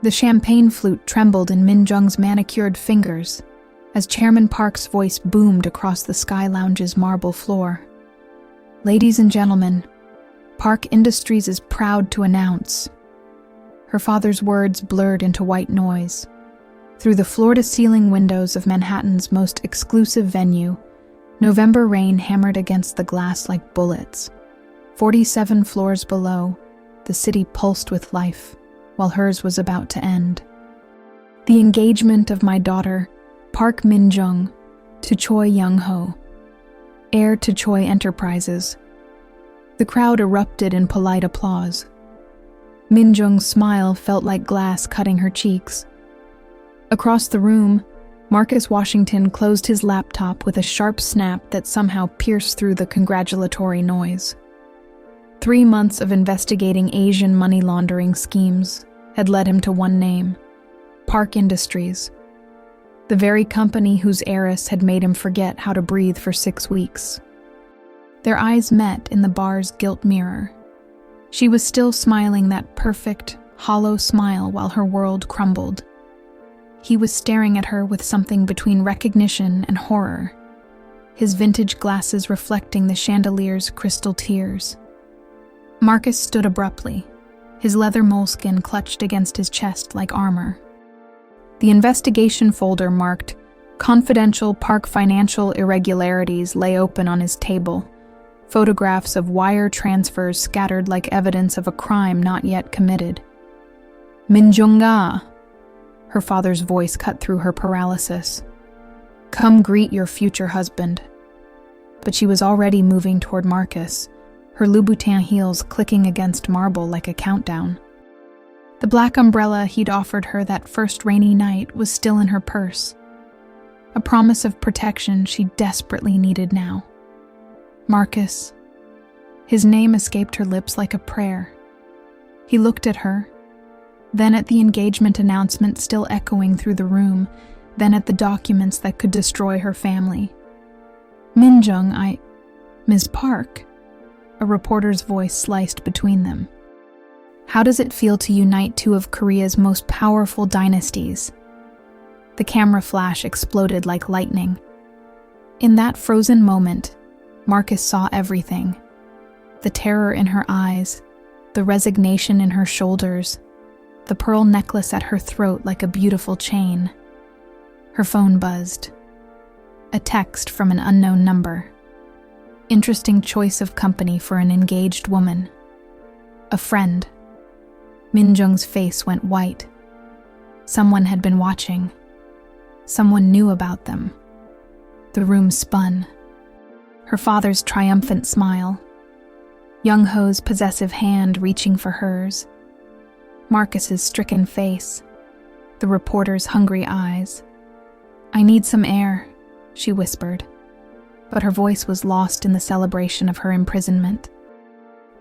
The champagne flute trembled in Min Jung's manicured fingers as Chairman Park's voice boomed across the Sky Lounge's marble floor. "Ladies and gentlemen, Park Industries is proud to announce." Her father's words blurred into white noise. Through the floor-to-ceiling windows of Manhattan's most exclusive venue, November rain hammered against the glass like bullets. 47 floors below, the city pulsed with life, while hers was about to end. "The engagement of my daughter, Park Min Jung, to Choi Young-ho, heir to Choi Enterprises." The crowd erupted in polite applause. Min Jung's smile felt like glass cutting her cheeks. Across the room, Marcus Washington closed his laptop with a sharp snap that somehow pierced through the congratulatory noise. 3 months of investigating Asian money laundering schemes had led him to one name: Park Industries, the very company whose heiress had made him forget how to breathe for 6 weeks. Their eyes met in the bar's gilt mirror. She was still smiling that perfect, hollow smile while her world crumbled. He was staring at her with something between recognition and horror, his vintage glasses reflecting the chandelier's crystal tears. Marcus stood abruptly, his leather moleskin clutched against his chest like armor. The investigation folder marked "Confidential Park Financial Irregularities" lay open on his table, photographs of wire transfers scattered like evidence of a crime not yet committed. "Min Jung-ah," her father's voice cut through her paralysis. "Come greet your future husband." But she was already moving toward Marcus, her Louboutin heels clicking against marble like a countdown. The black umbrella he'd offered her that first rainy night was still in her purse, a promise of protection she desperately needed now. Marcus. His name escaped her lips like a prayer. He looked at her, then at the engagement announcement still echoing through the room, then at the documents that could destroy her family. "Min Jung, Ms. Park," a reporter's voice sliced between them. "How does it feel to unite two of Korea's most powerful dynasties?" The camera flash exploded like lightning. In that frozen moment, Marcus saw everything. The terror in her eyes, the resignation in her shoulders, the pearl necklace at her throat like a beautiful chain. Her phone buzzed. A text from an unknown number. Interesting choice of company for an engaged woman. A friend. Min Jung's face went white. Someone had been watching. Someone knew about them. The room spun. Her father's triumphant smile. Young-ho's possessive hand reaching for hers. Marcus's stricken face. The reporter's hungry eyes. "I need some air," she whispered. But her voice was lost in the celebration of her imprisonment.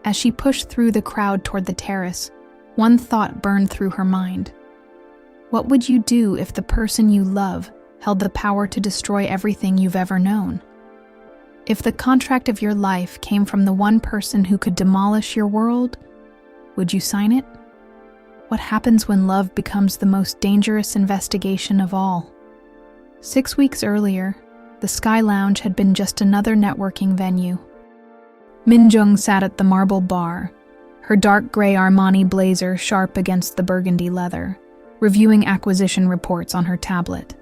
As she pushed through the crowd toward the terrace, one thought burned through her mind. What would you do if the person you love held the power to destroy everything you've ever known? If the contract of your life came from the one person who could demolish your world, would you sign it? What happens when love becomes the most dangerous investigation of all? 6 weeks earlier, the Sky Lounge had been just another networking venue. Min Jung sat at the marble bar, her dark gray Armani blazer sharp against the burgundy leather, reviewing acquisition reports on her tablet.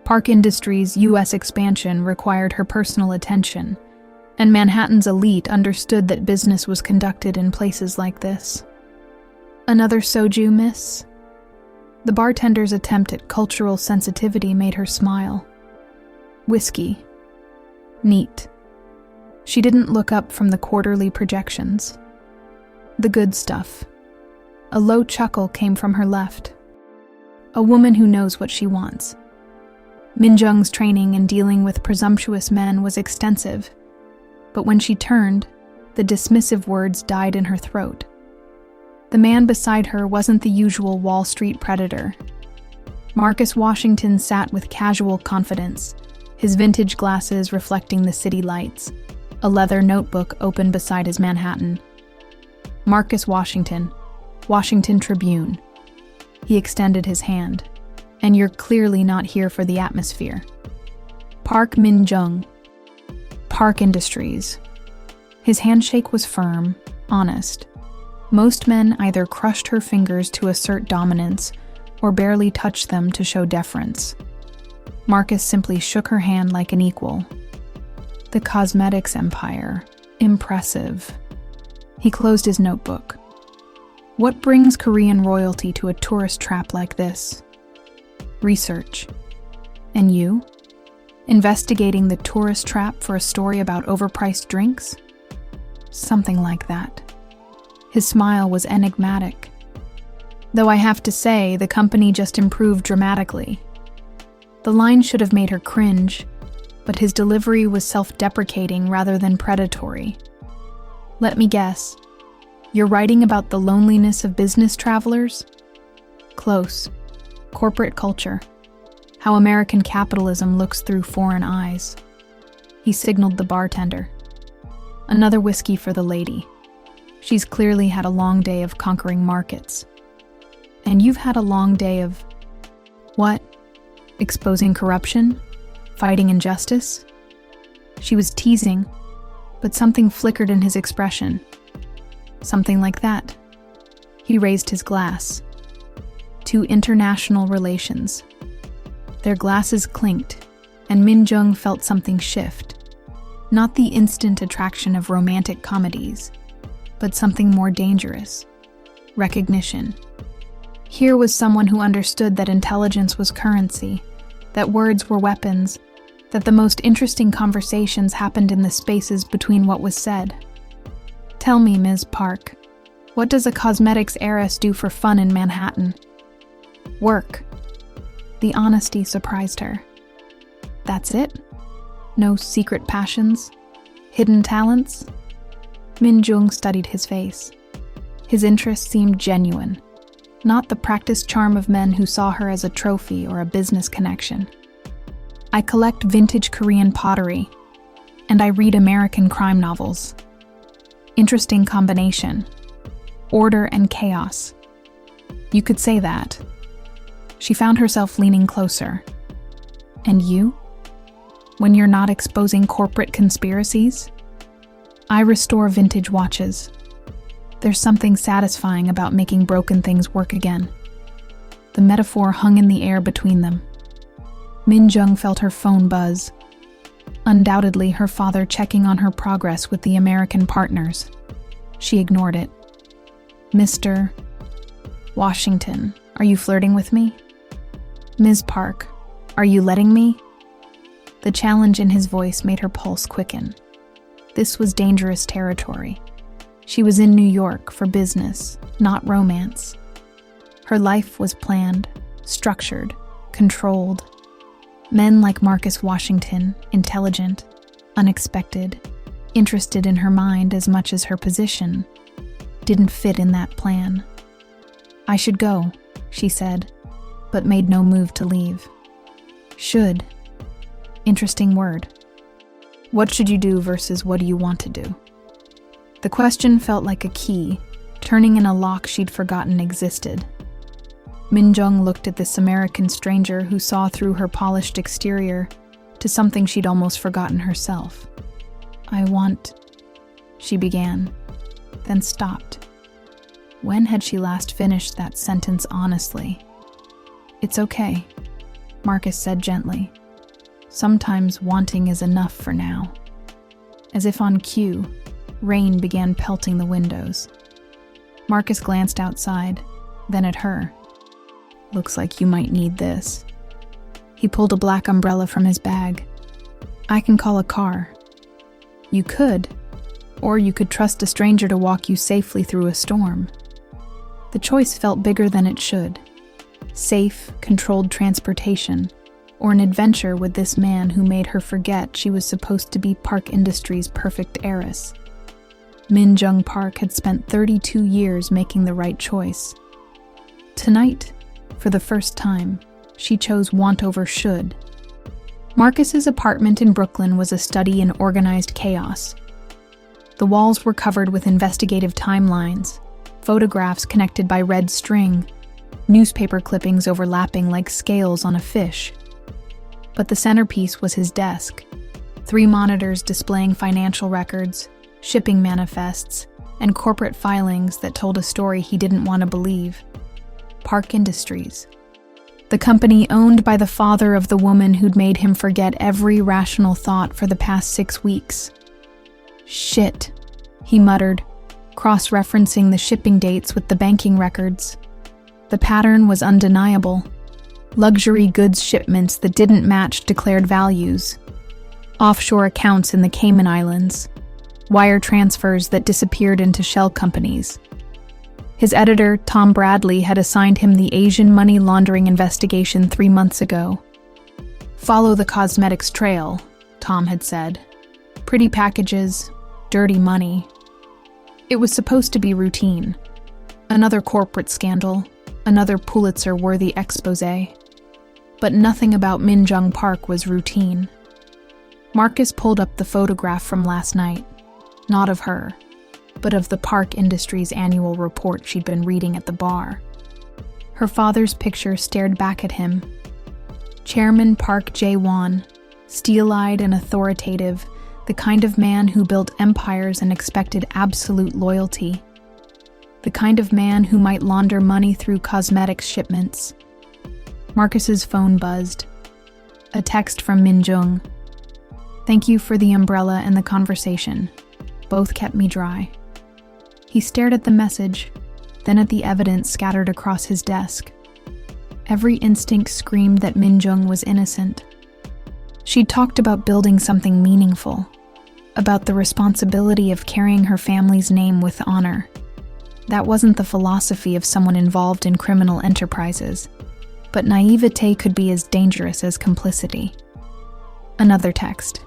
Park Industries' U.S. expansion required her personal attention, and Manhattan's elite understood that business was conducted in places like this. "Another soju, miss?" The bartender's attempt at cultural sensitivity made her smile. "Whiskey. Neat." She didn't look up from the quarterly projections. "The good stuff." A low chuckle came from her left. A woman who knows what she wants. Min Jung's training in dealing with presumptuous men was extensive, but when she turned, the dismissive words died in her throat. The man beside her wasn't the usual Wall Street predator. Marcus Washington sat with casual confidence, his vintage glasses reflecting the city lights, a leather notebook open beside his Manhattan. Marcus Washington, Washington Tribune. He extended his hand. And you're clearly not here for the atmosphere. Park Min-jung. Park Industries. His handshake was firm, honest. Most men either crushed her fingers to assert dominance or barely touched them to show deference. Marcus simply shook her hand like an equal. The cosmetics empire. Impressive. He closed his notebook. What brings Korean royalty to a tourist trap like this? Research. And you? Investigating the tourist trap for a story about overpriced drinks? Something like that. His smile was enigmatic. Though I have to say, the company just improved dramatically. The line should have made her cringe, but his delivery was self-deprecating rather than predatory. Let me guess. You're writing about the loneliness of business travelers? Close. Corporate culture. How American capitalism looks through foreign eyes. He signaled the bartender. Another whiskey for the lady. She's clearly had a long day of conquering markets. And you've had a long day of... what? Exposing corruption? Fighting injustice? She was teasing, but something flickered in his expression. Something like that. He raised his glass. To international relations. Their glasses clinked, and Min-jung felt something shift. Not the instant attraction of romantic comedies, but something more dangerous. Recognition. Here was someone who understood that intelligence was currency, that words were weapons, that the most interesting conversations happened in the spaces between what was said. Tell me, Ms. Park, what does a cosmetics heiress do for fun in Manhattan? Work. The honesty surprised her. That's it? No secret passions? Hidden talents? Min-jung studied his face. His interest seemed genuine, not the practiced charm of men who saw her as a trophy or a business connection. I collect vintage Korean pottery, and I read American crime novels. Interesting combination. Order and chaos. You could say that. She found herself leaning closer. And you? When you're not exposing corporate conspiracies? I restore vintage watches. There's something satisfying about making broken things work again. The metaphor hung in the air between them. Min-jung felt her phone buzz. Undoubtedly, her father checking on her progress with the American partners. She ignored it. Mr. Washington, are you flirting with me? Ms. Park, are you letting me? The challenge in his voice made her pulse quicken. This was dangerous territory. She was in New York for business, not romance. Her life was planned, structured, controlled. Men like Marcus Washington, intelligent, unexpected, interested in her mind as much as her position, didn't fit in that plan. I should go, she said, but made no move to leave. Should. Interesting word. What should you do versus what do you want to do? The question felt like a key, turning in a lock she'd forgotten existed. Min-jung looked at this American stranger who saw through her polished exterior to something she'd almost forgotten herself. She began, then stopped. When had she last finished that sentence honestly? It's okay, Marcus said gently. Sometimes wanting is enough for now. As if on cue, rain began pelting the windows. Marcus glanced outside, then at her. Looks like you might need this. He pulled a black umbrella from his bag. I can call a car. You could, or you could trust a stranger to walk you safely through a storm. The choice felt bigger than it should. Safe, controlled transportation, or an adventure with this man who made her forget she was supposed to be Park Industries' perfect heiress. Min-jung Park had spent 32 years making the right choice. Tonight, for the first time, she chose want over should. Marcus's apartment in Brooklyn was a study in organized chaos. The walls were covered with investigative timelines, photographs connected by red string, newspaper clippings overlapping like scales on a fish. But the centerpiece was his desk. 3 monitors displaying financial records, shipping manifests, and corporate filings that told a story he didn't want to believe. Park Industries. The company owned by the father of the woman who'd made him forget every rational thought for the past 6 weeks. Shit, he muttered, cross-referencing the shipping dates with the banking records. The pattern was undeniable. Luxury goods shipments that didn't match declared values. Offshore accounts in the Cayman Islands. Wire transfers that disappeared into shell companies. His editor, Tom Bradley, had assigned him the Asian money laundering investigation 3 months ago. Follow the cosmetics trail, Tom had said. Pretty packages, dirty money. It was supposed to be routine. Another corporate scandal, another Pulitzer-worthy exposé. But nothing about Min Jung Park was routine. Marcus pulled up the photograph from last night. Not of her, but of the Park Industries annual report she'd been reading at the bar. Her father's picture stared back at him. Chairman Park Jae-won, steel-eyed and authoritative, the kind of man who built empires and expected absolute loyalty. The kind of man who might launder money through cosmetics shipments. Marcus's phone buzzed. A text from Min Jung. Thank you for the umbrella and the conversation. Both kept me dry. He stared at the message, then at the evidence scattered across his desk. Every instinct screamed that Min Jung was innocent. She'd talked about building something meaningful, about the responsibility of carrying her family's name with honor. That wasn't the philosophy of someone involved in criminal enterprises, but naivete could be as dangerous as complicity. Another text.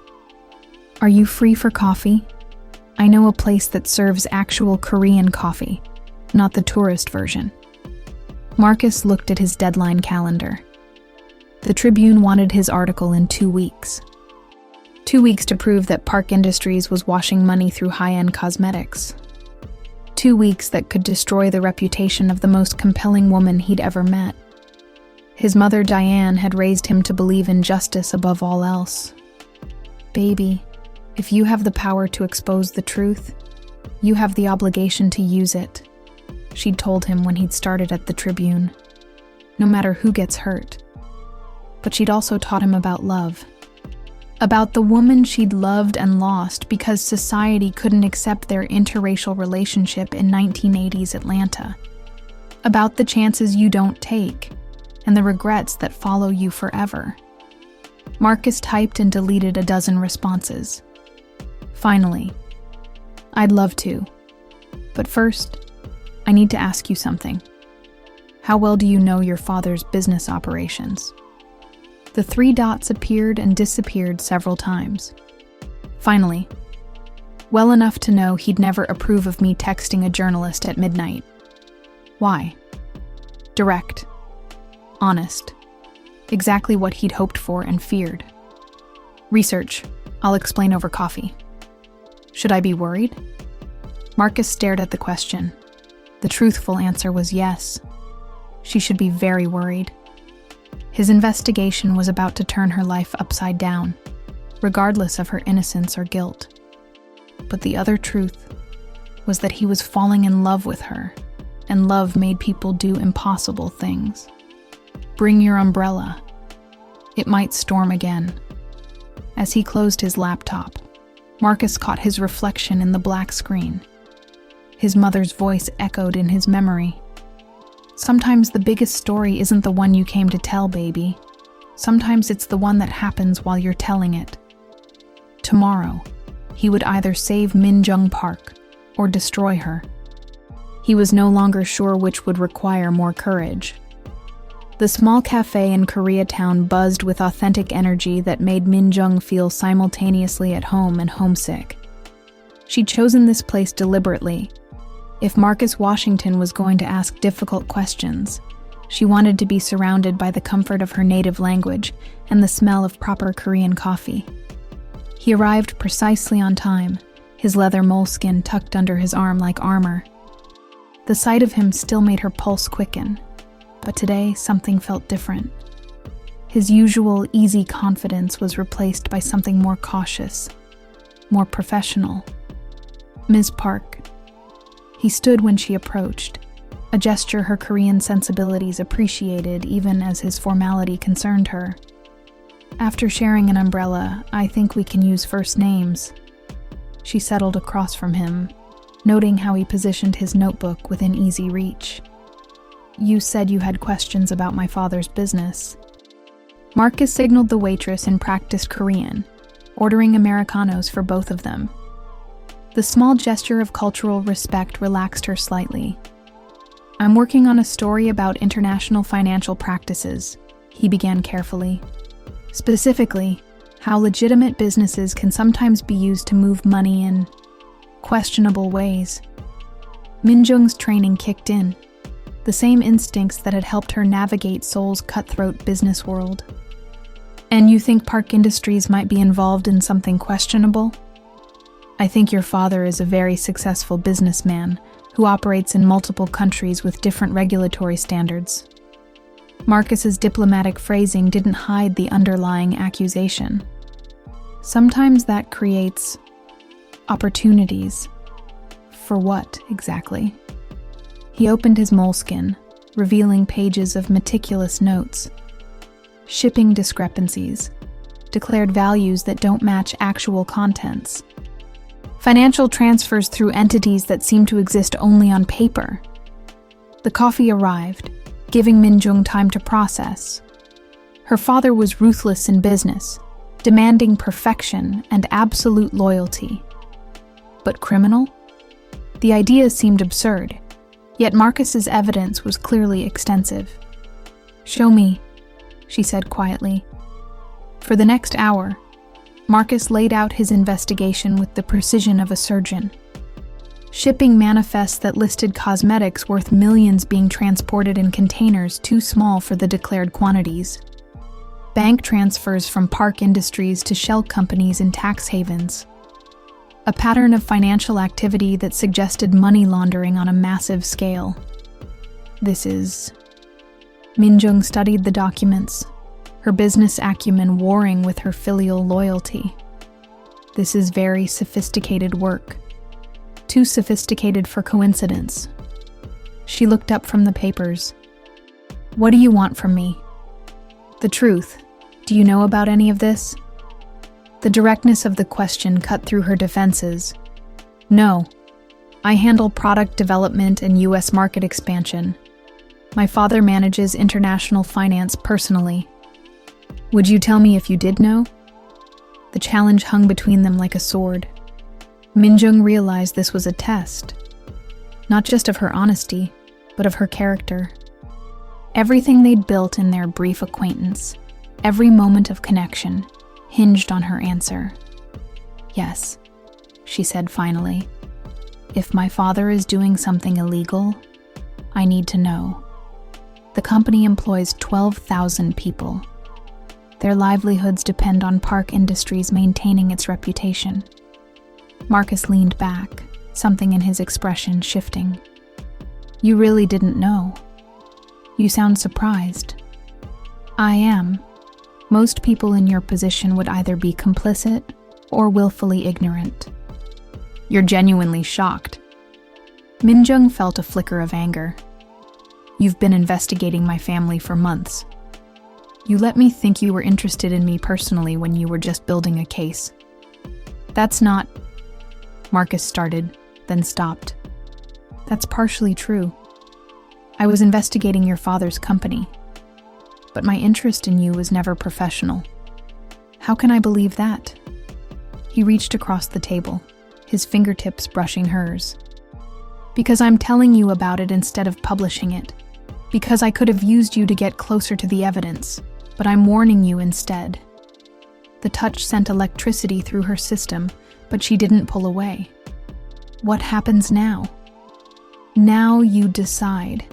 Are you free for coffee? I know a place that serves actual Korean coffee, not the tourist version. Marcus looked at his deadline calendar. The Tribune wanted his article in 2 weeks. 2 weeks to prove that Park Industries was washing money through high-end cosmetics. 2 weeks that could destroy the reputation of the most compelling woman he'd ever met. His mother, Diane, had raised him to believe in justice above all else. Baby, if you have the power to expose the truth, you have the obligation to use it, she'd told him when he'd started at the Tribune. No matter who gets hurt. But she'd also taught him about love. About the woman she'd loved and lost because society couldn't accept their interracial relationship in 1980s Atlanta. About the chances you don't take, and the regrets that follow you forever. Marcus typed and deleted a dozen responses. Finally, I'd love to. But first, I need to ask you something. How well do you know your father's business operations? The 3 dots appeared and disappeared several times. Finally, well enough to know he'd never approve of me texting a journalist at midnight. Why? Direct. Honest. Exactly what he'd hoped for and feared. Research. I'll explain over coffee. Should I be worried? Marcus stared at the question. The truthful answer was yes. She should be very worried. His investigation was about to turn her life upside down, regardless of her innocence or guilt. But the other truth was that he was falling in love with her, and love made people do impossible things. Bring your umbrella. It might storm again. As he closed his laptop, Marcus caught his reflection in the black screen. His mother's voice echoed in his memory. Sometimes the biggest story isn't the one you came to tell, baby. Sometimes it's the one that happens while you're telling it. Tomorrow, he would either save Min Jung Park or destroy her. He was no longer sure which would require more courage. The small cafe in Koreatown buzzed with authentic energy that made Min Jung feel simultaneously at home and homesick. She'd chosen this place deliberately. If Marcus Washington was going to ask difficult questions, she wanted to be surrounded by the comfort of her native language and the smell of proper Korean coffee. He arrived precisely on time, his leather moleskin tucked under his arm like armor. The sight of him still made her pulse quicken. But today, something felt different. His usual easy confidence was replaced by something more cautious, more professional. "Ms. Park." He stood when she approached, a gesture her Korean sensibilities appreciated even as his formality concerned her. "After sharing an umbrella, I think we can use first names." She settled across from him, noting how he positioned his notebook within easy reach. "You said you had questions about my father's business." Marcus signaled the waitress in practiced Korean, ordering Americanos for both of them. The small gesture of cultural respect relaxed her slightly. "I'm working on a story about international financial practices," he began carefully. "Specifically, how legitimate businesses can sometimes be used to move money in questionable ways." Minjung's training kicked in, the same instincts that had helped her navigate Seoul's cutthroat business world. "And you think Park Industries might be involved in something questionable?" "I think your father is a very successful businessman who operates in multiple countries with different regulatory standards." Marcus's diplomatic phrasing didn't hide the underlying accusation. "Sometimes that creates opportunities." For what, exactly? He opened his moleskin, revealing pages of meticulous notes. Shipping discrepancies, declared values that don't match actual contents, financial transfers through entities that seem to exist only on paper. The coffee arrived, giving Minjung time to process. Her father was ruthless in business, demanding perfection and absolute loyalty. But criminal? The idea seemed absurd, yet Marcus's evidence was clearly extensive. "Show me," she said quietly. For the next hour, Marcus laid out his investigation with the precision of a surgeon. Shipping manifests that listed cosmetics worth millions being transported in containers too small for the declared quantities. Bank transfers from Park Industries to shell companies in tax havens. A pattern of financial activity that suggested money laundering on a massive scale. Minjung studied the documents, her business acumen warring with her filial loyalty. "This is very sophisticated work. Too sophisticated for coincidence." She looked up from the papers. "What do you want from me?" "The truth. Do you know about any of this?" The directness of the question cut through her defenses. "No. I handle product development and U.S. market expansion. My father manages international finance personally." "Would you tell me if you did know?" The challenge hung between them like a sword. Minjung realized this was a test, not just of her honesty, but of her character. Everything they'd built in their brief acquaintance, every moment of connection, hinged on her answer. "Yes," she said finally. "If my father is doing something illegal, I need to know." The company employs 12,000 people. Their livelihoods depend on Park Industries maintaining its reputation. Marcus leaned back, something in his expression shifting. "You really didn't know? You sound surprised." "I am. Most people in your position would either be complicit or willfully ignorant." "You're genuinely shocked." Minjung felt a flicker of anger. "You've been investigating my family for months. You let me think you were interested in me personally when you were just building a case." "That's not..." Marcus started, then stopped. "That's partially true. I was investigating your father's company, but my interest in you was never professional." "How can I believe that?" He reached across the table, his fingertips brushing hers. "Because I'm telling you about it instead of publishing it. Because I could have used you to get closer to the evidence, but I'm warning you instead." The touch sent electricity through her system, but she didn't pull away. "What happens now?" "Now you decide.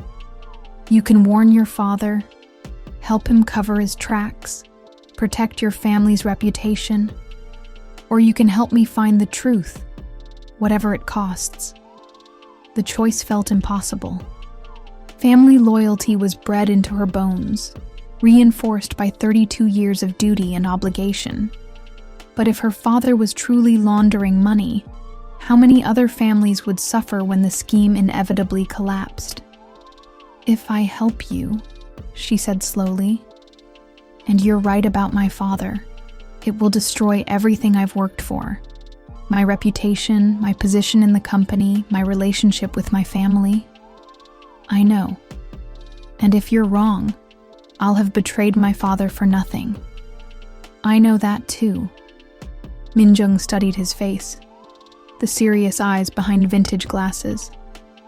You can warn your father, help him cover his tracks, protect your family's reputation, or you can help me find the truth, whatever it costs." The choice felt impossible. Family loyalty was bred into her bones, reinforced by 32 years of duty and obligation. But if her father was truly laundering money, how many other families would suffer when the scheme inevitably collapsed? "If I help you," she said slowly, "and you're right about my father, it will destroy everything I've worked for. My reputation, my position in the company, my relationship with my family. I know. And if you're wrong, I'll have betrayed my father for nothing. I know that too." Min-jung studied his face, the serious eyes behind vintage glasses,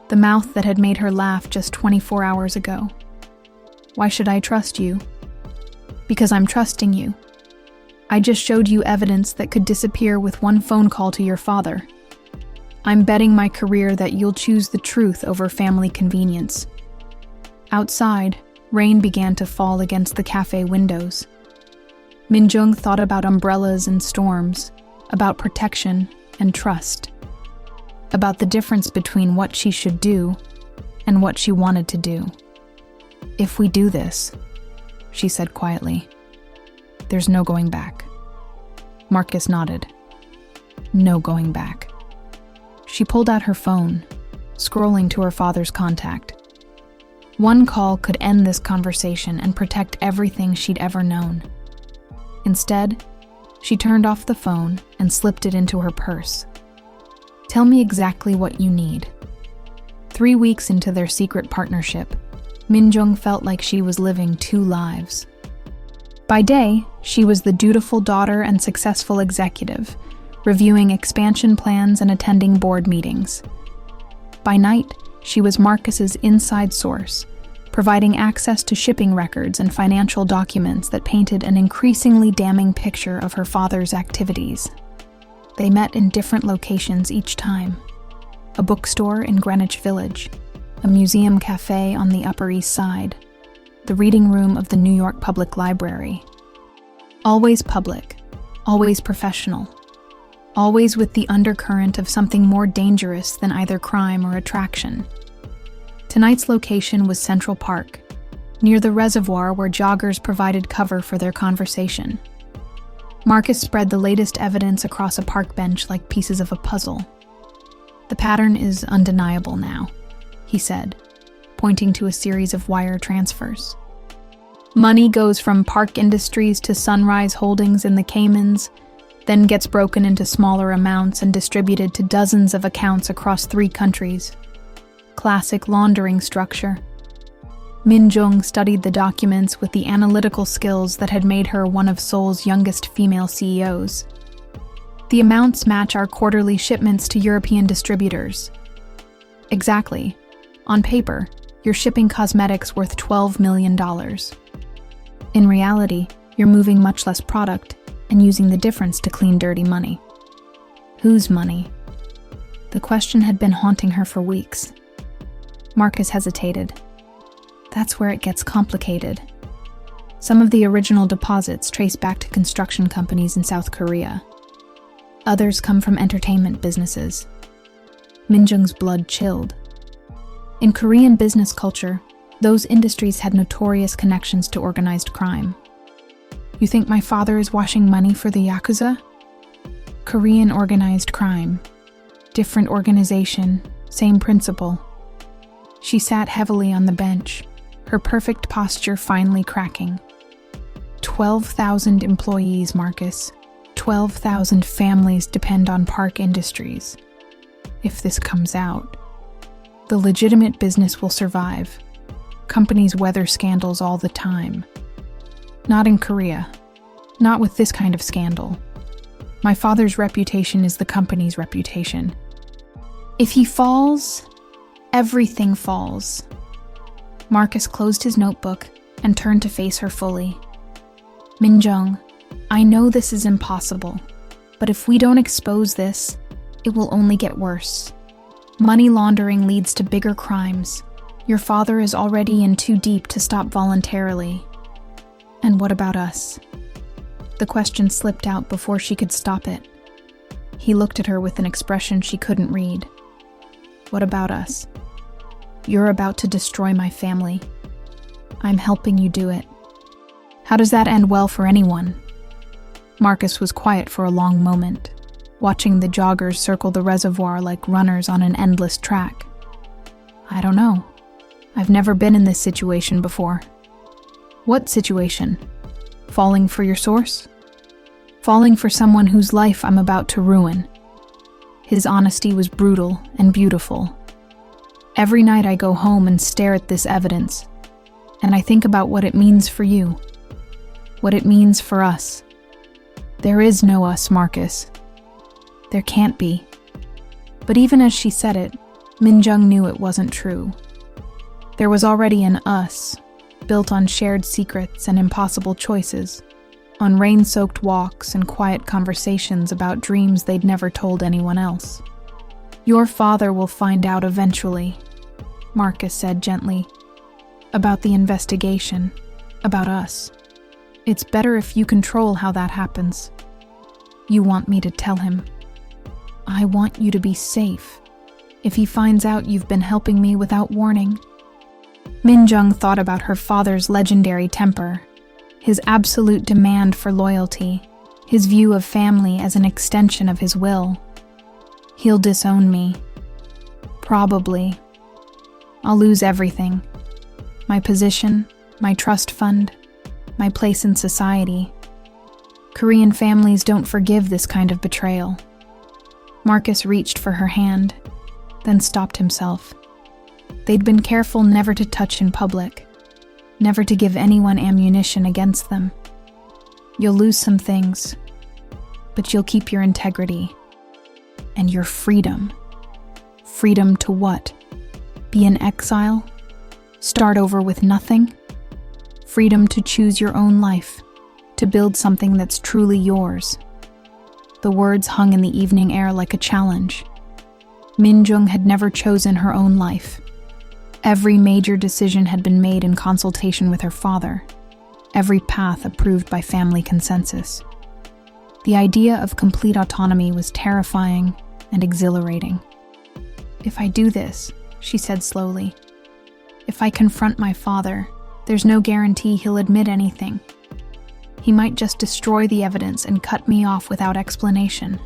the mouth that had made her laugh just 24 hours ago. "Why should I trust you?" "Because I'm trusting you. I just showed you evidence that could disappear with one phone call to your father. I'm betting my career that you'll choose the truth over family convenience." Outside, rain began to fall against the cafe windows. Min-jung thought about umbrellas and storms, about protection and trust, about the difference between what she should do and what she wanted to do. "If we do this," she said quietly, "there's no going back." Marcus nodded. No going back. She pulled out her phone, scrolling to her father's contact. One call could end this conversation and protect everything she'd ever known. Instead, she turned off the phone and slipped it into her purse. "Tell me exactly what you need." 3 weeks into their secret partnership, Min-jung felt like she was living 2 lives. By day, she was the dutiful daughter and successful executive, reviewing expansion plans and attending board meetings. By night, she was Marcus's inside source, providing access to shipping records and financial documents that painted an increasingly damning picture of her father's activities. They met in different locations each time: a bookstore in Greenwich Village, a museum cafe on the Upper East Side, the reading room of the New York Public Library. Always public, always professional, always with the undercurrent of something more dangerous than either crime or attraction. Tonight's location was Central Park, near the reservoir where joggers provided cover for their conversation. Marcus spread the latest evidence across a park bench like pieces of a puzzle. "The pattern is undeniable now," he said, pointing to a series of wire transfers. "Money goes from Park Industries to Sunrise Holdings in the Caymans, then gets broken into smaller amounts and distributed to dozens of accounts across 3 countries. Classic laundering structure." Min-jung studied the documents with the analytical skills that had made her one of Seoul's youngest female CEOs. "The amounts match our quarterly shipments to European distributors." "Exactly. On paper, you're shipping cosmetics worth $12 million. In reality, you're moving much less product and using the difference to clean dirty money." Whose money? The question had been haunting her for weeks. Marcus hesitated. "That's where it gets complicated. Some of the original deposits trace back to construction companies in South Korea. Others come from entertainment businesses." Min-jung's blood chilled. In Korean business culture, those industries had notorious connections to organized crime. "You think my father is washing money for the Yakuza?" Korean organized crime. Different organization, same principle. She sat heavily on the bench, her perfect posture finally cracking. 12,000 employees, Marcus. 12,000 families depend on Park Industries. If this comes out, the legitimate business will survive. Companies weather scandals all the time. Not in Korea. Not with this kind of scandal. My father's reputation is the company's reputation. If he falls, everything falls. Marcus closed his notebook and turned to face her fully. "Min-jung, I know this is impossible, but if we don't expose this, it will only get worse. Money laundering leads to bigger crimes. Your father is already in too deep to stop voluntarily. And what about us?" The question slipped out before she could stop it. He looked at her with an expression she couldn't read. "What about us?" You're about to destroy my family. I'm helping you do it. How does that end well for anyone? Marcus was quiet for a long moment, watching the joggers circle the reservoir like runners on an endless track. I don't know. I've never been in this situation before. What situation? Falling for your source? Falling for someone whose life I'm about to ruin. His honesty was brutal and beautiful. Every night I go home and stare at this evidence, and I think about what it means for you, what it means for us. There is no us, Marcus. There can't be. But even as she said it, Minjung knew it wasn't true. There was already an us, built on shared secrets and impossible choices, on rain-soaked walks and quiet conversations about dreams they'd never told anyone else. Your father will find out eventually, Marcus said gently, about the investigation, about us. It's better if you control how that happens. You want me to tell him. I want you to be safe. If he finds out you've been helping me without warning. Minjung thought about her father's legendary temper, his absolute demand for loyalty, his view of family as an extension of his will. He'll disown me. Probably. I'll lose everything. My position, my trust fund, my place in society. Korean families don't forgive this kind of betrayal. Marcus reached for her hand, then stopped himself. They'd been careful never to touch in public, never to give anyone ammunition against them. You'll lose some things, but you'll keep your integrity and your freedom. Freedom to what? Be in exile? Start over with nothing? Freedom to choose your own life, to build something that's truly yours. The words hung in the evening air like a challenge. Minjung had never chosen her own life. Every major decision had been made in consultation with her father, every path approved by family consensus. The idea of complete autonomy was terrifying and exhilarating. If I do this, she said slowly, if I confront my father, there's no guarantee he'll admit anything. He might just destroy the evidence and cut me off without explanation.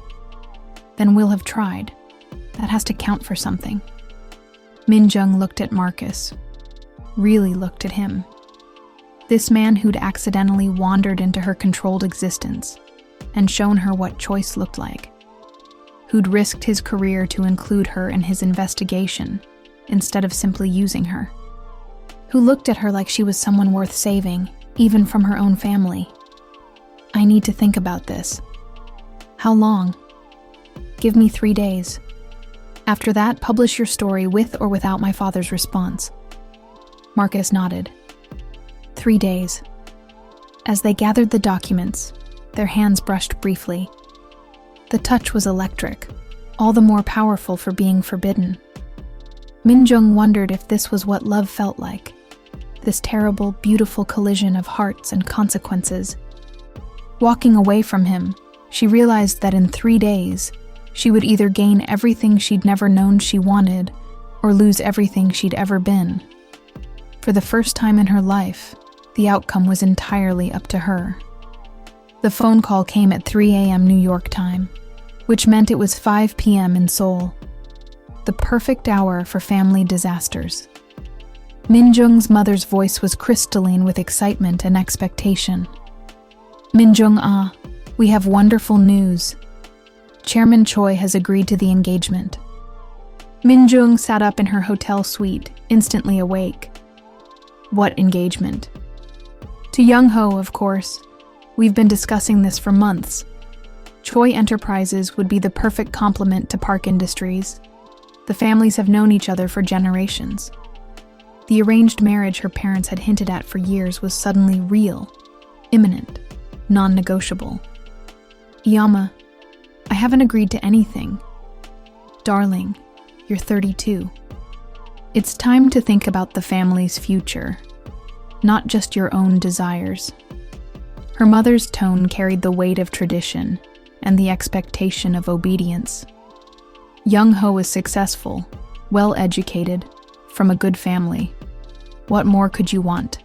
Then we'll have tried. That has to count for something. Minjung looked at Marcus, really looked at him. This man who'd accidentally wandered into her controlled existence and shown her what choice looked like, who'd risked his career to include her in his investigation instead of simply using her, who looked at her like she was someone worth saving, even from her own family. I need to think about this. How long? Give me 3 days. After that, publish your story with or without my father's response. Marcus nodded. 3 days. As they gathered the documents, their hands brushed briefly. The touch was electric, all the more powerful for being forbidden. Minjung wondered if this was what love felt like, this terrible, beautiful collision of hearts and consequences. Walking away from him, she realized that in 3 days, she would either gain everything she'd never known she wanted, or lose everything she'd ever been. For the first time in her life, the outcome was entirely up to her. The phone call came at 3 a.m. New York time, which meant it was 5 p.m. in Seoul. The perfect hour for family disasters. Minjung's mother's voice was crystalline with excitement and expectation. Minjung, we have wonderful news. Chairman Choi has agreed to the engagement. Minjung sat up in her hotel suite, instantly awake. What engagement? To Young-ho, of course. We've been discussing this for months. Choi Enterprises would be the perfect complement to Park Industries. The families have known each other for generations. The arranged marriage her parents had hinted at for years was suddenly real, imminent, non-negotiable. Iyama, I haven't agreed to anything. Darling, you're 32. It's time to think about the family's future, not just your own desires. Her mother's tone carried the weight of tradition and the expectation of obedience. Young-ho is successful, well-educated, from a good family. What more could you want?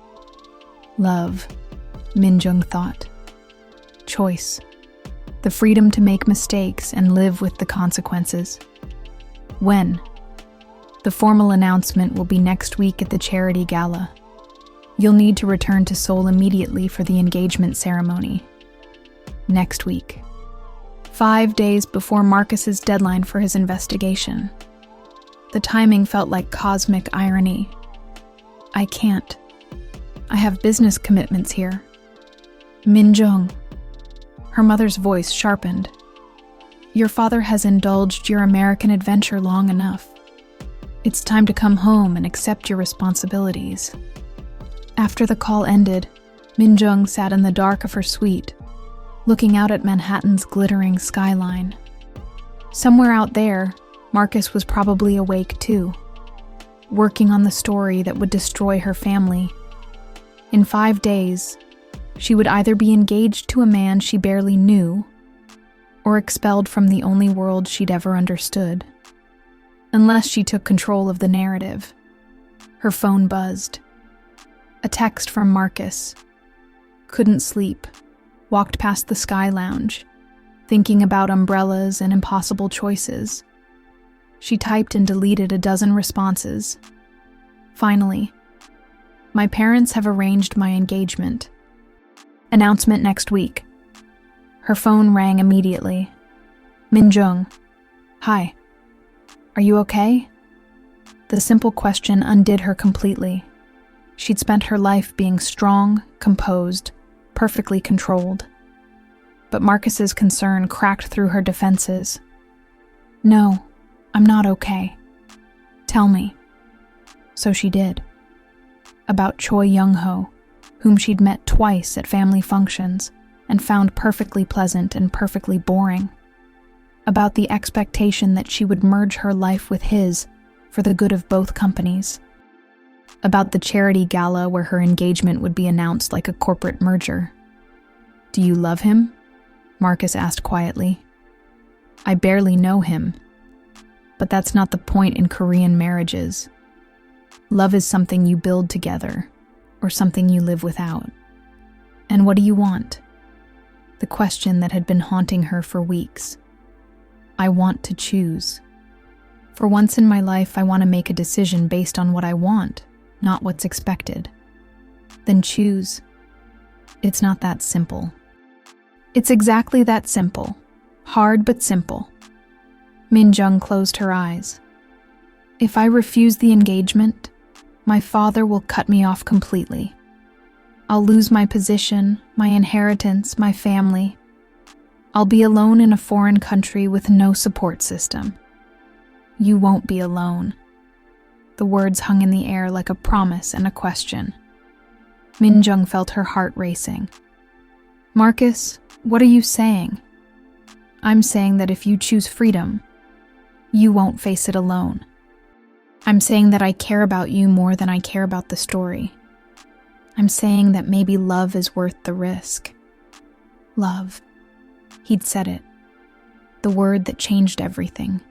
Love, Min-jung thought. Choice. The freedom to make mistakes and live with the consequences. When? The formal announcement will be next week at the charity gala. You'll need to return to Seoul immediately for the engagement ceremony. Next week. 5 days before Marcus's deadline for his investigation. The timing felt like cosmic irony. I can't. I have business commitments here. Min-jung. Her mother's voice sharpened. Your father has indulged your American adventure long enough. It's time to come home and accept your responsibilities. After the call ended, Min-jung sat in the dark of her suite, looking out at Manhattan's glittering skyline. Somewhere out there, Marcus was probably awake too, working on the story that would destroy her family. In 5 days, she would either be engaged to a man she barely knew, or expelled from the only world she'd ever understood. Unless she took control of the narrative. Her phone buzzed. A text from Marcus. Couldn't sleep. Walked past the Sky Lounge, thinking about umbrellas and impossible choices. She typed and deleted a dozen responses. Finally, my parents have arranged my engagement. Announcement next week. Her phone rang immediately. Min-jung. Hi. Are you okay? The simple question undid her completely. She'd spent her life being strong, composed, perfectly controlled. But Marcus's concern cracked through her defenses. No, I'm not okay. Tell me. So she did. About Choi Young-ho, whom she'd met twice at family functions and found perfectly pleasant and perfectly boring. About the expectation that she would merge her life with his for the good of both companies. About the charity gala where her engagement would be announced like a corporate merger. Do you love him? Marcus asked quietly. I barely know him. But that's not the point in Korean marriages. Love is something you build together, or something you live without. And what do you want? The question that had been haunting her for weeks. I want to choose. For once in my life, I want to make a decision based on what I want, not what's expected. Then choose. It's not that simple. It's exactly that simple. Hard but simple. Min-jung closed her eyes. If I refuse the engagement, my father will cut me off completely. I'll lose my position, my inheritance, my family. I'll be alone in a foreign country with no support system. You won't be alone. The words hung in the air like a promise and a question. Min-jung felt her heart racing. Marcus, what are you saying? I'm saying that if you choose freedom, you won't face it alone. I'm saying that I care about you more than I care about the story. I'm saying that maybe love is worth the risk. Love. He'd said it. The word that changed everything.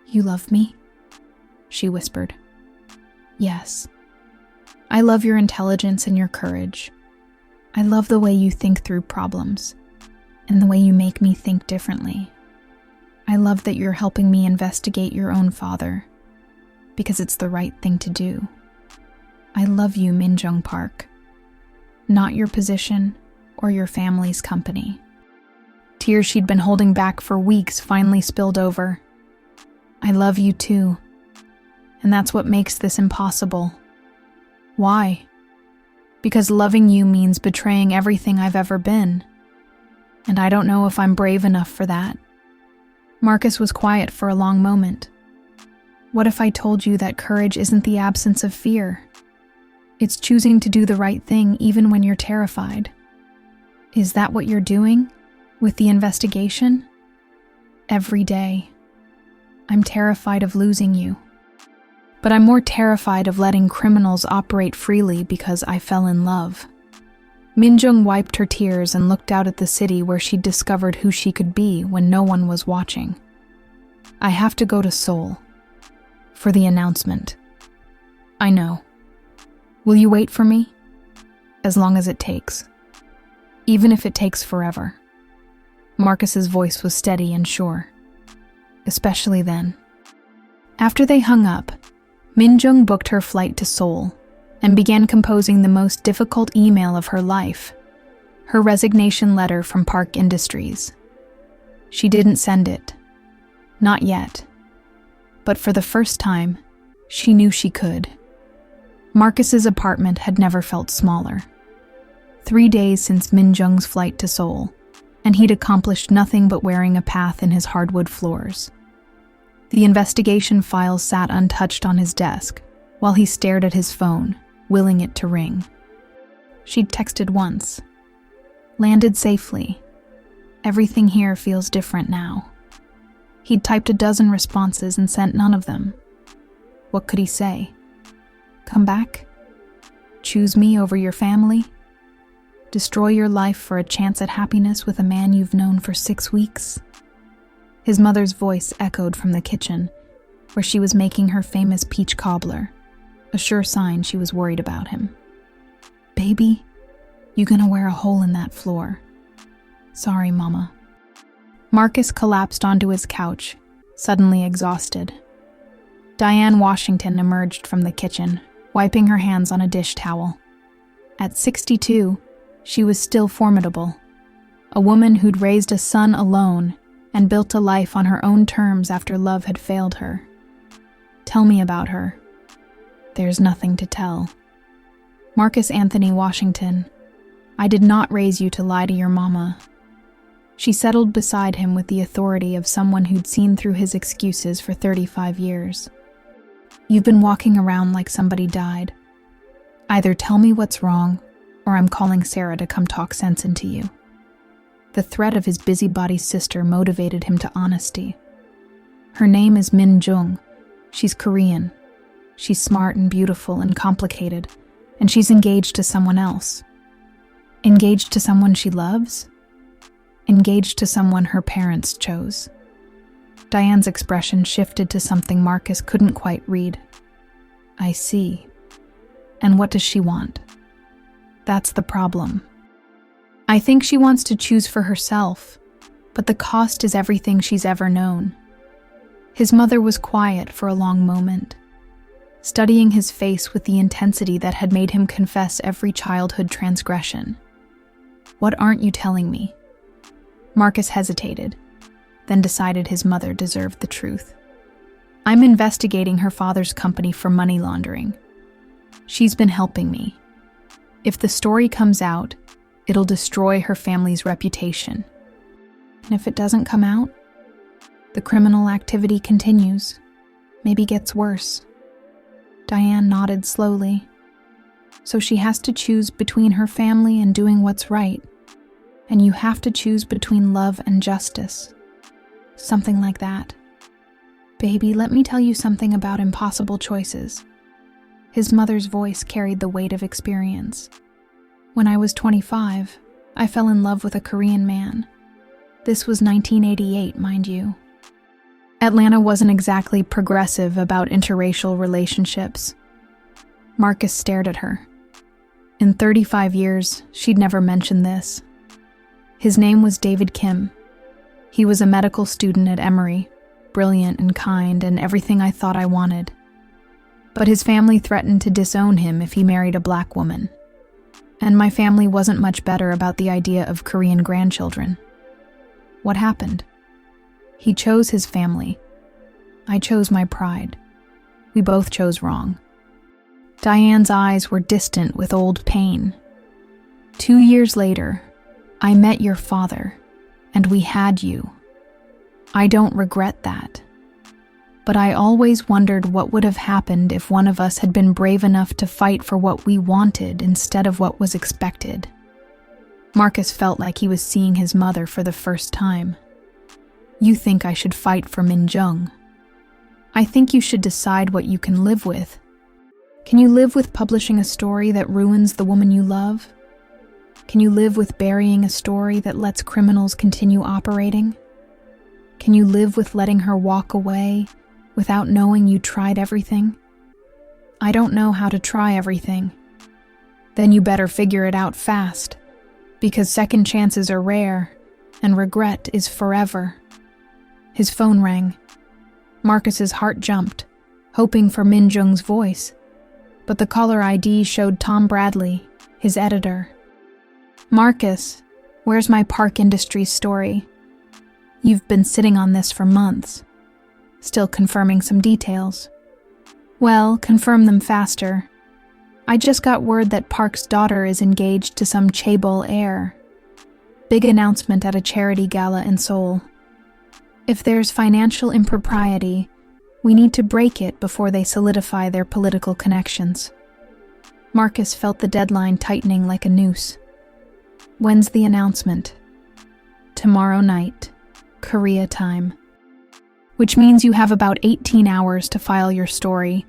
You love me? She whispered. Yes. I love your intelligence and your courage. I love the way you think through problems, and the way you make me think differently. I love that you're helping me investigate your own father, because it's the right thing to do. I love you, Min-jung Park. Not your position or your family's company. Tears she'd been holding back for weeks finally spilled over. I love you too. And that's what makes this impossible. Why? Because loving you means betraying everything I've ever been. And I don't know if I'm brave enough for that. Marcus was quiet for a long moment. What if I told you that courage isn't the absence of fear? It's choosing to do the right thing even when you're terrified. Is that what you're doing with the investigation? Every day. I'm terrified of losing you. But I'm more terrified of letting criminals operate freely because I fell in love. Min-jung wiped her tears and looked out at the city where she'd discovered who she could be when no one was watching. I have to go to Seoul. For the announcement. I know. Will you wait for me? As long as it takes. Even if it takes forever. Marcus's voice was steady and sure. Especially then. After they hung up, Min-jung booked her flight to Seoul and began composing the most difficult email of her life, her resignation letter from Park Industries. She didn't send it. Not yet. But for the first time, she knew she could. Marcus's apartment had never felt smaller. 3 days since Min-jung's flight to Seoul, and he'd accomplished nothing but wearing a path in his hardwood floors. The investigation files sat untouched on his desk, while he stared at his phone, willing it to ring. She'd texted once. Landed safely. Everything here feels different now. He'd typed a dozen responses and sent none of them. What could he say? Come back? Choose me over your family? Destroy your life for a chance at happiness with a man you've known for 6 weeks? His mother's voice echoed from the kitchen, where she was making her famous peach cobbler, a sure sign she was worried about him. Baby, you gonna wear a hole in that floor. Sorry, Mama. Marcus collapsed onto his couch, suddenly exhausted. Diane Washington emerged from the kitchen, wiping her hands on a dish towel. At 62, she was still formidable. A woman who'd raised a son alone and built a life on her own terms after love had failed her. Tell me about her. There's nothing to tell. Marcus Anthony Washington, I did not raise you to lie to your mama. She settled beside him with the authority of someone who'd seen through his excuses for 35 years. You've been walking around like somebody died. Either tell me what's wrong, or I'm calling Sarah to come talk sense into you. The threat of his busybody sister motivated him to honesty. Her name is Min-jung. She's Korean. She's smart and beautiful and complicated, and she's engaged to someone else. Engaged to someone she loves? Engaged to someone her parents chose. Diane's expression shifted to something Marcus couldn't quite read. I see. And what does she want? That's the problem. I think she wants to choose for herself, but the cost is everything she's ever known. His mother was quiet for a long moment, studying his face with the intensity that had made him confess every childhood transgression. What aren't you telling me? Marcus hesitated, then decided his mother deserved the truth. I'm investigating her father's company for money laundering. She's been helping me. If the story comes out, it'll destroy her family's reputation. And if it doesn't come out, the criminal activity continues, maybe gets worse. Diane nodded slowly. So she has to choose between her family and doing what's right. And you have to choose between love and justice. Something like that. Baby, let me tell you something about impossible choices. His mother's voice carried the weight of experience. When I was 25, I fell in love with a Korean man. This was 1988, mind you. Atlanta wasn't exactly progressive about interracial relationships. Marcus stared at her. In 35 years, she'd never mentioned this. His name was David Kim. He was a medical student at Emory, brilliant and kind and everything I thought I wanted. But his family threatened to disown him if he married a black woman. And my family wasn't much better about the idea of Korean grandchildren. What happened? He chose his family. I chose my pride. We both chose wrong. Diane's eyes were distant with old pain. 2 years later, I met your father, and we had you. I don't regret that. But I always wondered what would have happened if one of us had been brave enough to fight for what we wanted instead of what was expected. Marcus felt like he was seeing his mother for the first time. You think I should fight for Min-jung. I think you should decide what you can live with. Can you live with publishing a story that ruins the woman you love? Can you live with burying a story that lets criminals continue operating? Can you live with letting her walk away without knowing you tried everything? I don't know how to try everything. Then you better figure it out fast, because second chances are rare, and regret is forever. His phone rang. Marcus's heart jumped, hoping for Min Jung's voice, but the caller ID showed Tom Bradley, his editor. Marcus, where's my Park Industries story? You've been sitting on this for months. Still confirming some details. Well, confirm them faster. I just got word that Park's daughter is engaged to some chaebol heir. Big announcement at a charity gala in Seoul. If there's financial impropriety, we need to break it before they solidify their political connections. Marcus felt the deadline tightening like a noose. When's the announcement? Tomorrow night, Korea time. Which means you have about 18 hours to file your story,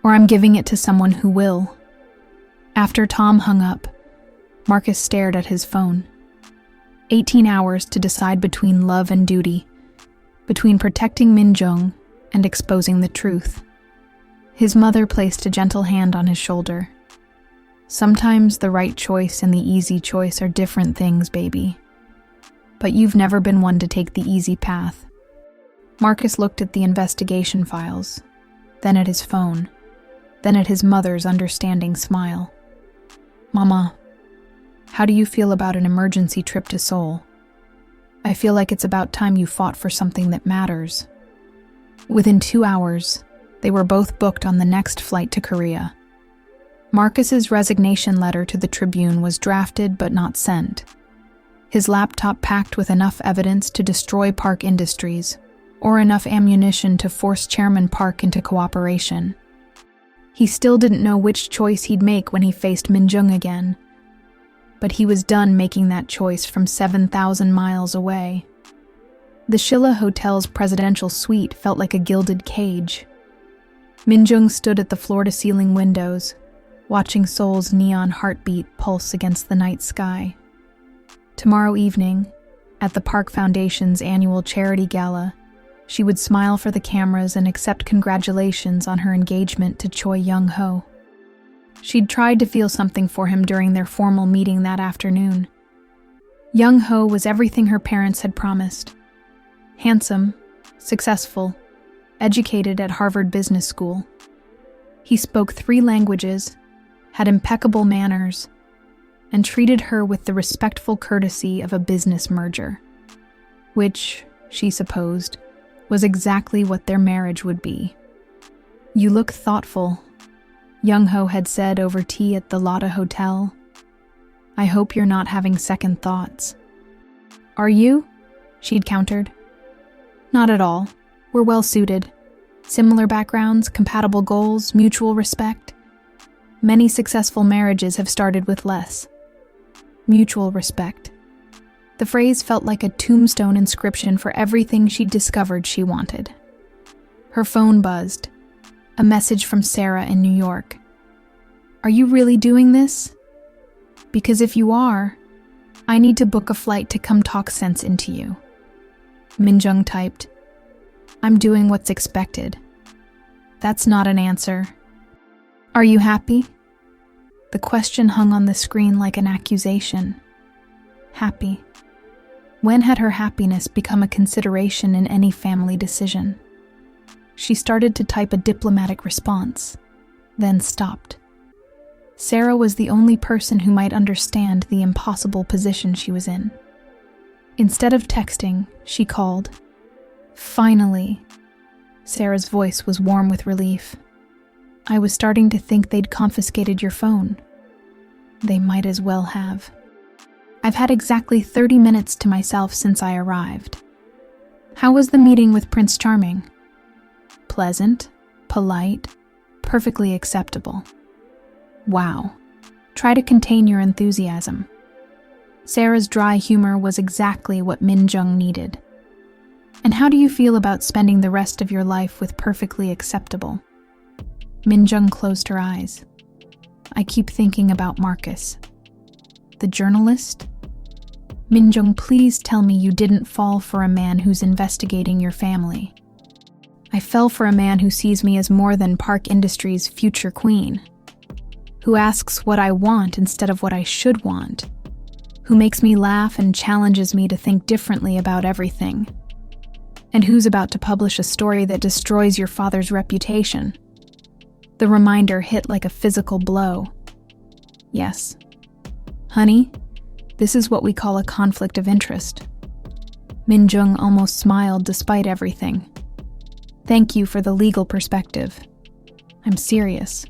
or I'm giving it to someone who will. After Tom hung up, Marcus stared at his phone. 18 hours to decide between love and duty, between protecting Min Jung and exposing the truth. His mother placed a gentle hand on his shoulder. Sometimes the right choice and the easy choice are different things, baby. But you've never been one to take the easy path. Marcus looked at the investigation files, then at his phone, then at his mother's understanding smile. Mama, how do you feel about an emergency trip to Seoul? I feel like it's about time you fought for something that matters. Within 2 hours, they were both booked on the next flight to Korea. Marcus's resignation letter to the Tribune was drafted but not sent. His laptop packed with enough evidence to destroy Park Industries, or enough ammunition to force Chairman Park into cooperation. He still didn't know which choice he'd make when he faced Min Jung again, but he was done making that choice from 7,000 miles away. The Shilla Hotel's presidential suite felt like a gilded cage. Min Jung stood at the floor-to-ceiling windows, watching Seoul's neon heartbeat pulse against the night sky. Tomorrow evening, at the Park Foundation's annual charity gala, she would smile for the cameras and accept congratulations on her engagement to Choi Young-ho. She'd tried to feel something for him during their formal meeting that afternoon. Young-ho was everything her parents had promised. Handsome, successful, educated at Harvard Business School. He spoke 3 languages, had impeccable manners, and treated her with the respectful courtesy of a business merger, which, she supposed, was exactly what their marriage would be. You look thoughtful, Young-ho had said over tea at the Lotte Hotel. I hope you're not having second thoughts. Are you? She'd countered. Not at all. We're well suited. Similar backgrounds, compatible goals, mutual respect. Many successful marriages have started with less. Mutual respect. The phrase felt like a tombstone inscription for everything she'd discovered she wanted. Her phone buzzed. A message from Sarah in New York. Are you really doing this? Because if you are, I need to book a flight to come talk sense into you. Min Jung typed, I'm doing what's expected. That's not an answer. Are you happy? The question hung on the screen like an accusation. Happy. When had her happiness become a consideration in any family decision? She started to type a diplomatic response, then stopped. Sarah was the only person who might understand the impossible position she was in. Instead of texting, she called. Finally. Sarah's voice was warm with relief. I was starting to think they'd confiscated your phone. They might as well have. I've had exactly 30 minutes to myself since I arrived. How was the meeting with Prince Charming? Pleasant, polite, perfectly acceptable. Wow. Try to contain your enthusiasm. Sarah's dry humor was exactly what Min Jung needed. And how do you feel about spending the rest of your life with perfectly acceptable? Min Jung closed her eyes. I keep thinking about Marcus. The journalist? Min Jung, please tell me you didn't fall for a man who's investigating your family. I fell for a man who sees me as more than Park Industries' future queen, who asks what I want instead of what I should want, who makes me laugh and challenges me to think differently about everything, and who's about to publish a story that destroys your father's reputation. The reminder hit like a physical blow. Yes. Honey, this is what we call a conflict of interest. Min-jung almost smiled despite everything. Thank you for the legal perspective. I'm serious.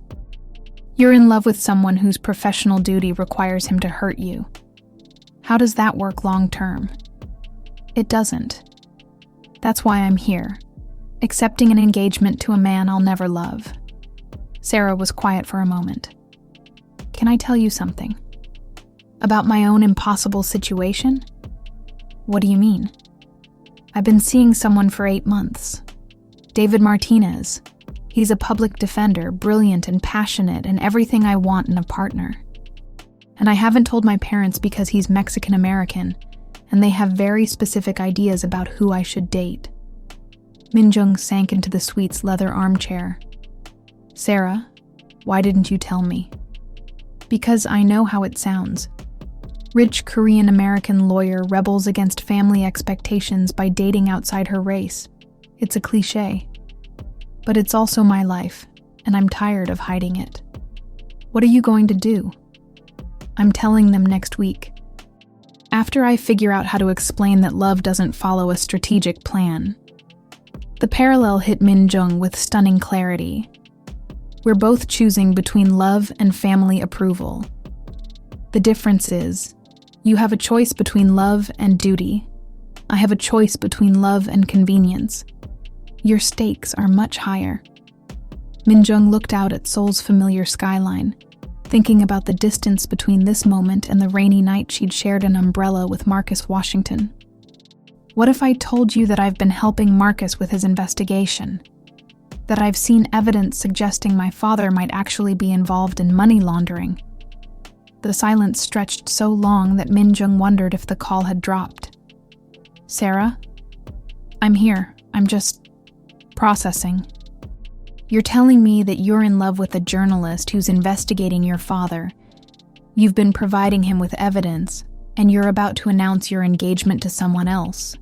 You're in love with someone whose professional duty requires him to hurt you. How does that work long term? It doesn't. That's why I'm here, accepting an engagement to a man I'll never love. Sarah was quiet for a moment. Can I tell you something? About my own impossible situation? What do you mean? I've been seeing someone for 8 months. David Martinez. He's a public defender, brilliant and passionate, and everything I want in a partner. And I haven't told my parents because he's Mexican-American, and they have very specific ideas about who I should date. Min-jung sank into the suite's leather armchair. Sarah, why didn't you tell me? Because I know how it sounds. Rich Korean-American lawyer rebels against family expectations by dating outside her race. It's a cliché. But it's also my life, and I'm tired of hiding it. What are you going to do? I'm telling them next week. After I figure out how to explain that love doesn't follow a strategic plan. The parallel hit Min-jung with stunning clarity. We're both choosing between love and family approval. The difference is, you have a choice between love and duty. I have a choice between love and convenience. Your stakes are much higher. Min-jung looked out at Seoul's familiar skyline, thinking about the distance between this moment and the rainy night she'd shared an umbrella with Marcus Washington. What if I told you that I've been helping Marcus with his investigation? That I've seen evidence suggesting my father might actually be involved in money laundering? The silence stretched so long that Min-jung wondered if the call had dropped. Sarah? I'm here. I'm just processing. You're telling me that you're in love with a journalist who's investigating your father. You've been providing him with evidence, and you're about to announce your engagement to someone else.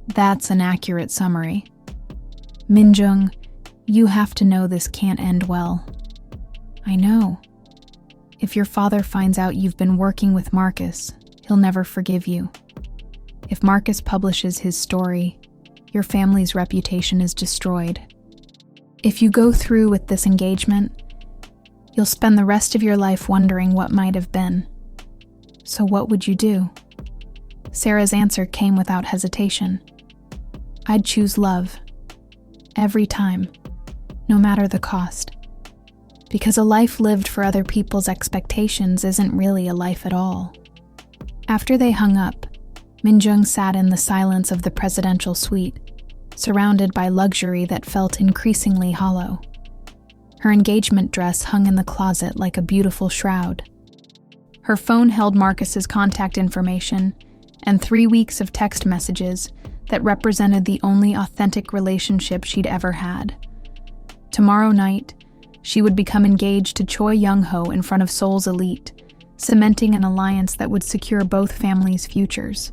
That's an accurate summary. Min-jung, you have to know this can't end well. I know. If your father finds out you've been working with Marcus, he'll never forgive you. If Marcus publishes his story, your family's reputation is destroyed. If you go through with this engagement, you'll spend the rest of your life wondering what might have been. So what would you do? Sarah's answer came without hesitation. I'd choose love. Every time. No matter the cost. Because a life lived for other people's expectations isn't really a life at all. After they hung up, Min-jung sat in the silence of the presidential suite, surrounded by luxury that felt increasingly hollow. Her engagement dress hung in the closet like a beautiful shroud. Her phone held Marcus's contact information and 3 weeks of text messages that represented the only authentic relationship she'd ever had. Tomorrow night, she would become engaged to Choi Young-ho in front of Seoul's elite, cementing an alliance that would secure both families' futures.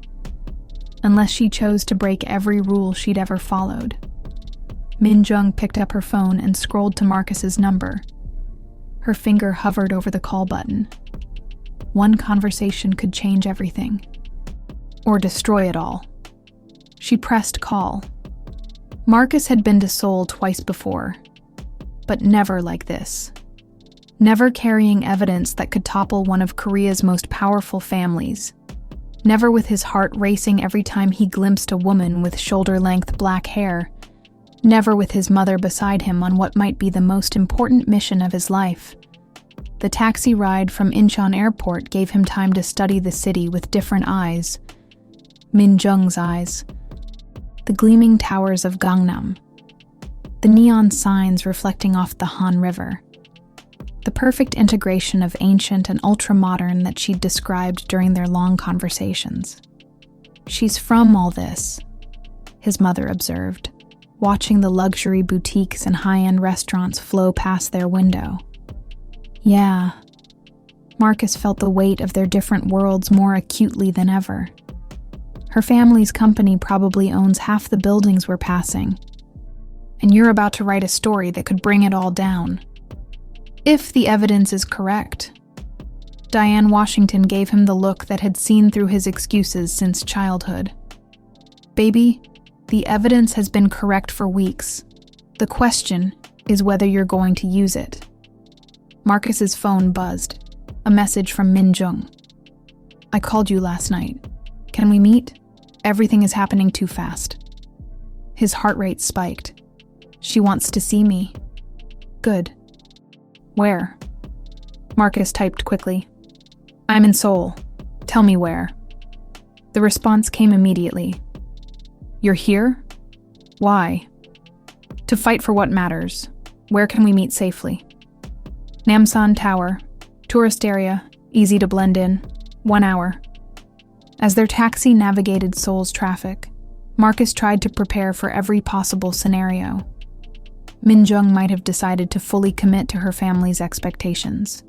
Unless she chose to break every rule she'd ever followed. Min-jung picked up her phone and scrolled to Marcus's number. Her finger hovered over the call button. One conversation could change everything. Or destroy it all. She pressed call. Marcus had been to Seoul twice before, but never like this. Never carrying evidence that could topple one of Korea's most powerful families. Never with his heart racing every time he glimpsed a woman with shoulder-length black hair. Never with his mother beside him on what might be the most important mission of his life. The taxi ride from Incheon Airport gave him time to study the city with different eyes. Min-jung's eyes. The gleaming towers of Gangnam. The neon signs reflecting off the Han River. The perfect integration of ancient and ultra-modern that she'd described during their long conversations. She's from all this, his mother observed. watching the luxury boutiques and high-end restaurants flow past their window. Yeah, Marcus felt the weight of their different worlds more acutely than ever. Her family's company probably owns half the buildings we're passing, and you're about to write a story that could bring it all down. If the evidence is correct. Diane Washington gave him the look that had seen through his excuses since childhood. Baby, the evidence has been correct for weeks. The question is whether you're going to use it. Marcus's phone buzzed. A message from Min Jung. I called you last night. Can we meet? Everything is happening too fast. His heart rate spiked. She wants to see me. Good. Where? Marcus typed quickly. I'm in Seoul. Tell me where. The response came immediately. You're here? Why? To fight for what matters. Where can we meet safely? Namsan Tower. Tourist area. Easy to blend in. 1 hour. As their taxi navigated Seoul's traffic, Marcus tried to prepare for every possible scenario. Min Jung might have decided to fully commit to her family's expectations.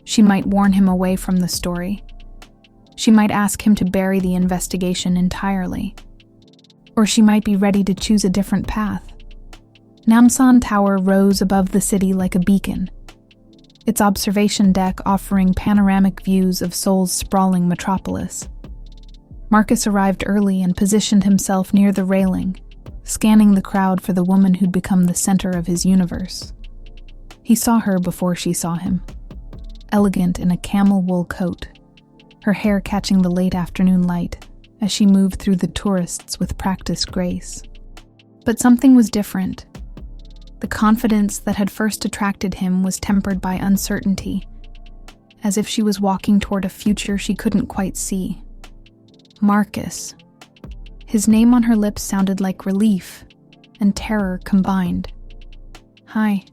She might warn him away from the story. She might ask him to bury the investigation entirely. Or she might be ready to choose a different path. Namsan Tower rose above the city like a beacon, its observation deck offering panoramic views of Seoul's sprawling metropolis. Marcus arrived early and positioned himself near the railing, scanning the crowd for the woman who'd become the center of his universe. He saw her before she saw him, elegant in a camel wool coat, her hair catching the late afternoon light as she moved through the tourists with practiced grace. But something was different. The confidence that had first attracted him was tempered by uncertainty, as if she was walking toward a future she couldn't quite see. Marcus. His name on her lips sounded like relief and terror combined. Hi.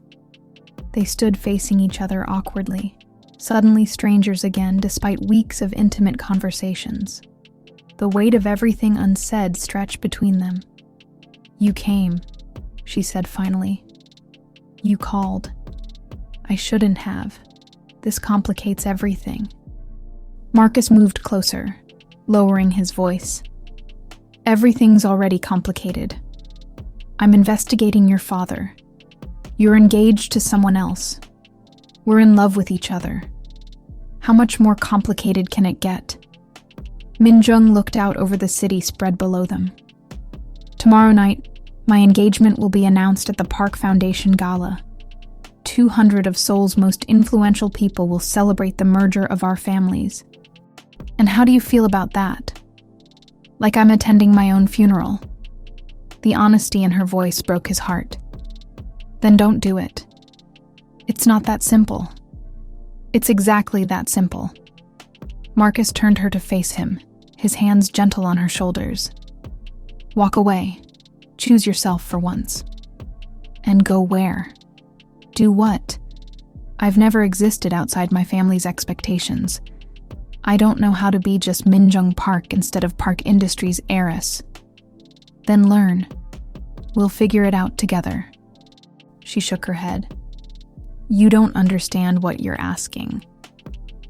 They stood facing each other awkwardly, suddenly strangers again despite weeks of intimate conversations. The weight of everything unsaid stretched between them. You came, she said finally. You called. I shouldn't have. This complicates everything. Marcus moved closer, lowering his voice. Everything's already complicated. I'm investigating your father. You're engaged to someone else. We're in love with each other. How much more complicated can it get? Min Jung looked out over the city spread below them. Tomorrow night, my engagement will be announced at the Park Foundation Gala. 200 of Seoul's most influential people will celebrate the merger of our families. And how do you feel about that? Like I'm attending my own funeral. The honesty in her voice broke his heart. Then don't do it. It's not that simple. It's exactly that simple. Marcus turned her to face him, his hands gentle on her shoulders. Walk away. Choose yourself for once. And go where? Do what? I've never existed outside my family's expectations. I don't know how to be just Min Jung Park instead of Park Industries' heiress. Then learn. We'll figure it out together. She shook her head. You don't understand what you're asking.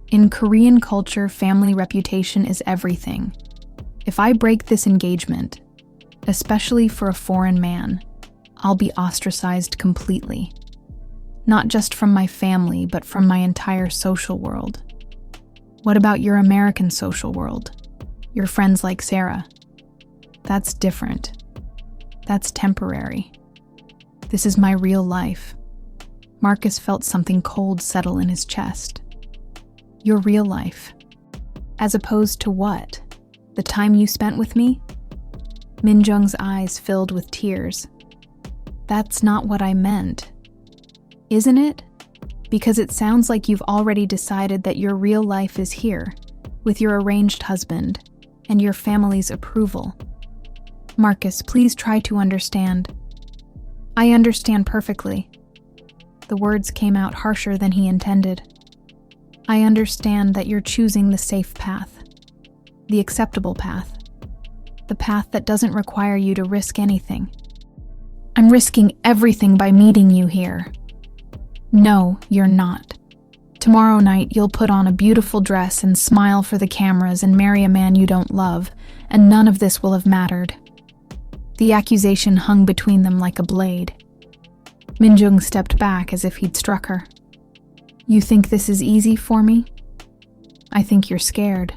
In Korean culture, family reputation is everything. If I break this engagement, especially for a foreign man, I'll be ostracized completely. Not just from my family, but from my entire social world. What about your American social world? Your friends like Sarah? That's different. That's temporary. This is my real life. Marcus felt something cold settle in his chest. Your real life. As opposed to what? The time you spent with me? Min Jung's eyes filled with tears. That's not what I meant. Isn't it? Because it sounds like you've already decided that your real life is here, with your arranged husband, and your family's approval. Marcus, please try to understand. I understand perfectly. The words came out harsher than he intended. I understand that you're choosing the safe path, the acceptable path, the path that doesn't require you to risk anything. I'm risking everything by meeting you here." "No, you're not. Tomorrow night you'll put on a beautiful dress and smile for the cameras and marry a man you don't love, and none of this will have mattered." The accusation hung between them like a blade. Minjung stepped back as if he'd struck her. "You think this is easy for me? I think you're scared,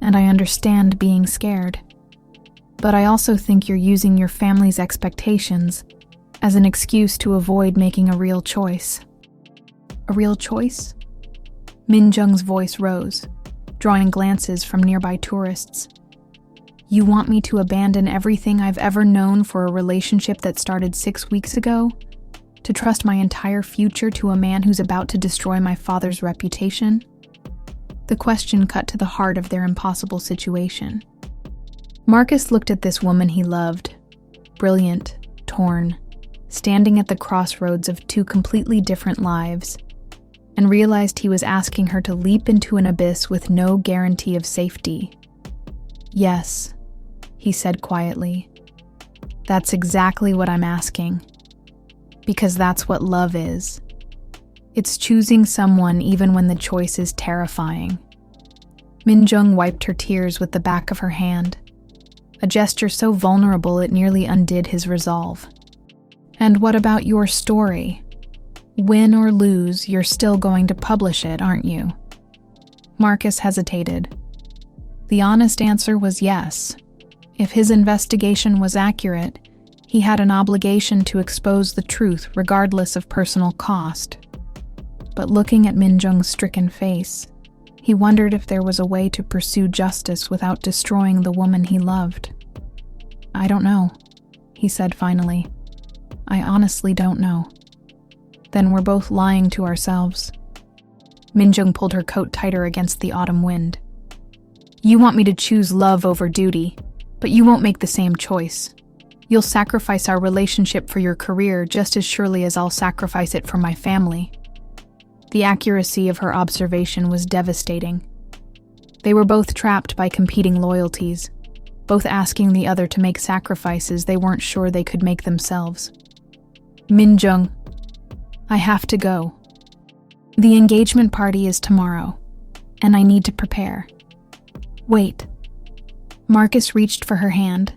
and I understand being scared. But I also think you're using your family's expectations as an excuse to avoid making a real choice." "A real choice?" Minjung's voice rose, drawing glances from nearby tourists. "You want me to abandon everything I've ever known for a relationship that started 6 weeks ago? To trust my entire future to a man who's about to destroy my father's reputation?" The question cut to the heart of their impossible situation. Marcus looked at this woman he loved, brilliant, torn, standing at the crossroads of two completely different lives, and realized he was asking her to leap into an abyss with no guarantee of safety. "Yes," he said quietly. "That's exactly what I'm asking. Because that's what love is. It's choosing someone even when the choice is terrifying." Minjung wiped her tears with the back of her hand, a gesture so vulnerable it nearly undid his resolve. "And what about your story? Win or lose, you're still going to publish it, aren't you?" Marcus hesitated. The honest answer was yes. If his investigation was accurate, he had an obligation to expose the truth regardless of personal cost. But looking at Minjung's stricken face, he wondered if there was a way to pursue justice without destroying the woman he loved. "I don't know," he said finally. "I honestly don't know." "Then we're both lying to ourselves." Minjung pulled her coat tighter against the autumn wind. "You want me to choose love over duty, but you won't make the same choice. You'll sacrifice our relationship for your career just as surely as I'll sacrifice it for my family." The accuracy of her observation was devastating. They were both trapped by competing loyalties, both asking the other to make sacrifices they weren't sure they could make themselves. "Minjung, I have to go. The engagement party is tomorrow, and I need to prepare." "Wait." Marcus reached for her hand,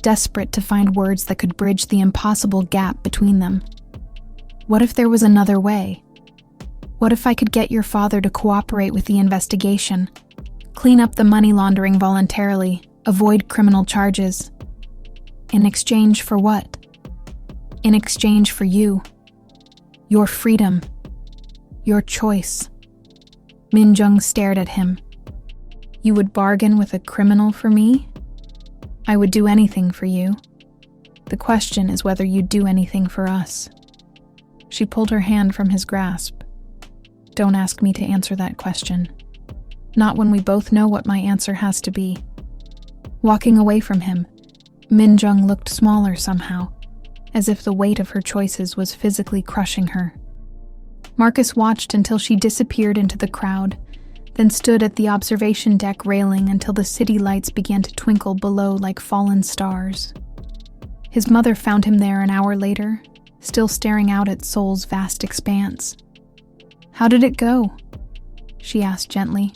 desperate to find words that could bridge the impossible gap between them. "What if there was another way? What if I could get your father to cooperate with the investigation, clean up the money laundering voluntarily, avoid criminal charges? In exchange for what?" "In exchange for you. Your freedom. Your choice." Minjung stared at him. "You would bargain with a criminal for me? I would do anything for you. The question is whether you'd do anything for us." She pulled her hand from his grasp. "Don't ask me to answer that question. Not when we both know what my answer has to be." Walking away from him, Minjung looked smaller somehow, as if the weight of her choices was physically crushing her. Marcus watched until she disappeared into the crowd, then stood at the observation deck railing until the city lights began to twinkle below like fallen stars. His mother found him there an hour later, still staring out at Seoul's vast expanse. "How did it go?" she asked gently.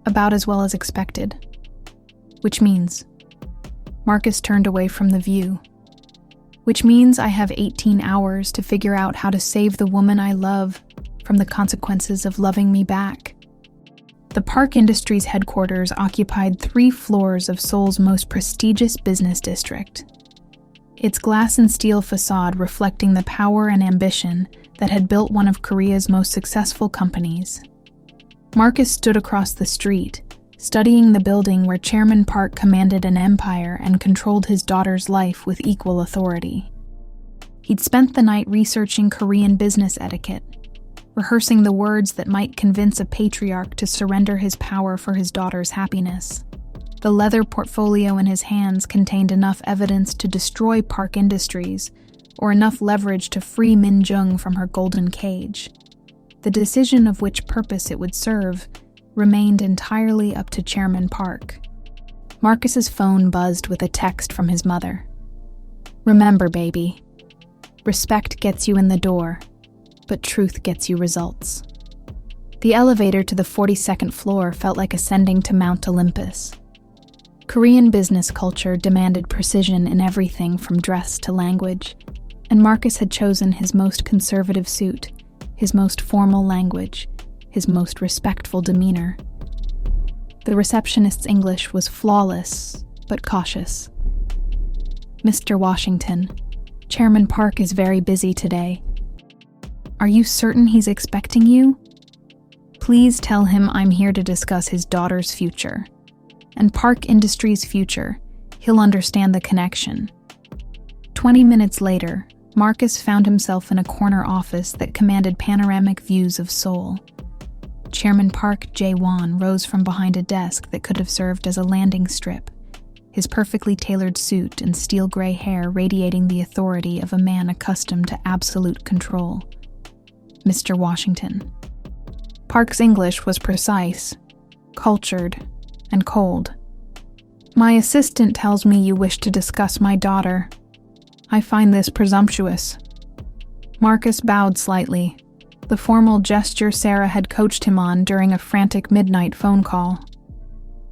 "About as well as expected." "Which means?" Marcus turned away from the view. "Which means I have 18 hours to figure out how to save the woman I love from the consequences of loving me back." The Park Industries headquarters occupied 3 floors of Seoul's most prestigious business district. Its glass and steel facade reflecting the power and ambition that had built one of Korea's most successful companies. Marcus stood across the street, studying the building where Chairman Park commanded an empire and controlled his daughter's life with equal authority. He'd spent the night researching Korean business etiquette, rehearsing the words that might convince a patriarch to surrender his power for his daughter's happiness. The leather portfolio in his hands contained enough evidence to destroy Park Industries, or enough leverage to free Minjung from her golden cage. The decision of which purpose it would serve remained entirely up to Chairman Park. Marcus's phone buzzed with a text from his mother. Remember, baby, respect gets you in the door, but truth gets you results. The elevator to the 42nd floor felt like ascending to Mount Olympus. Korean business culture demanded precision in everything from dress to language, and Marcus had chosen his most conservative suit, his most formal language, his most respectful demeanor. The receptionist's English was flawless, but cautious. "Mr. Washington, Chairman Park is very busy today. Are you certain he's expecting you? Please tell him I'm here to discuss his daughter's future. And Park Industries' future. He'll understand the connection." 20 minutes later, Marcus found himself in a corner office that commanded panoramic views of Seoul. Chairman Park Jae-won rose from behind a desk that could have served as a landing strip, his perfectly tailored suit and steel gray hair radiating the authority of a man accustomed to absolute control. "Mr. Washington." Park's English was precise, cultured, and cold. "My assistant tells me you wish to discuss my daughter. I find this presumptuous." Marcus bowed slightly, the formal gesture Sarah had coached him on during a frantic midnight phone call.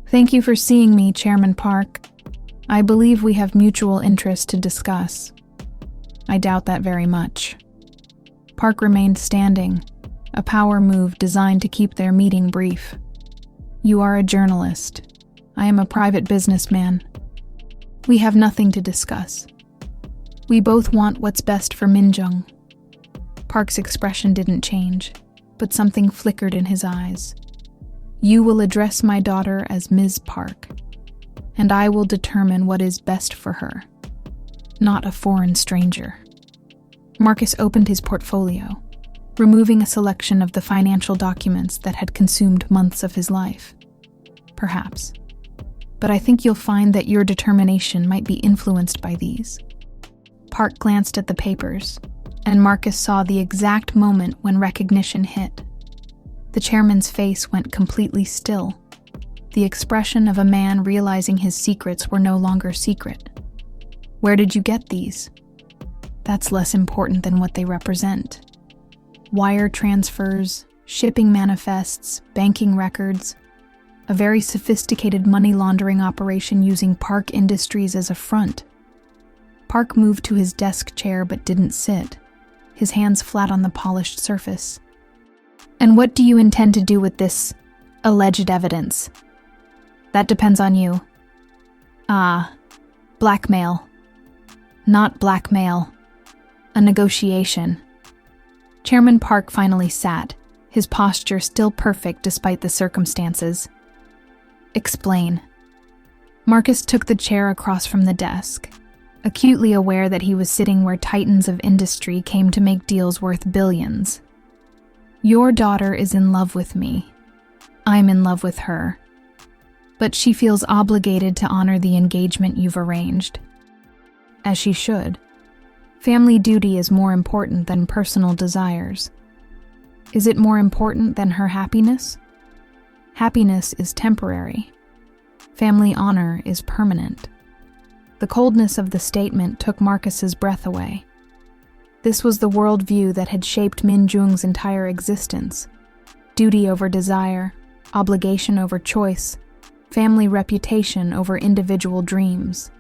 "Thank you for seeing me, Chairman Park. I believe we have mutual interest to discuss." "I doubt that very much." Park remained standing, a power move designed to keep their meeting brief. "You are a journalist. I am a private businessman. We have nothing to discuss. We both want what's best for Minjung." Park's expression didn't change, but something flickered in his eyes. "You will address my daughter as Ms. Park, and I will determine what is best for her, not a foreign stranger." Marcus opened his portfolio, removing a selection of the financial documents that had consumed months of his life. "Perhaps. But I think you'll find that your determination might be influenced by these." Park glanced at the papers, and Marcus saw the exact moment when recognition hit. The chairman's face went completely still, the expression of a man realizing his secrets were no longer secret. "Where did you get these?" "That's less important than what they represent. Wire transfers, shipping manifests, banking records, a very sophisticated money laundering operation using Park Industries as a front." Park moved to his desk chair but didn't sit, his hands flat on the polished surface. "And what do you intend to do with this alleged evidence?" "That depends on you." Blackmail." "Not blackmail. A negotiation." Chairman Park finally sat, his posture still perfect despite the circumstances. "Explain." Marcus took the chair across from the desk, acutely aware that he was sitting where titans of industry came to make deals worth billions. "Your daughter is in love with me. I'm in love with her. But she feels obligated to honor the engagement you've arranged. As she should. Family duty is more important than personal desires. Is it more important than her happiness? Happiness is temporary. Family honor is permanent." The coldness of the statement took Marcus's breath away. This was the worldview that had shaped Min Jung's entire existence. Duty over desire, obligation over choice, family reputation over individual dreams.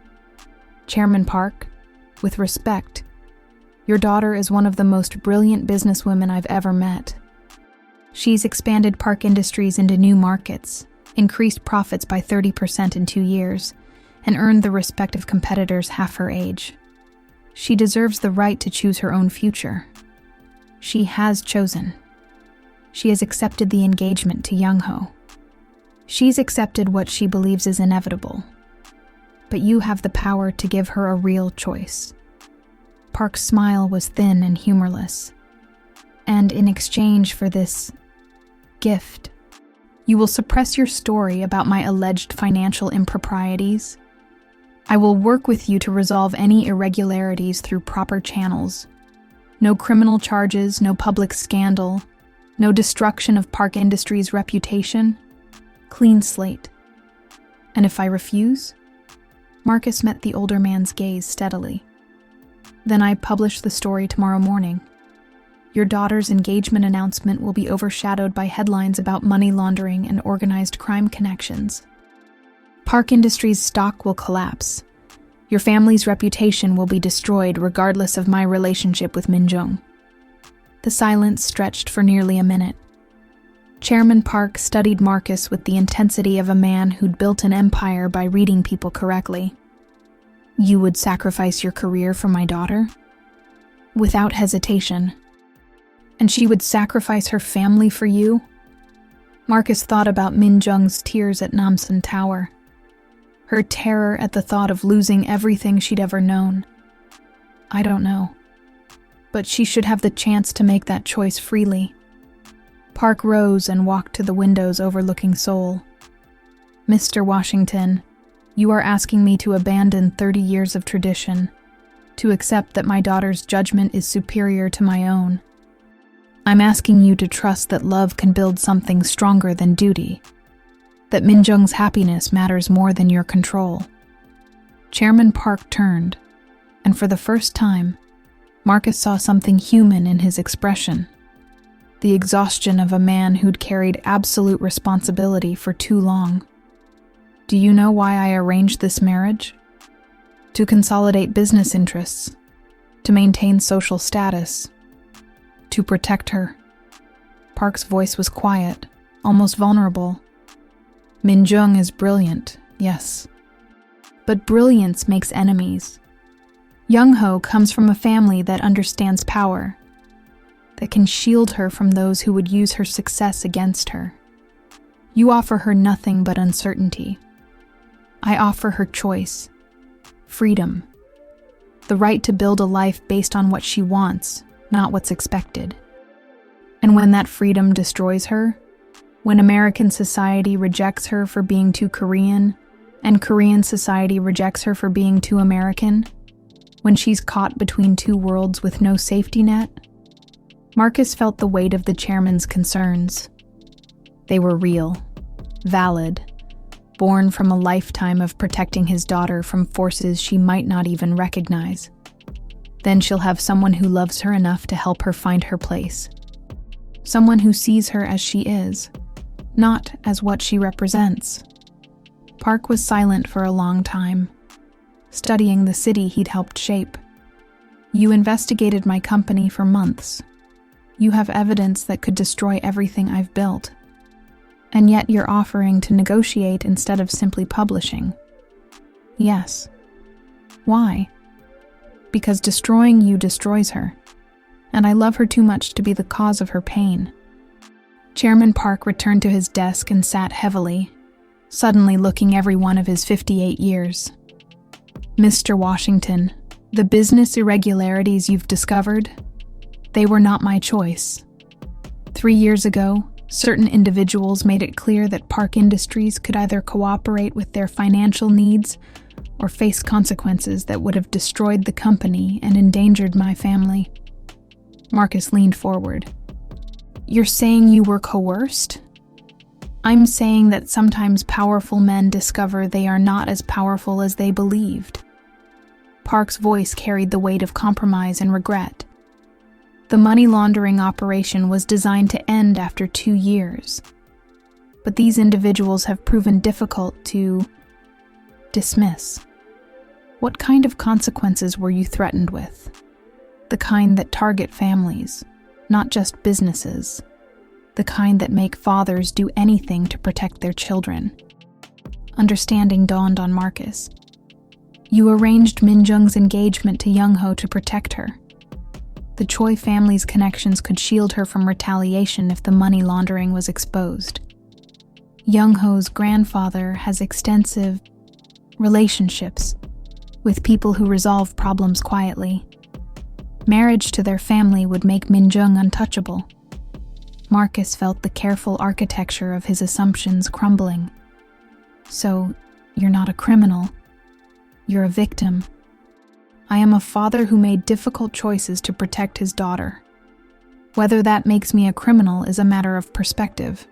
"Chairman Park, with respect, your daughter is one of the most brilliant businesswomen I've ever met. She's expanded Park Industries into new markets, increased profits by 30% in 2 years, and earned the respect of competitors half her age. She deserves the right to choose her own future. She has chosen. She has accepted the engagement to Young-ho. She's accepted what she believes is inevitable. But you have the power to give her a real choice." Park's smile was thin and humorless. "And in exchange for this gift, you will suppress your story about my alleged financial improprieties. I will work with you to resolve any irregularities through proper channels. No criminal charges, no public scandal, no destruction of Park Industries' reputation. Clean slate. And if I refuse?" Marcus met the older man's gaze steadily. Then I publish the story tomorrow morning. Your daughter's engagement announcement will be overshadowed by headlines about money laundering and organized crime connections. Park Industries' stock will collapse. Your family's reputation will be destroyed regardless of my relationship with Min Jung. The silence stretched for nearly a minute. Chairman Park studied Marcus with the intensity of a man who'd built an empire by reading people correctly. You would sacrifice your career for my daughter? Without hesitation. And she would sacrifice her family for you? Marcus thought about Min Jung's tears at Namsan Tower. Her terror at the thought of losing everything she'd ever known. I don't know. But she should have the chance to make that choice freely. Park rose and walked to the windows overlooking Seoul. Mr. Washington, you are asking me to abandon 30 years of tradition, to accept that my daughter's judgment is superior to my own. I'm asking you to trust that love can build something stronger than duty, that Min Jung's happiness matters more than your control. Chairman Park turned, and for the first time, Marcus saw something human in his expression. The exhaustion of a man who'd carried absolute responsibility for too long. Do you know why I arranged this marriage? To consolidate business interests, to maintain social status, to protect her. Park's voice was quiet, almost vulnerable. Min Jung is brilliant, yes. But brilliance makes enemies. Young-ho comes from a family that understands power, that can shield her from those who would use her success against her. You offer her nothing but uncertainty. I offer her choice, freedom, the right to build a life based on what she wants, not what's expected. And when that freedom destroys her, when American society rejects her for being too Korean, and Korean society rejects her for being too American, when she's caught between two worlds with no safety net, Marcus felt the weight of the chairman's concerns. They were real, valid, born from a lifetime of protecting his daughter from forces she might not even recognize. Then she'll have someone who loves her enough to help her find her place. Someone who sees her as she is, not as what she represents. Park was silent for a long time, studying the city he'd helped shape. You investigated my company for months. You have evidence that could destroy everything I've built. And yet you're offering to negotiate instead of simply publishing. Yes. Why? Because destroying you destroys her, and I love her too much to be the cause of her pain. Chairman Park returned to his desk and sat heavily, suddenly looking every one of his 58 years. Mr. Washington, the business irregularities you've discovered, they were not my choice. 3 years ago, certain individuals made it clear that Park Industries could either cooperate with their financial needs or face consequences that would have destroyed the company and endangered my family. Marcus leaned forward. You're saying you were coerced? I'm saying that sometimes powerful men discover they are not as powerful as they believed. Park's voice carried the weight of compromise and regret. The money laundering operation was designed to end after 2 years. But these individuals have proven difficult to dismiss. What kind of consequences were you threatened with? The kind that target families, not just businesses. The kind that make fathers do anything to protect their children. Understanding dawned on Marcus. You arranged Min Jung's engagement to Young-ho to protect her. The Choi family's connections could shield her from retaliation if the money laundering was exposed. Young-ho's grandfather has extensive relationships with people who resolve problems quietly. Marriage to their family would make Min Jung untouchable. Marcus felt the careful architecture of his assumptions crumbling. So, you're not a criminal. You're a victim. I am a father who made difficult choices to protect his daughter. Whether that makes me a criminal is a matter of perspective.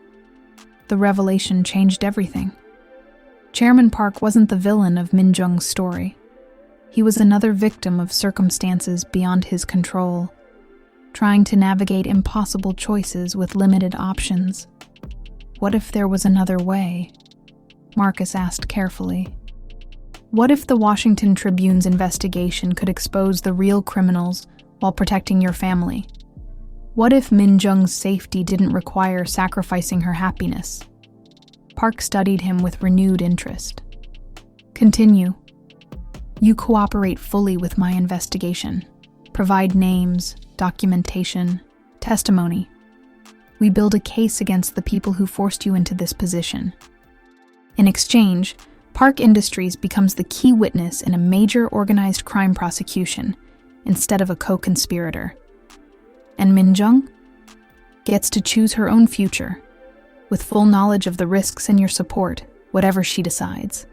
The revelation changed everything. Chairman Park wasn't the villain of Min Jung's story. He was another victim of circumstances beyond his control, trying to navigate impossible choices with limited options. What if there was another way? Marcus asked carefully. What if the Washington Tribune's investigation could expose the real criminals while protecting your family? What if Min Jung's safety didn't require sacrificing her happiness? Park studied him with renewed interest. Continue. You cooperate fully with my investigation. Provide names, documentation, testimony. We build a case against the people who forced you into this position. In exchange, Park Industries becomes the key witness in a major organized crime prosecution instead of a co-conspirator. And Min Jung gets to choose her own future, with full knowledge of the risks and your support, whatever she decides.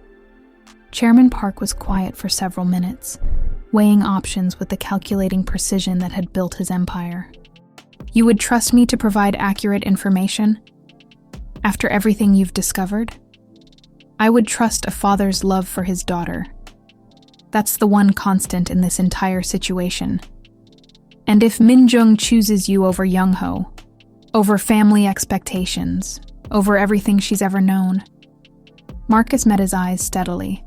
Chairman Park was quiet for several minutes, weighing options with the calculating precision that had built his empire. You would trust me to provide accurate information? After everything you've discovered? I would trust a father's love for his daughter. That's the one constant in this entire situation. And if Min Jung chooses you over Young Ho, over family expectations, over everything she's ever known, Marcus met his eyes steadily.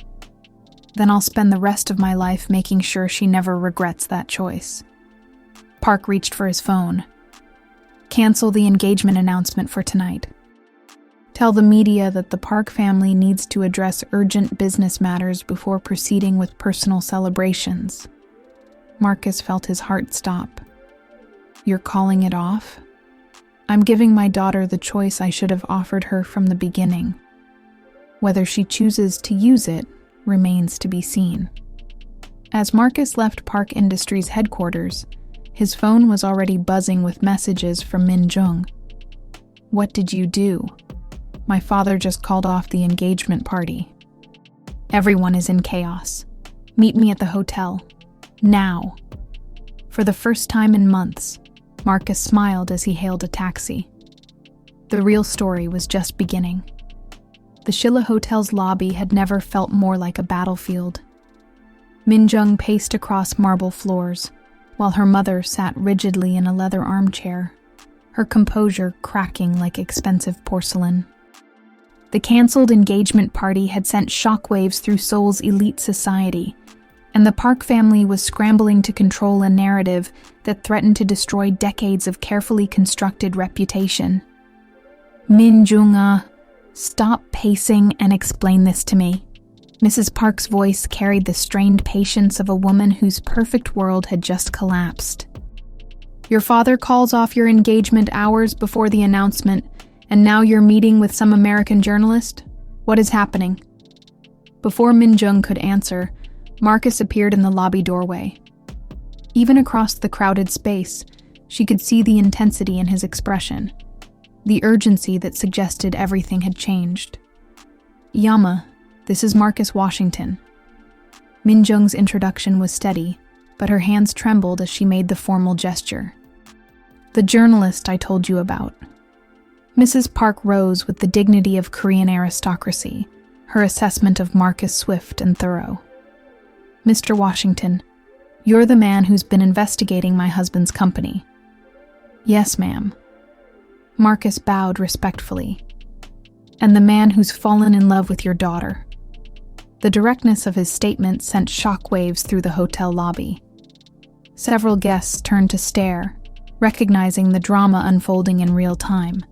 Then I'll spend the rest of my life making sure she never regrets that choice. Park reached for his phone. Cancel the engagement announcement for tonight. Tell the media that the Park family needs to address urgent business matters before proceeding with personal celebrations. Marcus felt his heart stop. You're calling it off? I'm giving my daughter the choice I should have offered her from the beginning. Whether she chooses to use it remains to be seen. As Marcus left Park Industries headquarters, his phone was already buzzing with messages from Min Jung. What did you do? My father just called off the engagement party. Everyone is in chaos. Meet me at the hotel. Now. For the first time in months, Marcus smiled as he hailed a taxi. The real story was just beginning. The Shilla Hotel's lobby had never felt more like a battlefield. Min Jung paced across marble floors, while her mother sat rigidly in a leather armchair, her composure cracking like expensive porcelain. The cancelled engagement party had sent shockwaves through Seoul's elite society, and the Park family was scrambling to control a narrative that threatened to destroy decades of carefully constructed reputation. Min Jung, stop pacing and explain this to me. Mrs. Park's voice carried the strained patience of a woman whose perfect world had just collapsed. Your father calls off your engagement hours before the announcement, and now you're meeting with some American journalist? What is happening? Before Min Jung could answer, Marcus appeared in the lobby doorway. Even across the crowded space, she could see the intensity in his expression, the urgency that suggested everything had changed. Yama, this is Marcus Washington. Min Jung's introduction was steady, but her hands trembled as she made the formal gesture. The journalist I told you about. Mrs. Park rose with the dignity of Korean aristocracy, her assessment of Marcus swift and thorough. Mr. Washington, you're the man who's been investigating my husband's company. Yes, ma'am. Marcus bowed respectfully. And the man who's fallen in love with your daughter. The directness of his statement sent shockwaves through the hotel lobby. Several guests turned to stare, recognizing the drama unfolding in real time.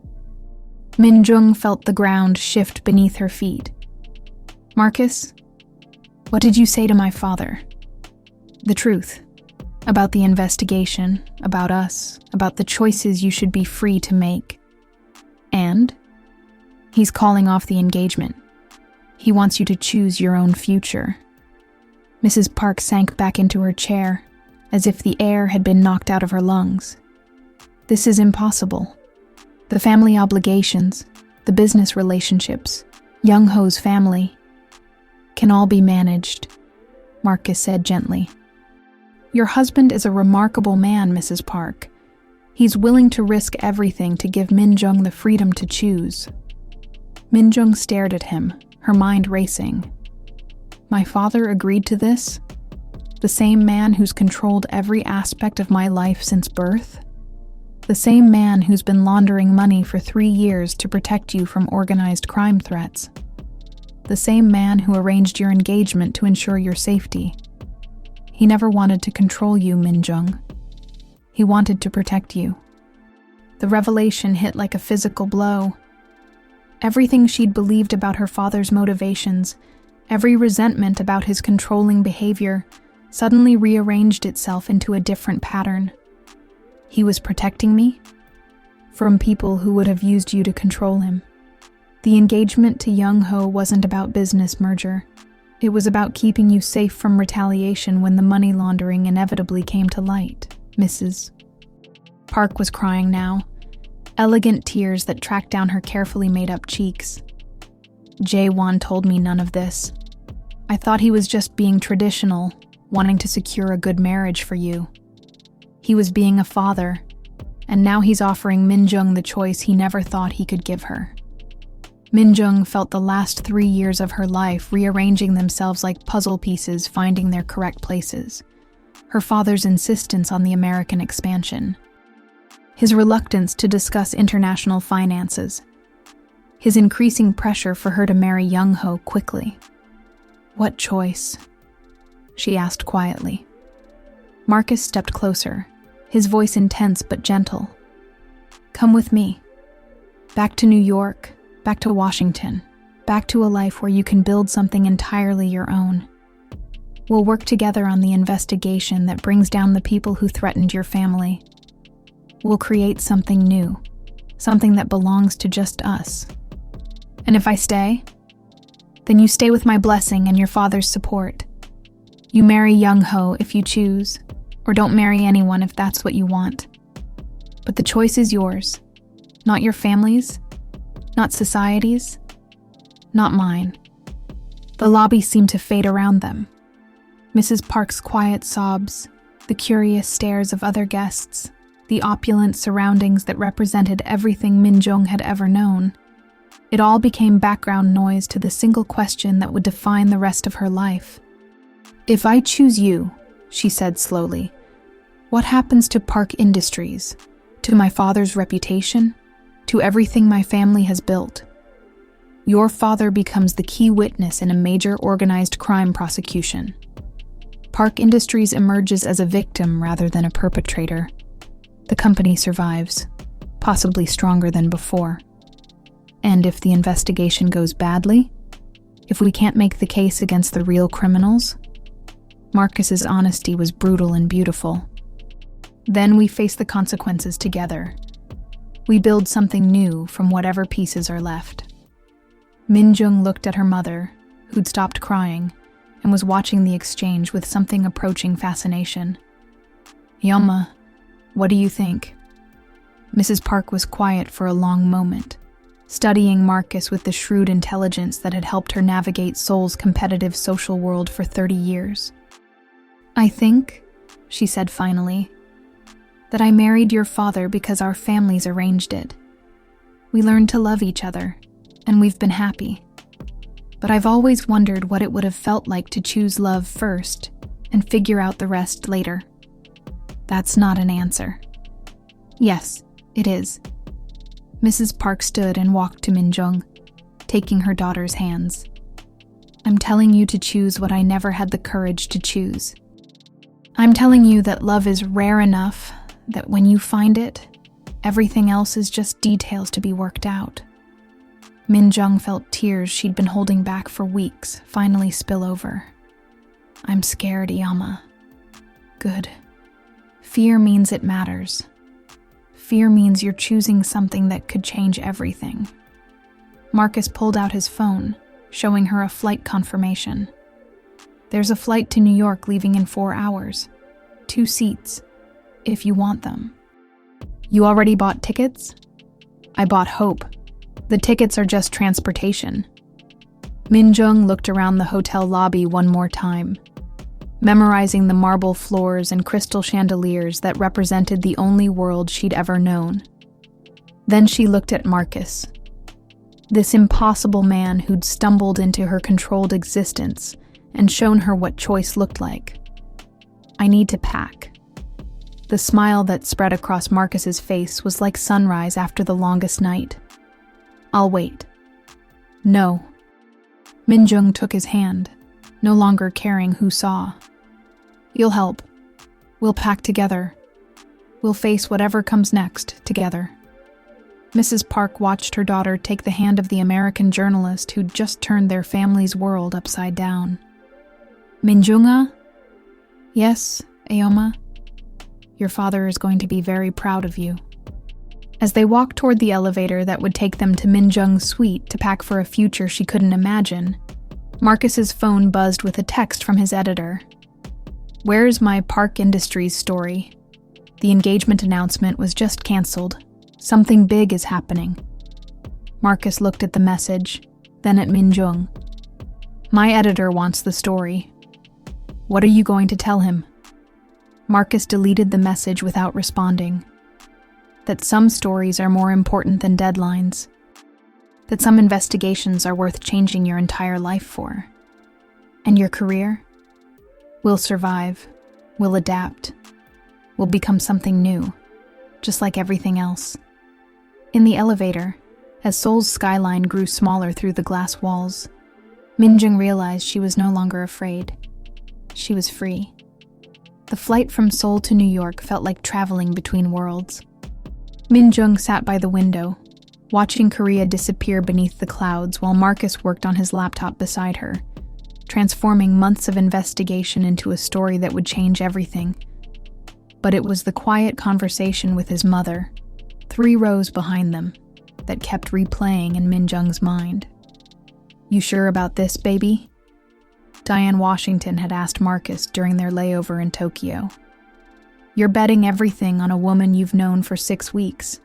Min Jung felt the ground shift beneath her feet. Marcus, what did you say to my father? The truth. About the investigation, about us, about the choices you should be free to make. And? He's calling off the engagement. He wants you to choose your own future. Mrs. Park sank back into her chair, as if the air had been knocked out of her lungs. This is impossible. The family obligations, the business relationships, Young Ho's family, can all be managed, Marcus said gently. Your husband is a remarkable man, Mrs. Park. He's willing to risk everything to give Min Jung the freedom to choose. Min Jung stared at him, her mind racing. My father agreed to this? The same man who's controlled every aspect of my life since birth? The same man who's been laundering money for 3 years to protect you from organized crime threats? The same man who arranged your engagement to ensure your safety? He never wanted to control you, Min-jung. He wanted to protect you. The revelation hit like a physical blow. Everything she'd believed about her father's motivations, every resentment about his controlling behavior, suddenly rearranged itself into a different pattern. He was protecting me from people who would have used you to control him. The engagement to Young-ho wasn't about business merger. It was about keeping you safe from retaliation when the money laundering inevitably came to light, Mrs. Park was crying now, elegant tears that tracked down her carefully made-up cheeks. Jae-won told me none of this. I thought he was just being traditional, wanting to secure a good marriage for you. He was being a father, and now he's offering Min-jung the choice he never thought he could give her. Min-jung felt the last 3 years of her life rearranging themselves like puzzle pieces finding their correct places. Her father's insistence on the American expansion. His reluctance to discuss international finances. His increasing pressure for her to marry Young-ho quickly. What choice? She asked quietly. Marcus stepped closer, his voice intense but gentle. Come with me. Back to New York, back to Washington, back to a life where you can build something entirely your own. We'll work together on the investigation that brings down the people who threatened your family. We'll create something new, something that belongs to just us. And if I stay, then you stay with my blessing and your father's support. You marry Young-ho if you choose, or don't marry anyone if that's what you want. But the choice is yours, not your family's, not society's, not mine. The lobby seemed to fade around them. Mrs. Park's quiet sobs, the curious stares of other guests, the opulent surroundings that represented everything Min-jung had ever known. It all became background noise to the single question that would define the rest of her life. If I choose you, she said slowly, what happens to Park Industries, to my father's reputation, to everything my family has built? Your father becomes the key witness in a major organized crime prosecution. Park Industries emerges as a victim rather than a perpetrator. The company survives, possibly stronger than before. And if the investigation goes badly, if we can't make the case against the real criminals, Marcus's honesty was brutal and beautiful. Then we face the consequences together. We build something new from whatever pieces are left. Min-jung looked at her mother, who'd stopped crying, and was watching the exchange with something approaching fascination. Yama, what do you think? Mrs. Park was quiet for a long moment, studying Marcus with the shrewd intelligence that had helped her navigate Seoul's competitive social world for 30 years. I think, she said finally, that I married your father because our families arranged it. We learned to love each other, and we've been happy. But I've always wondered what it would have felt like to choose love first and figure out the rest later. That's not an answer. Yes, it is. Mrs. Park stood and walked to Min-jung, taking her daughter's hands. I'm telling you to choose what I never had the courage to choose. I'm telling you that love is rare enough that when you find it, everything else is just details to be worked out. Min-jung felt tears she'd been holding back for weeks finally spill over. I'm scared, Yama. Good. Fear means it matters. Fear means you're choosing something that could change everything. Marcus pulled out his phone, showing her a flight confirmation. There's a flight to New York leaving in 4 hours. 2 seats, if you want them. You already bought tickets? I bought hope. The tickets are just transportation. Min-jung looked around the hotel lobby one more time, memorizing the marble floors and crystal chandeliers that represented the only world she'd ever known. Then she looked at Marcus, this impossible man who'd stumbled into her controlled existence and shown her what choice looked like. I need to pack. The smile that spread across Marcus's face was like sunrise after the longest night. I'll wait. No. Minjung took his hand, no longer caring who saw. You'll help. We'll pack together. We'll face whatever comes next together. Mrs. Park watched her daughter take the hand of the American journalist who'd just turned their family's world upside down. Minjunga? Yes, Aoma. Your father is going to be very proud of you. As they walked toward the elevator that would take them to Minjung's suite to pack for a future she couldn't imagine, Marcus's phone buzzed with a text from his editor. Where's my Park Industries story? The engagement announcement was just canceled. Something big is happening. Marcus looked at the message, then at Minjung. My editor wants the story. What are you going to tell him? Marcus deleted the message without responding. That some stories are more important than deadlines. That some investigations are worth changing your entire life for. And your career? We'll survive. We'll adapt. We'll become something new, just like everything else. In the elevator, as Seoul's skyline grew smaller through the glass walls, Minjung realized she was no longer afraid. She was free. The flight from Seoul to New York felt like traveling between worlds. Minjung sat by the window, watching Korea disappear beneath the clouds while Marcus worked on his laptop beside her, transforming months of investigation into a story that would change everything. But it was the quiet conversation with his mother, 3 rows behind them, that kept replaying in Minjung's mind. You sure about this, baby? Diane Washington had asked Marcus during their layover in Tokyo. You're betting everything on a woman you've known for 6 weeks.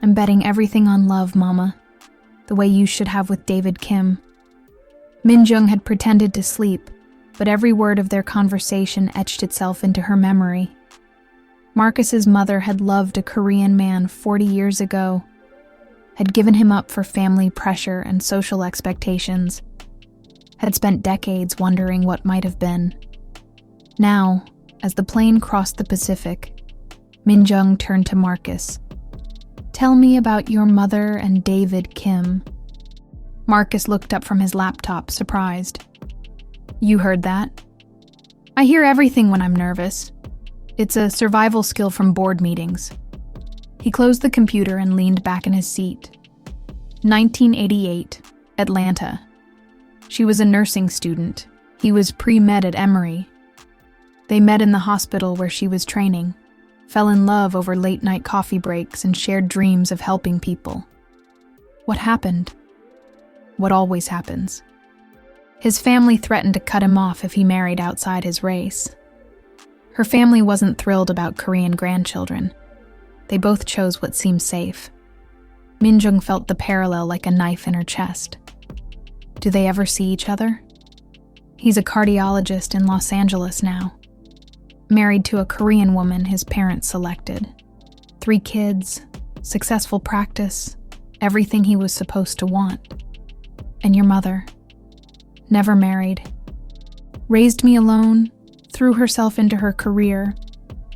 I'm betting everything on love, Mama, the way you should have with David Kim. Minjung had pretended to sleep, but every word of their conversation etched itself into her memory. Marcus's mother had loved a Korean man 40 years ago, had given him up for family pressure and social expectations, had spent decades wondering what might have been. Now, as the plane crossed the Pacific, Minjung turned to Marcus. Tell me about your mother and David Kim. Marcus looked up from his laptop, surprised. You heard that? I hear everything when I'm nervous. It's a survival skill from board meetings. He closed the computer and leaned back in his seat. 1988, Atlanta. She was a nursing student. He was pre-med at Emory. They met in the hospital where she was training, fell in love over late-night coffee breaks, and shared dreams of helping people. What happened? What always happens. His family threatened to cut him off if he married outside his race. Her family wasn't thrilled about Korean grandchildren. They both chose what seemed safe. Minjung felt the parallel like a knife in her chest. Do they ever see each other? He's a cardiologist in Los Angeles now. Married to a Korean woman his parents selected. 3 kids, successful practice, everything he was supposed to want. And your mother? Never married. Raised me alone, threw herself into her career,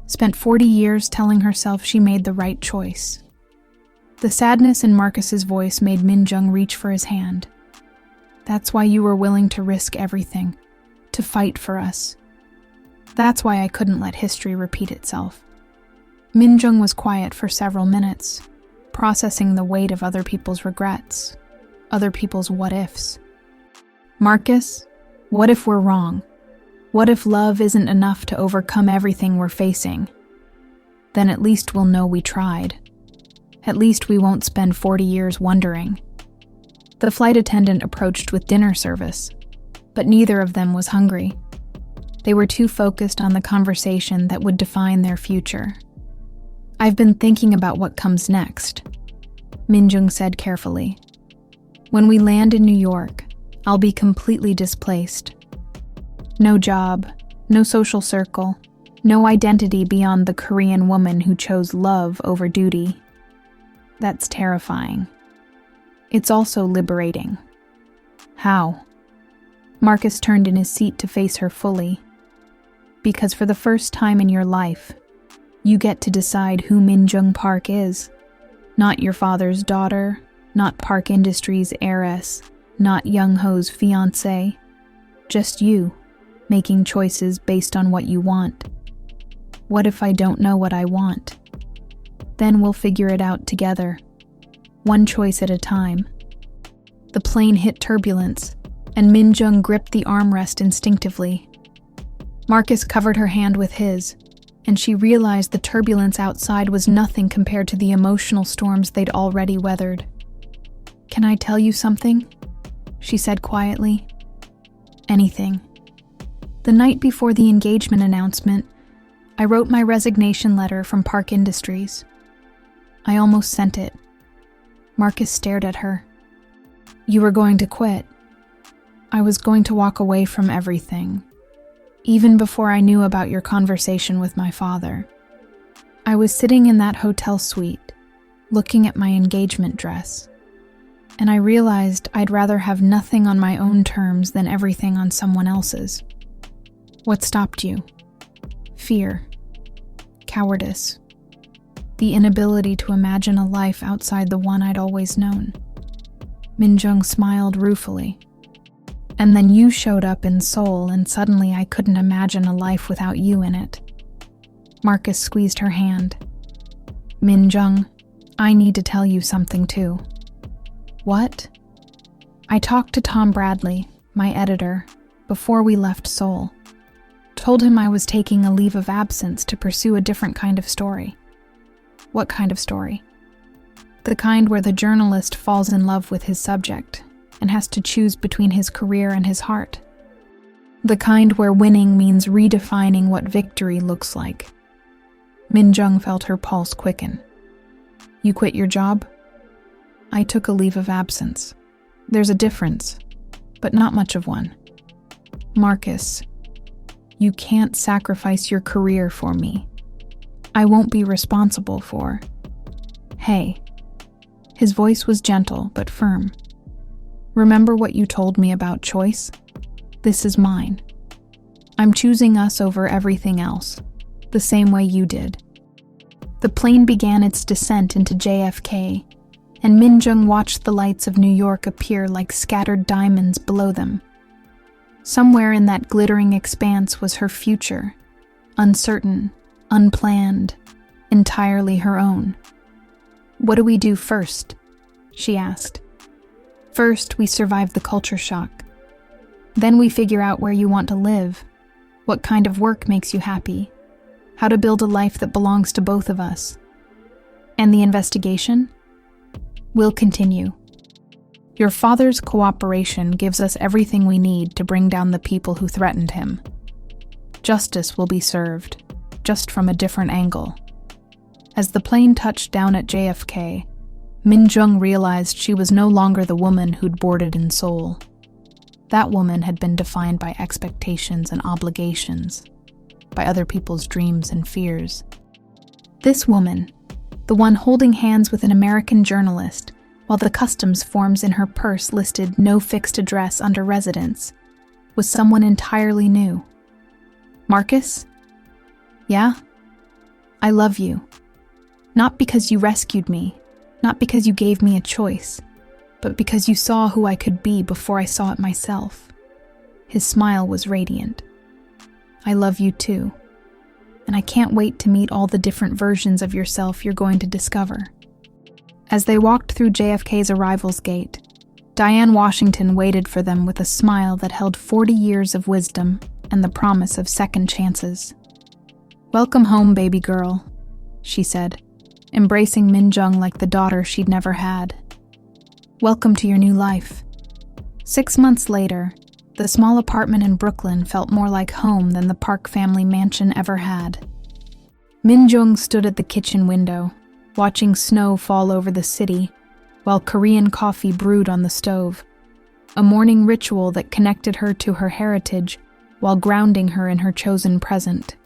spent 40 years telling herself she made the right choice. The sadness in Marcus's voice made Minjung reach for his hand. That's why you were willing to risk everything, to fight for us. That's why I couldn't let history repeat itself. Minjung was quiet for several minutes, processing the weight of other people's regrets, other people's what-ifs. Marcus, what if we're wrong? What if love isn't enough to overcome everything we're facing? Then at least we'll know we tried. At least we won't spend 40 years wondering. The flight attendant approached with dinner service, but neither of them was hungry. They were too focused on the conversation that would define their future. I've been thinking about what comes next, Minjung said carefully. When we land in New York, I'll be completely displaced. No job, no social circle, no identity beyond the Korean woman who chose love over duty. That's terrifying. It's also liberating. How? Marcus turned in his seat to face her fully. Because for the first time in your life, you get to decide who Min Jung Park is. Not your father's daughter, not Park Industries' heiress, not Young Ho's fiancé. Just you, making choices based on what you want. What if I don't know what I want? Then we'll figure it out together, one choice at a time. The plane hit turbulence, and Min Jung gripped the armrest instinctively. Marcus covered her hand with his, and she realized the turbulence outside was nothing compared to the emotional storms they'd already weathered. "Can I tell you something?" she said quietly. "Anything." The night before the engagement announcement, I wrote my resignation letter from Park Industries. I almost sent it. Marcus stared at her. "You were going to quit." "I was going to walk away from everything, even before I knew about your conversation with my father. I was sitting in that hotel suite, looking at my engagement dress, and I realized I'd rather have nothing on my own terms than everything on someone else's." "What stopped you?" "Fear. Cowardice. The inability to imagine a life outside the one I'd always known." Min Jung smiled ruefully. "And then you showed up in Seoul, and suddenly I couldn't imagine a life without you in it." Marcus squeezed her hand. "Min Jung, I need to tell you something too." "What?" "I talked to Tom Bradley, my editor, before we left Seoul. Told him I was taking a leave of absence to pursue a different kind of story." "What kind of story?" "The kind where the journalist falls in love with his subject and has to choose between his career and his heart. The kind where winning means redefining what victory looks like." Min Jung felt her pulse quicken. "You quit your job?" "I took a leave of absence. There's a difference, but not much of one." "Marcus, you can't sacrifice your career for me. I won't be responsible for..." "Hey." His voice was gentle but firm. "Remember what you told me about choice? This is mine. I'm choosing us over everything else, the same way you did." The plane began its descent into JFK, and Min Jung watched the lights of New York appear like scattered diamonds below them. Somewhere in that glittering expanse was her future, uncertain, unplanned, entirely her own. "What do we do first?" she asked. "First, we survive the culture shock. Then we figure out where you want to live, what kind of work makes you happy, how to build a life that belongs to both of us. And the investigation? We'll continue. Your father's cooperation gives us everything we need to bring down the people who threatened him. Justice will be served, just from a different angle." As the plane touched down at JFK, Min Jung realized she was no longer the woman who'd boarded in Seoul. That woman had been defined by expectations and obligations, by other people's dreams and fears. This woman, the one holding hands with an American journalist, while the customs forms in her purse listed no fixed address under residence, was someone entirely new. "Marcus? Yeah? I love you. Not because you rescued me, not because you gave me a choice, but because you saw who I could be before I saw it myself." His smile was radiant. "I love you too, and I can't wait to meet all the different versions of yourself you're going to discover." As they walked through JFK's arrivals gate, Diane Washington waited for them with a smile that held 40 years of wisdom and the promise of second chances. "Welcome home, baby girl," she said, embracing Min Jung like the daughter she'd never had. "Welcome to your new life." 6 months later, the small apartment in Brooklyn felt more like home than the Park family mansion ever had. Min Jung stood at the kitchen window, watching snow fall over the city, while Korean coffee brewed on the stove, a morning ritual that connected her to her heritage while grounding her in her chosen present.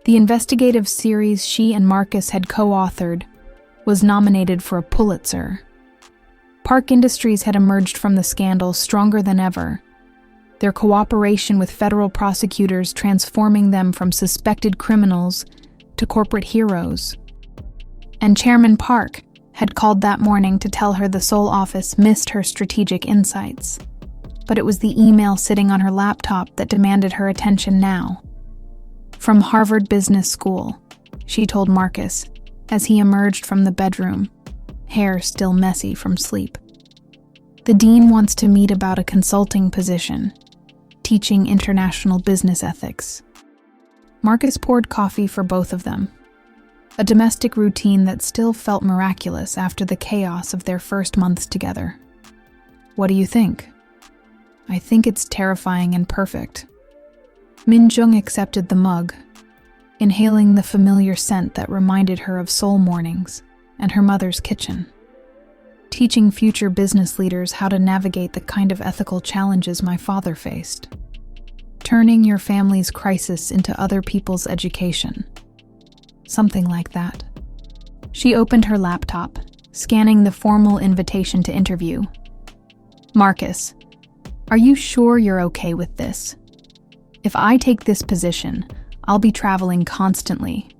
The investigative series she and Marcus had co-authored was nominated for a Pulitzer. Park Industries had emerged from the scandal stronger than ever, their cooperation with federal prosecutors transforming them from suspected criminals to corporate heroes. And Chairman Park had called that morning to tell her the Seoul office missed her strategic insights. But it was the email sitting on her laptop that demanded her attention now. From Harvard Business School, she told Marcus, as he emerged from the bedroom, hair still messy from sleep. The dean wants to meet about a consulting position, teaching international business ethics. Marcus poured coffee for both of them, a domestic routine that still felt miraculous after the chaos of their first months together. What do you think? I think it's terrifying and perfect. Min-jung accepted the mug, inhaling the familiar scent that reminded her of Seoul mornings and her mother's kitchen. Teaching future business leaders how to navigate the kind of ethical challenges my father faced. Turning your family's crisis into other people's education. Something like that. She opened her laptop, scanning the formal invitation to interview. Marcus, are you sure you're okay with this? If I take this position, I'll be traveling constantly.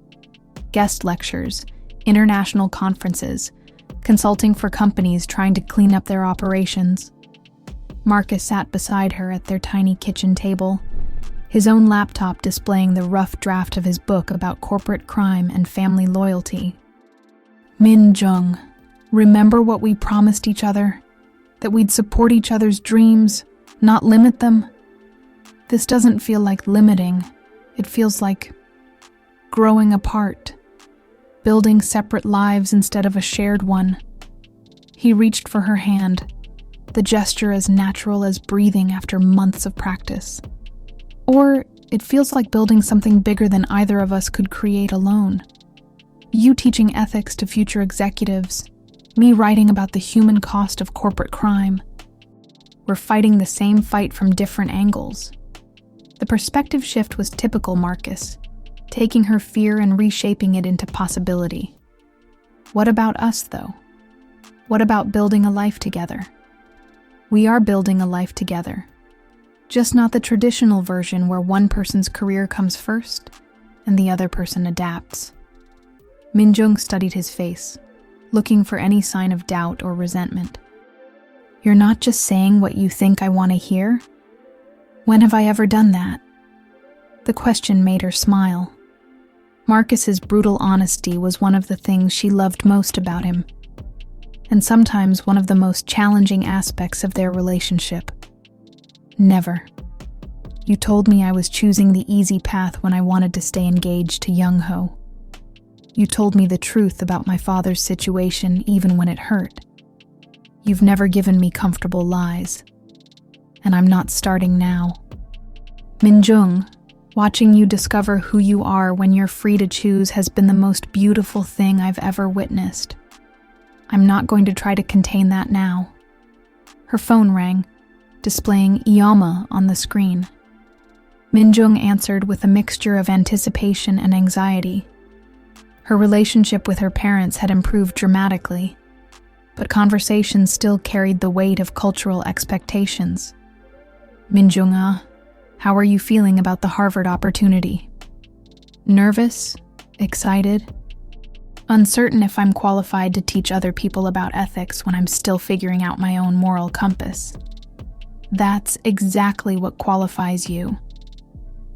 Guest lectures, international conferences, consulting for companies trying to clean up their operations. Marcus sat beside her at their tiny kitchen table, his own laptop displaying the rough draft of his book about corporate crime and family loyalty. Min-jung, remember what we promised each other? That we'd support each other's dreams, not limit them? This doesn't feel like limiting. It feels like growing apart, building separate lives instead of a shared one. He reached for her hand, the gesture as natural as breathing after months of practice. Or it feels like building something bigger than either of us could create alone. You teaching ethics to future executives, me writing about the human cost of corporate crime. We're fighting the same fight from different angles. The perspective shift was typical Marcus, taking her fear and reshaping it into possibility. What about us, though? What about building a life together? We are building a life together. Just not the traditional version where one person's career comes first and the other person adapts. Min-jung studied his face, looking for any sign of doubt or resentment. You're not just saying what you think I want to hear? When have I ever done that? The question made her smile. Marcus's brutal honesty was one of the things she loved most about him, and sometimes one of the most challenging aspects of their relationship. Never. You told me I was choosing the easy path when I wanted to stay engaged to Young-ho. You told me the truth about my father's situation even when it hurt. You've never given me comfortable lies. And I'm not starting now. Min-jung, watching you discover who you are when you're free to choose has been the most beautiful thing I've ever witnessed. I'm not going to try to contain that now. Her phone rang, displaying Iyama on the screen. Min-jung answered with a mixture of anticipation and anxiety. Her relationship with her parents had improved dramatically, but conversations still carried the weight of cultural expectations. Min-jung, how are you feeling about the Harvard opportunity? Nervous? Excited? Uncertain if I'm qualified to teach other people about ethics when I'm still figuring out my own moral compass. That's exactly what qualifies you.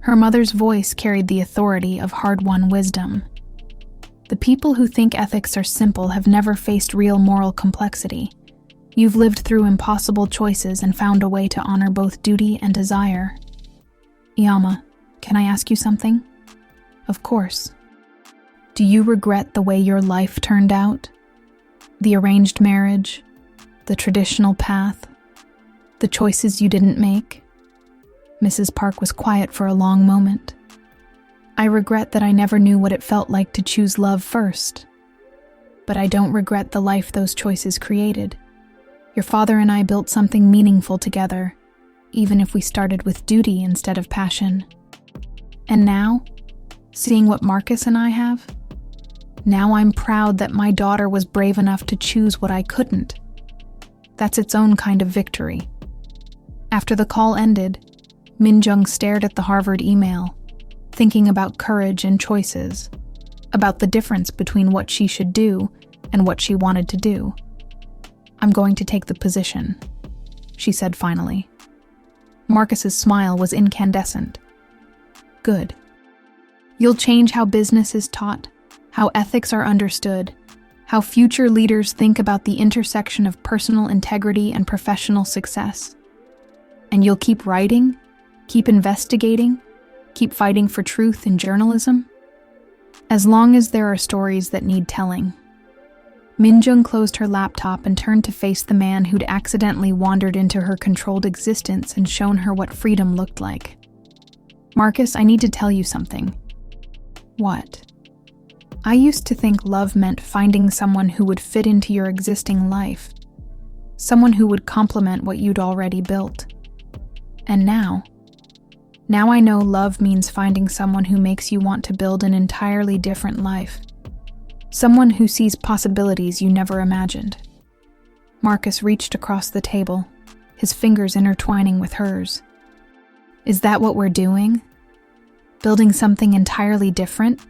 Her mother's voice carried the authority of hard-won wisdom. The people who think ethics are simple have never faced real moral complexity. You've lived through impossible choices and found a way to honor both duty and desire. Iyama, can I ask you something? Of course. Do you regret the way your life turned out? The arranged marriage? The traditional path? The choices you didn't make? Mrs. Park was quiet for a long moment. I regret that I never knew what it felt like to choose love first. But I don't regret the life those choices created. Your father and I built something meaningful together, even if we started with duty instead of passion. And now, seeing what Marcus and I have, now I'm proud that my daughter was brave enough to choose what I couldn't. That's its own kind of victory. After the call ended, Min-jung stared at the Harvard email, thinking about courage and choices, about the difference between what she should do and what she wanted to do. "I'm going to take the position," she said finally. Marcus's smile was incandescent. "Good. You'll change how business is taught, how ethics are understood, how future leaders think about the intersection of personal integrity and professional success. And you'll keep writing, keep investigating, keep fighting for truth in journalism? As long as there are stories that need telling." Min-jung closed her laptop and turned to face the man who'd accidentally wandered into her controlled existence and shown her what freedom looked like. "Marcus, I need to tell you something." "What?" "I used to think love meant finding someone who would fit into your existing life, someone who would complement what you'd already built. And now I know love means finding someone who makes you want to build an entirely different life. Someone who sees possibilities you never imagined." Marcus reached across the table, his fingers intertwining with hers. "Is that what we're doing? Building something entirely different?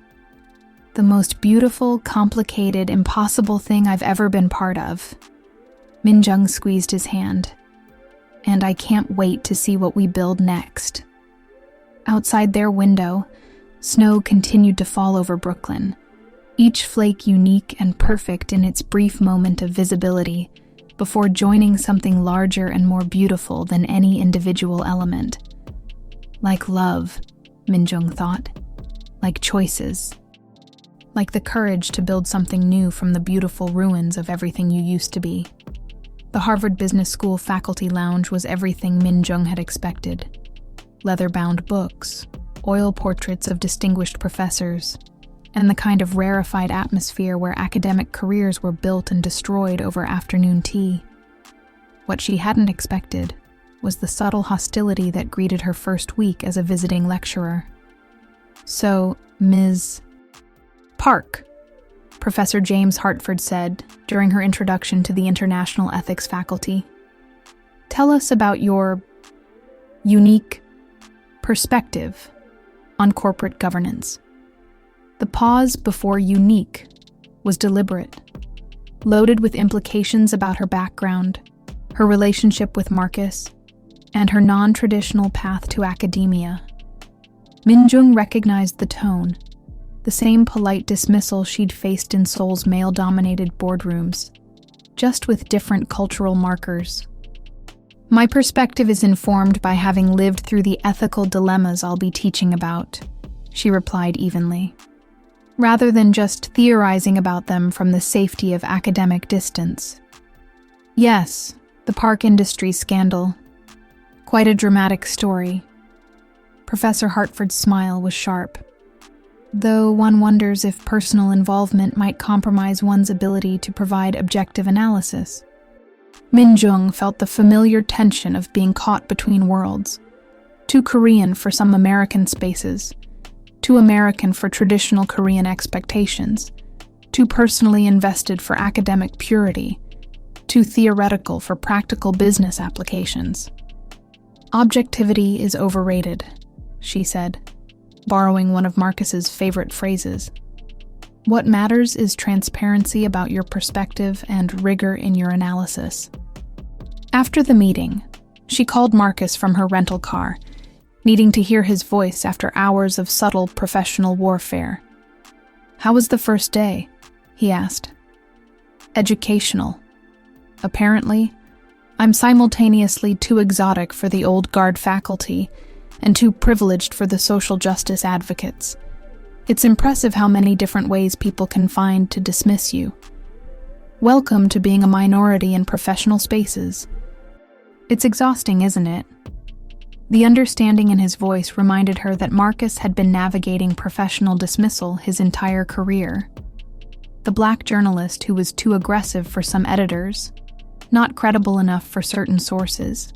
The most beautiful, complicated, impossible thing I've ever been part of." Min-jung squeezed his hand. "And I can't wait to see what we build next." Outside their window, snow continued to fall over Brooklyn, each flake unique and perfect in its brief moment of visibility, before joining something larger and more beautiful than any individual element. Like love, Min-jung thought. Like choices. Like the courage to build something new from the beautiful ruins of everything you used to be. The Harvard Business School faculty lounge was everything Min-jung had expected. Leather-bound books, oil portraits of distinguished professors, and the kind of rarefied atmosphere where academic careers were built and destroyed over afternoon tea. What she hadn't expected was the subtle hostility that greeted her first week as a visiting lecturer. "So, Ms. Park," Professor James Hartford said during her introduction to the International Ethics faculty, "tell us about your unique perspective on corporate governance." The pause before unique was deliberate, loaded with implications about her background, her relationship with Marcus, and her non-traditional path to academia. Min-jung recognized the tone, the same polite dismissal she'd faced in Seoul's male-dominated boardrooms, just with different cultural markers. "My perspective is informed by having lived through the ethical dilemmas I'll be teaching about," she replied evenly, "rather than just theorizing about them from the safety of academic distance. Yes, the Park Industries scandal. Quite a dramatic story." Professor Hartford's smile was sharp, though one wonders if personal involvement might compromise one's ability to provide objective analysis. Min-jung felt the familiar tension of being caught between worlds, too Korean for some American spaces, too American for traditional Korean expectations, too personally invested for academic purity, too theoretical for practical business applications. "Objectivity is overrated," she said, borrowing one of Marcus's favorite phrases. "What matters is transparency about your perspective and rigor in your analysis." After the meeting, she called Marcus from her rental car, needing to hear his voice after hours of subtle professional warfare. "How was the first day?" he asked. "Educational. Apparently, I'm simultaneously too exotic for the old guard faculty and too privileged for the social justice advocates. It's impressive how many different ways people can find to dismiss you. Welcome to being a minority in professional spaces. It's exhausting, isn't it?" The understanding in his voice reminded her that Marcus had been navigating professional dismissal his entire career. The black journalist who was too aggressive for some editors, not credible enough for certain sources,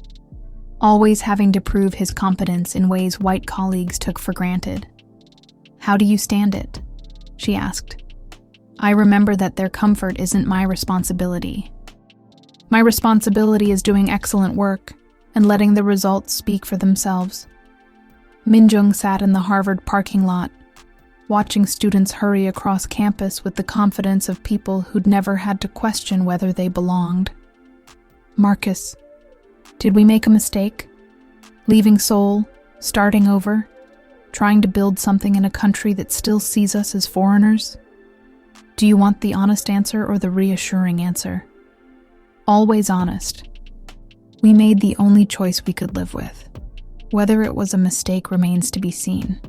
always having to prove his competence in ways white colleagues took for granted. "How do you stand it?" she asked. "I remember that their comfort isn't my responsibility. My responsibility is doing excellent work and letting the results speak for themselves." Minjung sat in the Harvard parking lot, watching students hurry across campus with the confidence of people who'd never had to question whether they belonged. Marcus, did we make a mistake? Leaving Seoul, starting over, trying to build something in a country that still sees us as foreigners? Do you want the honest answer or the reassuring answer? Always honest. We made the only choice we could live with. Whether it was a mistake remains to be seen.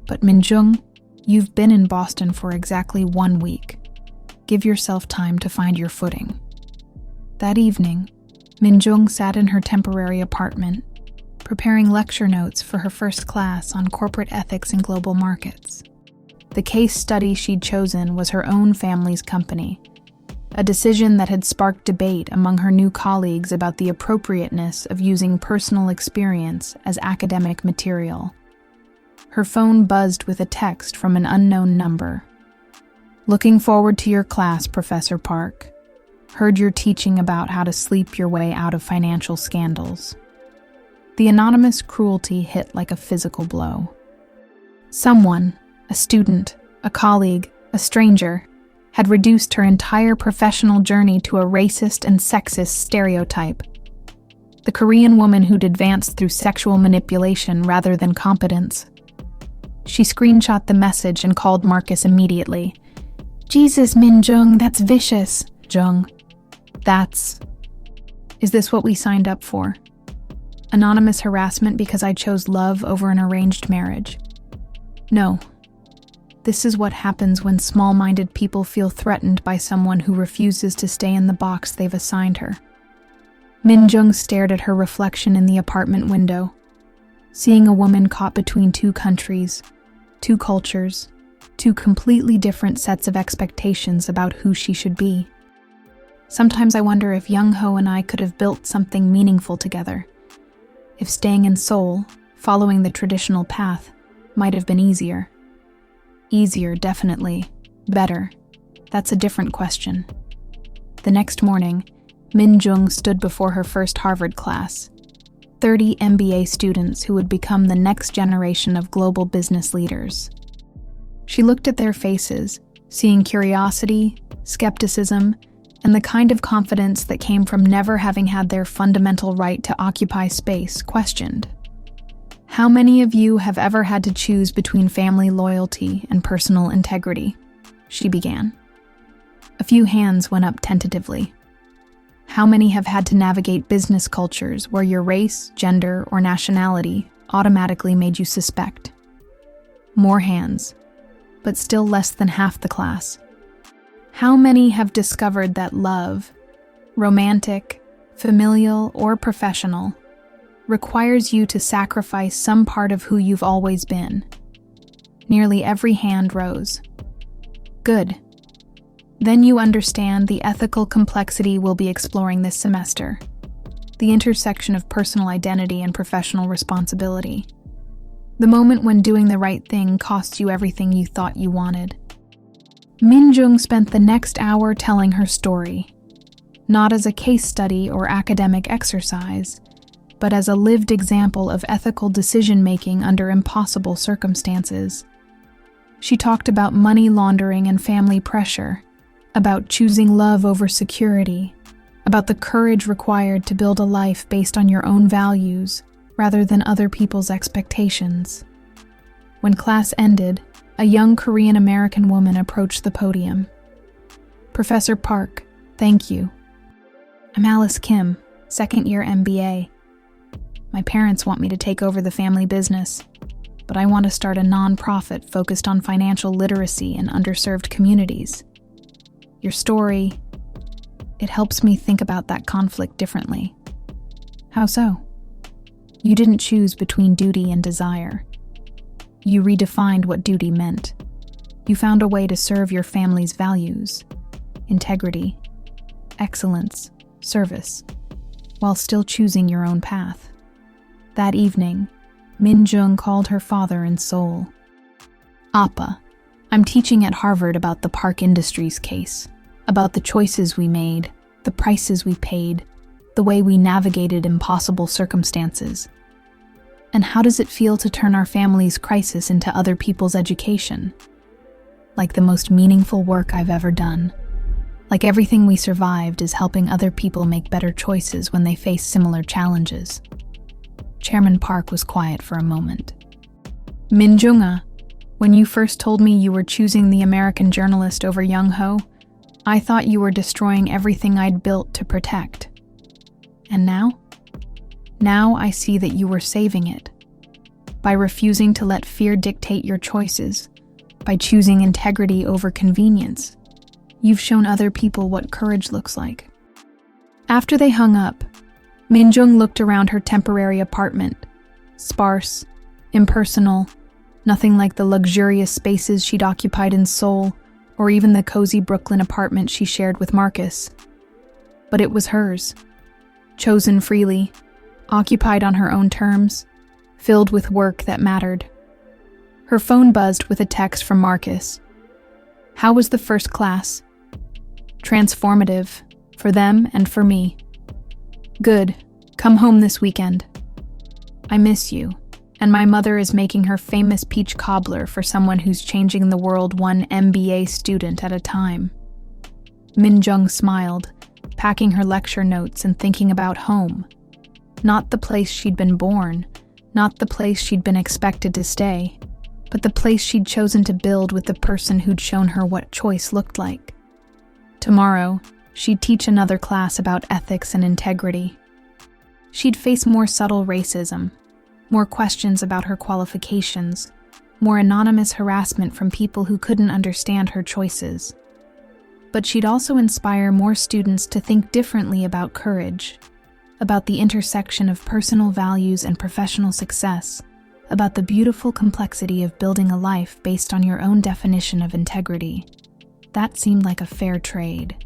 But Minjung, you've been in Boston for exactly 1 week. Give yourself time to find your footing. That evening, Minjung sat in her temporary apartment, preparing lecture notes for her first class on corporate ethics in global markets. The case study she'd chosen was her own family's company, a decision that had sparked debate among her new colleagues about the appropriateness of using personal experience as academic material. Her phone buzzed with a text from an unknown number. "Looking forward to your class, Professor Park. Heard you're teaching about how to sleep your way out of financial scandals." The anonymous cruelty hit like a physical blow. Someone, a student, a colleague, a stranger, had reduced her entire professional journey to a racist and sexist stereotype. The Korean woman who'd advanced through sexual manipulation rather than competence. She screenshot the message and called Marcus immediately. "Jesus, Minjung, that's vicious." "Jung, that's... Is this what we signed up for? Anonymous harassment because I chose love over an arranged marriage? No. This is what happens when small-minded people feel threatened by someone who refuses to stay in the box they've assigned her." Minjung stared at her reflection in the apartment window, seeing a woman caught between 2 countries, 2 cultures, 2 completely different sets of expectations about who she should be. Sometimes I wonder if Young Ho and I could have built something meaningful together. If staying in Seoul, following the traditional path, might have been easier. Easier, definitely. Better. That's a different question. The next morning, Minjung stood before her first Harvard class. 30 MBA students who would become the next generation of global business leaders. She looked at their faces, seeing curiosity, skepticism, and the kind of confidence that came from never having had their fundamental right to occupy space questioned. "How many of you have ever had to choose between family loyalty and personal integrity?" she began. A few hands went up tentatively. "How many have had to navigate business cultures where your race, gender, or nationality automatically made you suspect?" More hands, but still less than half the class. "How many have discovered that love, romantic, familial, or professional, requires you to sacrifice some part of who you've always been?" Nearly every hand rose. Good. Then you understand the ethical complexity we'll be exploring this semester. The intersection of personal identity and professional responsibility. The moment when doing the right thing costs you everything you thought you wanted. Minjung spent the next hour telling her story, not as a case study or academic exercise, but as a lived example of ethical decision-making under impossible circumstances. She talked about money laundering and family pressure, about choosing love over security, about the courage required to build a life based on your own values rather than other people's expectations. When class ended, a young Korean-American woman approached the podium. "Professor Park, thank you. I'm Alice Kim, second-year MBA. My parents want me to take over the family business, but I want to start a non-profit focused on financial literacy in underserved communities. Your story, it helps me think about that conflict differently." "How so?" "You didn't choose between duty and desire. You redefined what duty meant. You found a way to serve your family's values, integrity, excellence, service, while still choosing your own path." That evening, Minjung called her father in Seoul. "Appa, I'm teaching at Harvard about the Park Industries case, about the choices we made, the prices we paid, the way we navigated impossible circumstances." And how does it feel to turn our family's crisis into other people's education? Like the most meaningful work I've ever done. Like everything we survived is helping other people make better choices when they face similar challenges. Chairman Park was quiet for a moment. Min-jung-ah, when you first told me you were choosing the American journalist over Young-ho, I thought you were destroying everything I'd built to protect. And now? Now I see that you were saving it. By refusing to let fear dictate your choices, by choosing integrity over convenience, you've shown other people what courage looks like. After they hung up, Min-jung looked around her temporary apartment. Sparse, impersonal, nothing like the luxurious spaces she'd occupied in Seoul, or even the cozy Brooklyn apartment she shared with Marcus. But it was hers, chosen freely, occupied on her own terms, filled with work that mattered. Her phone buzzed with a text from Marcus. How was the first class? Transformative, for them and for me. Good, come home this weekend. I miss you, and my mother is making her famous peach cobbler for someone who's changing the world one MBA student at a time. Min-jung smiled, packing her lecture notes and thinking about home. Not the place she'd been born, not the place she'd been expected to stay, but the place she'd chosen to build with the person who'd shown her what choice looked like. Tomorrow, she'd teach another class about ethics and integrity. She'd face more subtle racism, more questions about her qualifications, more anonymous harassment from people who couldn't understand her choices. But she'd also inspire more students to think differently about courage, about the intersection of personal values and professional success, about the beautiful complexity of building a life based on your own definition of integrity. That seemed like a fair trade.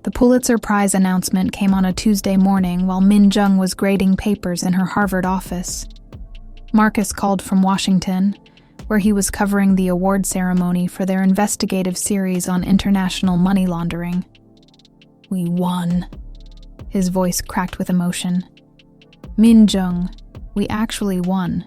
The Pulitzer Prize announcement came on a Tuesday morning while Min-jung was grading papers in her Harvard office. Marcus called from Washington, where he was covering the award ceremony for their investigative series on international money laundering. We won. His voice cracked with emotion. Min-jung, we actually won.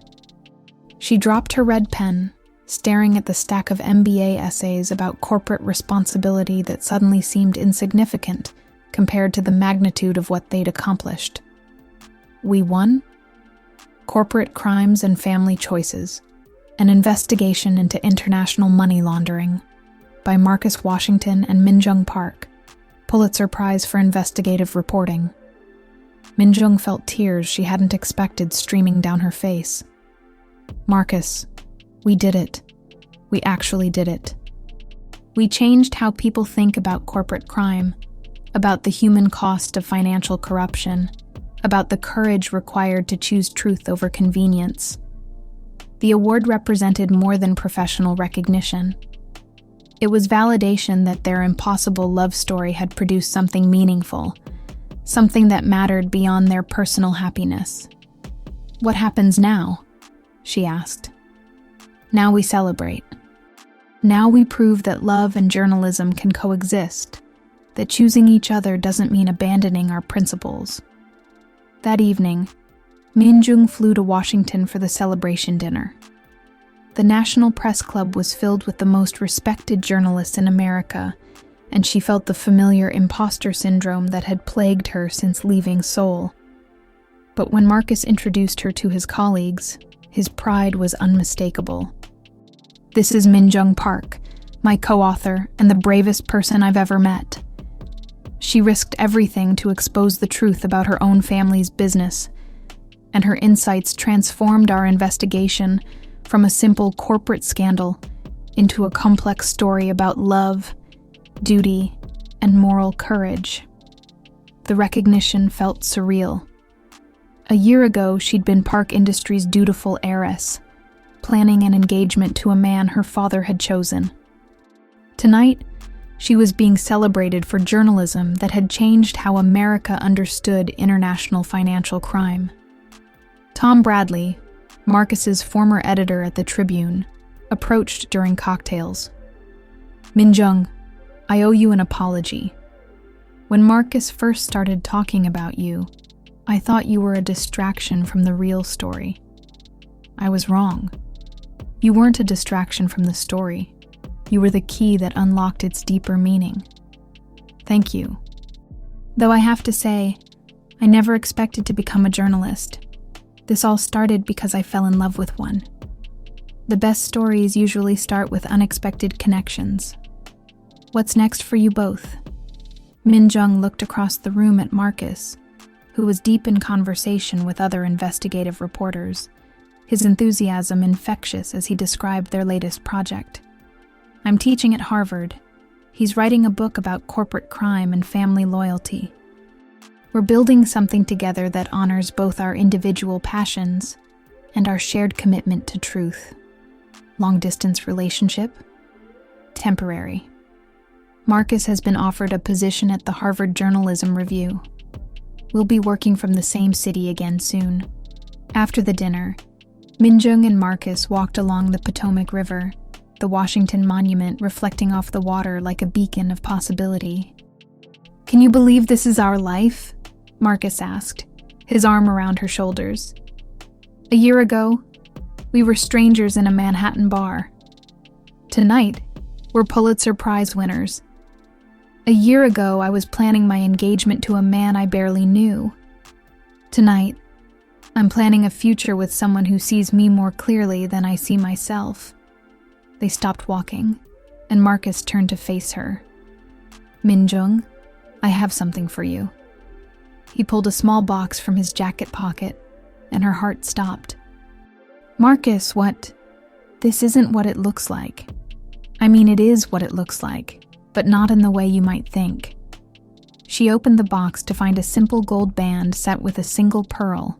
She dropped her red pen, staring at the stack of MBA essays about corporate responsibility that suddenly seemed insignificant compared to the magnitude of what they'd accomplished. We won? Corporate Crimes and Family Choices, an investigation into international money laundering, by Marcus Washington and Min-jung Park, Pulitzer Prize for Investigative Reporting. Min-jung felt tears she hadn't expected streaming down her face. Marcus, we did it. We actually did it. We changed how people think about corporate crime, about the human cost of financial corruption, about the courage required to choose truth over convenience. The award represented more than professional recognition. It was validation that their impossible love story had produced something meaningful, something that mattered beyond their personal happiness. What happens now? She asked. Now we celebrate. Now we prove that love and journalism can coexist, that choosing each other doesn't mean abandoning our principles. That evening, Min-jung flew to Washington for the celebration dinner. The National Press Club was filled with the most respected journalists in America, and she felt the familiar imposter syndrome that had plagued her since leaving Seoul. But when Marcus introduced her to his colleagues, his pride was unmistakable. This is Min-jung Park, my co-author and the bravest person I've ever met. She risked everything to expose the truth about her own family's business, and her insights transformed our investigation from a simple corporate scandal into a complex story about love, duty, and moral courage. The recognition felt surreal. A year ago, she'd been Park Industries' dutiful heiress, planning an engagement to a man her father had chosen. Tonight, she was being celebrated for journalism that had changed how America understood international financial crime. Tom Bradley, Marcus's former editor at the Tribune, approached during cocktails. Min-jung, I owe you an apology. When Marcus first started talking about you, I thought you were a distraction from the real story. I was wrong. You weren't a distraction from the story. You were the key that unlocked its deeper meaning. Thank you. Though I have to say, I never expected to become a journalist. This all started because I fell in love with one. The best stories usually start with unexpected connections. What's next for you both? Min-jung looked across the room at Marcus, who was deep in conversation with other investigative reporters, his enthusiasm infectious as he described their latest project. I'm teaching at Harvard. He's writing a book about corporate crime and family loyalty. We're building something together that honors both our individual passions and our shared commitment to truth. Long-distance relationship? Temporary. Marcus has been offered a position at the Harvard Journalism Review. We'll be working from the same city again soon. After the dinner, Min-jung and Marcus walked along the Potomac River, the Washington Monument reflecting off the water like a beacon of possibility. Can you believe this is our life? Marcus asked, his arm around her shoulders. A year ago, we were strangers in a Manhattan bar. Tonight, we're Pulitzer Prize winners. A year ago, I was planning my engagement to a man I barely knew. Tonight, I'm planning a future with someone who sees me more clearly than I see myself. They stopped walking, and Marcus turned to face her. Min-jung, I have something for you. He pulled a small box from his jacket pocket, and her heart stopped. Marcus, what? This isn't what it looks like. I mean, it is what it looks like, but not in the way you might think. She opened the box to find a simple gold band set with a single pearl.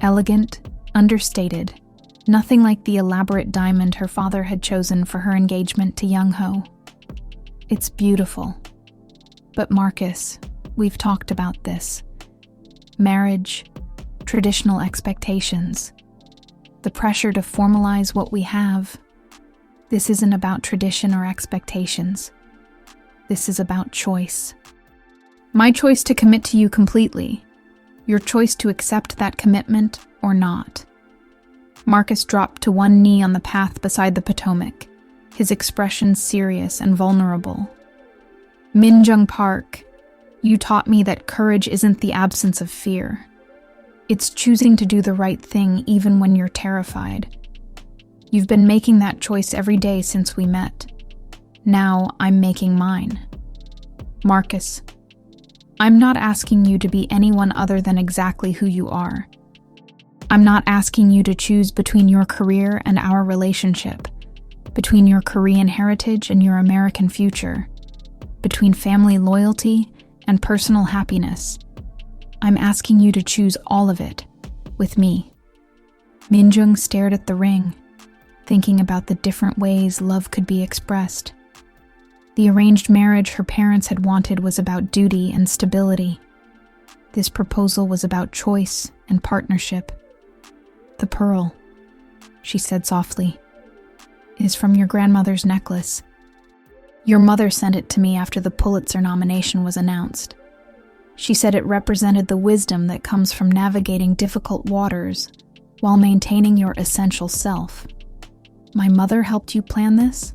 Elegant, understated, nothing like the elaborate diamond her father had chosen for her engagement to Young-ho. It's beautiful. But Marcus, we've talked about this. Marriage, traditional expectations, the pressure to formalize what we have. This isn't about tradition or expectations. This is about choice. My choice to commit to you completely. Your choice to accept that commitment or not. Marcus dropped to one knee on the path beside the Potomac, his expression serious and vulnerable. Min-jung Park, you taught me that courage isn't the absence of fear. It's choosing to do the right thing even when you're terrified. You've been making that choice every day since we met. Now I'm making mine. Marcus, I'm not asking you to be anyone other than exactly who you are. I'm not asking you to choose between your career and our relationship, between your Korean heritage and your American future, between family loyalty and personal happiness. I'm asking you to choose all of it, with me. Min-jung stared at the ring, thinking about the different ways love could be expressed. The arranged marriage her parents had wanted was about duty and stability. This proposal was about choice and partnership. The pearl, she said softly, is from your grandmother's necklace. Your mother sent it to me after the Pulitzer nomination was announced. She said it represented the wisdom that comes from navigating difficult waters while maintaining your essential self. My mother helped you plan this?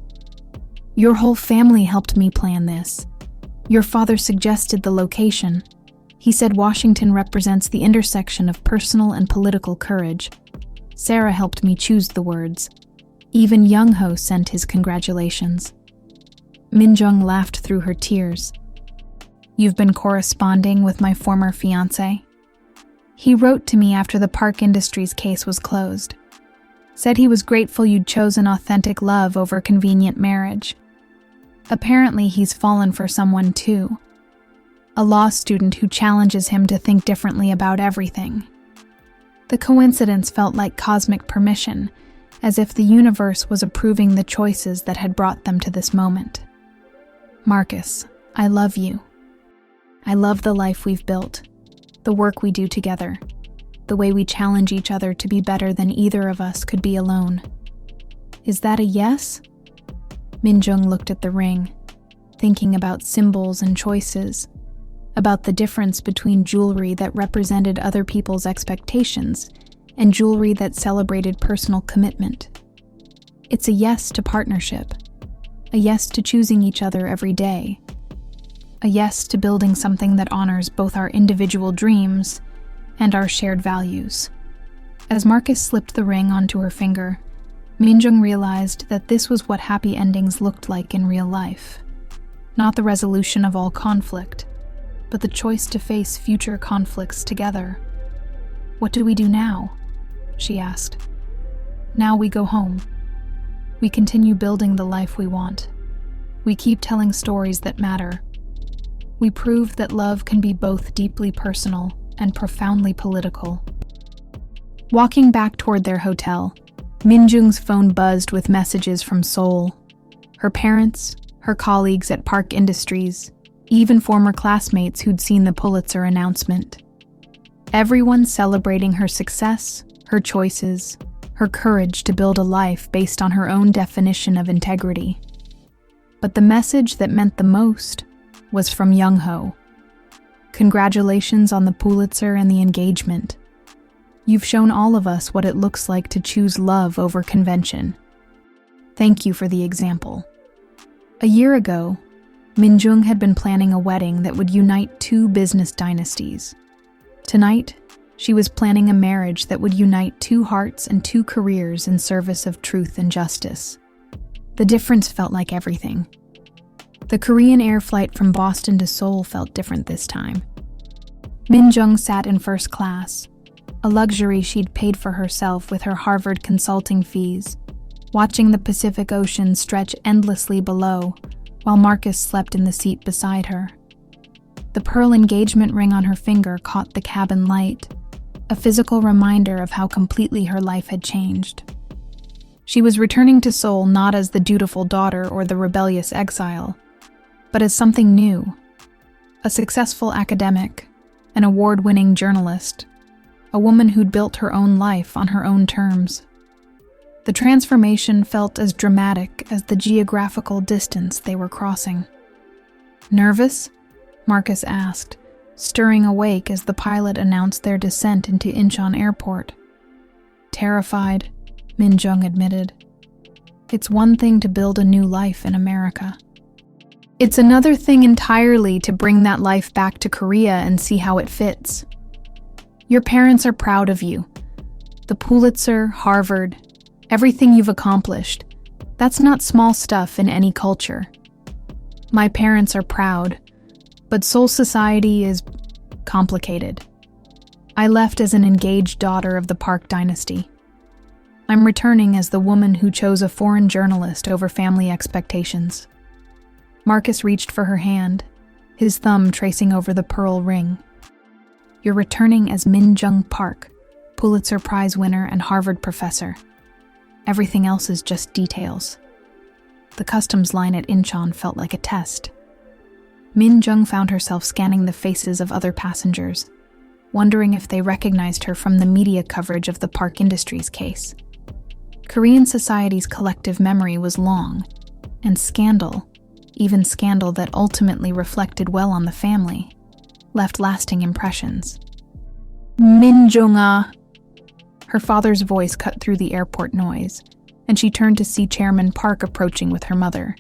Your whole family helped me plan this. Your father suggested the location. He said Washington represents the intersection of personal and political courage. Sarah helped me choose the words. Even Young-ho sent his congratulations. Min-jung laughed through her tears. You've been corresponding with my former fiancé? He wrote to me after the Park Industries case was closed. Said he was grateful you'd chosen authentic love over convenient marriage. Apparently he's fallen for someone too. A law student who challenges him to think differently about everything. The coincidence felt like cosmic permission, as if the universe was approving the choices that had brought them to this moment. Marcus, I love you. I love the life we've built, the work we do together, the way we challenge each other to be better than either of us could be alone. Is that a yes? Min-jung looked at the ring, thinking about symbols and choices, about the difference between jewelry that represented other people's expectations and jewelry that celebrated personal commitment. It's a yes to partnership, a yes to choosing each other every day, a yes to building something that honors both our individual dreams and our shared values. As Marcus slipped the ring onto her finger, Minjung realized that this was what happy endings looked like in real life. Not the resolution of all conflict, but the choice to face future conflicts together. "What do we do now?" she asked. "Now we go home. We continue building the life we want. We keep telling stories that matter. We prove that love can be both deeply personal and profoundly political." Walking back toward their hotel, Minjung's phone buzzed with messages from Seoul. Her parents, her colleagues at Park Industries, even former classmates who'd seen the Pulitzer announcement. Everyone celebrating her success, her choices, her courage to build a life based on her own definition of integrity. But the message that meant the most was from Young-ho. "Congratulations on the Pulitzer and the engagement. You've shown all of us what it looks like to choose love over convention. Thank you for the example." A year ago, Minjung had been planning a wedding that would unite two business dynasties. Tonight, she was planning a marriage that would unite two hearts and two careers in service of truth and justice. The difference felt like everything. The Korean air flight from Boston to Seoul felt different this time. Minjung sat in first class, a luxury she'd paid for herself with her Harvard consulting fees, watching the Pacific Ocean stretch endlessly below while Marcus slept in the seat beside her. The pearl engagement ring on her finger caught the cabin light, a physical reminder of how completely her life had changed. She was returning to Seoul not as the dutiful daughter or the rebellious exile, but as something new, a successful academic, an award-winning journalist, a woman who'd built her own life on her own terms. The transformation felt as dramatic as the geographical distance they were crossing. "Nervous?" Marcus asked, stirring awake as the pilot announced their descent into Incheon Airport. "Terrified," Minjung admitted. "It's one thing to build a new life in America. It's another thing entirely to bring that life back to Korea and see how it fits. Your parents are proud of you. The Pulitzer, Harvard, everything you've accomplished, that's not small stuff in any culture. My parents are proud, but Seoul society is complicated. I left as an engaged daughter of the Park dynasty. I'm returning as the woman who chose a foreign journalist over family expectations." Marcus reached for her hand, his thumb tracing over the pearl ring. "You're returning as Minjung Park, Pulitzer Prize winner and Harvard professor. Everything else is just details." The customs line at Incheon felt like a test. Minjung found herself scanning the faces of other passengers, wondering if they recognized her from the media coverage of the Park Industries case. Korean society's collective memory was long, and scandal, even scandal that ultimately reflected well on the family, left lasting impressions. "Minjung-ah." Her father's voice cut through the airport noise, and she turned to see Chairman Park approaching with her mother,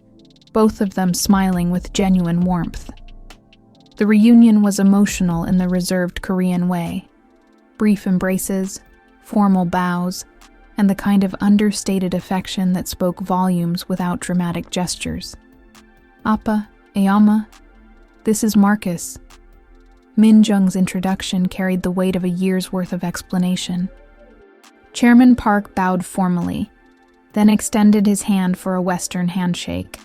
both of them smiling with genuine warmth. The reunion was emotional in the reserved Korean way. Brief embraces, formal bows, and the kind of understated affection that spoke volumes without dramatic gestures. "Appa, Ayama, this is Marcus." Minjung's introduction carried the weight of a year's worth of explanation. Chairman Park bowed formally, then extended his hand for a Western handshake.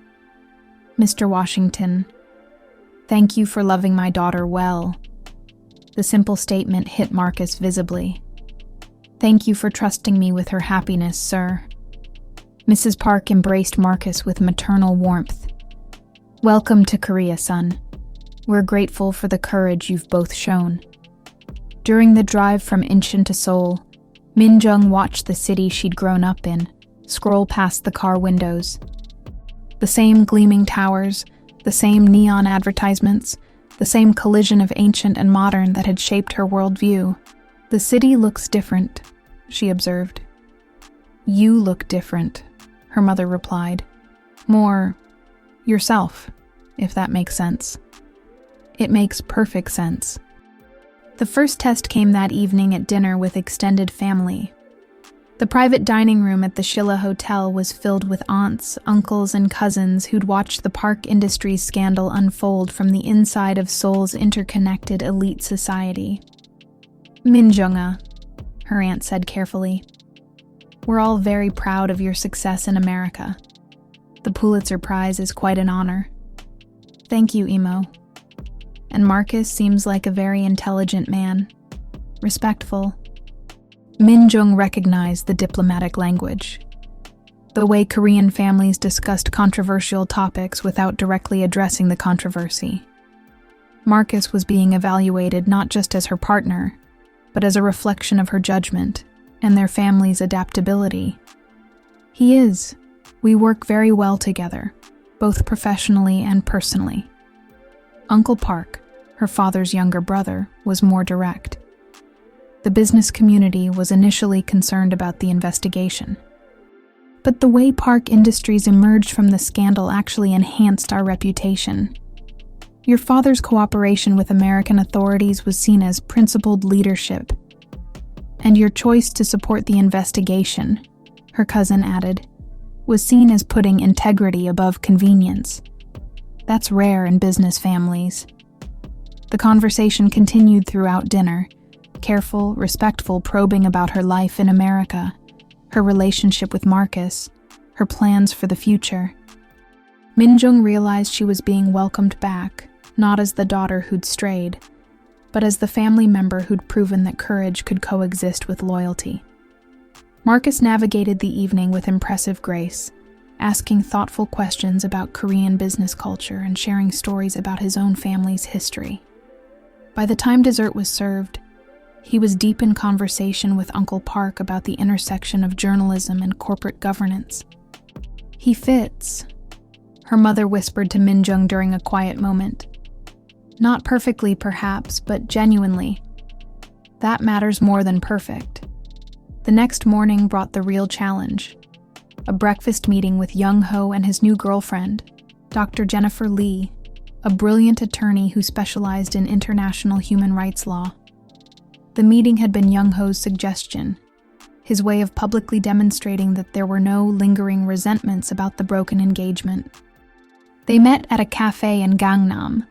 "Mr. Washington, thank you for loving my daughter well." The simple statement hit Marcus visibly. "Thank you for trusting me with her happiness, sir." Mrs. Park embraced Marcus with maternal warmth. "Welcome to Korea, son. We're grateful for the courage you've both shown." During the drive from Incheon to Seoul, Minjung watched the city she'd grown up in scroll past the car windows. The same gleaming towers, the same neon advertisements, the same collision of ancient and modern that had shaped her worldview. The city looks different, she observed. You look different, her mother replied. More yourself, if that makes sense. It makes perfect sense. The first test came that evening at dinner with extended family. The private dining room at the Shilla Hotel was filled with aunts, uncles, and cousins who'd watched the Park Industries scandal unfold from the inside of Seoul's interconnected elite society. Minjunga, her aunt said carefully. We're all very proud of your success in America. The Pulitzer Prize is quite an honor. Thank you, Emo. And Marcus seems like a very intelligent man. Respectful. Minjung recognized the diplomatic language. The way Korean families discussed controversial topics without directly addressing the controversy. Marcus was being evaluated not just as her partner, but as a reflection of her judgment and their family's adaptability. He is. We work very well together, both professionally and personally. Uncle Park, her father's younger brother, was more direct. The business community was initially concerned about the investigation. But the way Park Industries emerged from the scandal actually enhanced our reputation. Your father's cooperation with American authorities was seen as principled leadership. And your choice to support the investigation, her cousin added, was seen as putting integrity above convenience. That's rare in business families. The conversation continued throughout dinner, careful, respectful probing about her life in America, her relationship with Marcus, her plans for the future. Minjung realized she was being welcomed back, not as the daughter who'd strayed, but as the family member who'd proven that courage could coexist with loyalty. Marcus navigated the evening with impressive grace, asking thoughtful questions about Korean business culture and sharing stories about his own family's history. By the time dessert was served, he was deep in conversation with Uncle Park about the intersection of journalism and corporate governance. He fits, her mother whispered to Minjung during a quiet moment. Not perfectly, perhaps, but genuinely. That matters more than perfect. The next morning brought the real challenge. A breakfast meeting with Young-ho and his new girlfriend, Dr. Jennifer Lee, a brilliant attorney who specialized in international human rights law. The meeting had been Young-ho's suggestion, his way of publicly demonstrating that there were no lingering resentments about the broken engagement. They met at a cafe in Gangnam,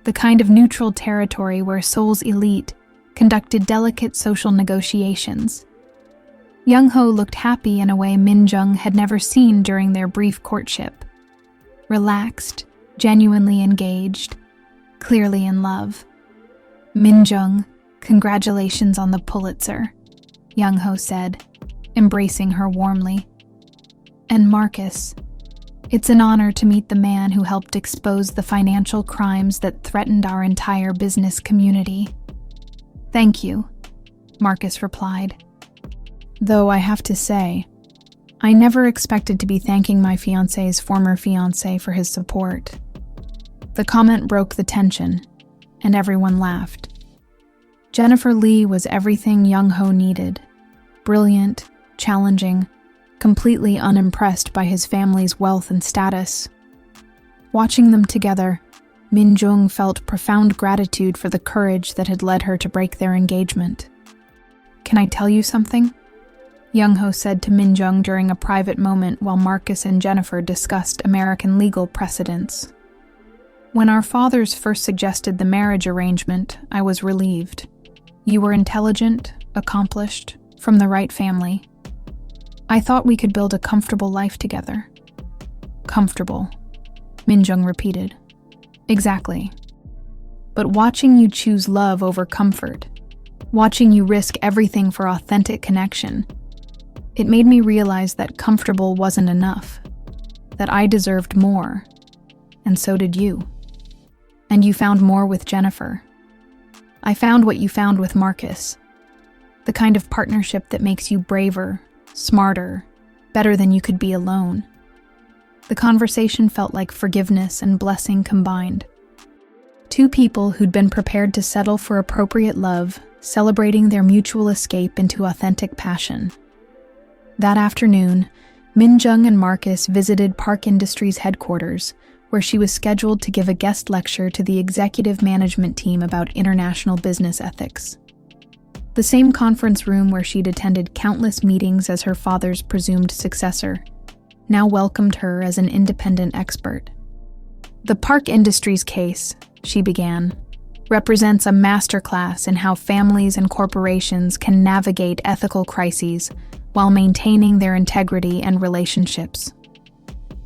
the kind of neutral territory where Seoul's elite conducted delicate social negotiations. Young-ho looked happy in a way Minjung had never seen during their brief courtship. Relaxed, genuinely engaged, clearly in love. Minjung, congratulations on the Pulitzer, Young-ho said, embracing her warmly. And Marcus, it's an honor to meet the man who helped expose the financial crimes that threatened our entire business community. Thank you, Marcus replied. Though I have to say, I never expected to be thanking my fiancé's former fiancé for his support. The comment broke the tension, and everyone laughed. Jennifer Lee was everything Young-ho needed. Brilliant, challenging, completely unimpressed by his family's wealth and status. Watching them together, Minjung felt profound gratitude for the courage that had led her to break their engagement. Can I tell you something? Young-ho said to Minjung during a private moment while Marcus and Jennifer discussed American legal precedents. When our fathers first suggested the marriage arrangement, I was relieved. You were intelligent, accomplished, from the right family. I thought we could build a comfortable life together. Comfortable, Minjung repeated. Exactly. But watching you choose love over comfort, watching you risk everything for authentic connection, it made me realize that comfortable wasn't enough, that I deserved more, and so did you. And you found more with Jennifer. I found what you found with Marcus, the kind of partnership that makes you braver, smarter, better than you could be alone. The conversation felt like forgiveness and blessing combined. Two people who'd been prepared to settle for appropriate love, celebrating their mutual escape into authentic passion. That afternoon, Min-jung and Marcus visited Park Industries headquarters, where she was scheduled to give a guest lecture to the executive management team about international business ethics. The same conference room where she'd attended countless meetings as her father's presumed successor now welcomed her as an independent expert. The Park Industries case, she began, represents a masterclass in how families and corporations can navigate ethical crises while maintaining their integrity and relationships.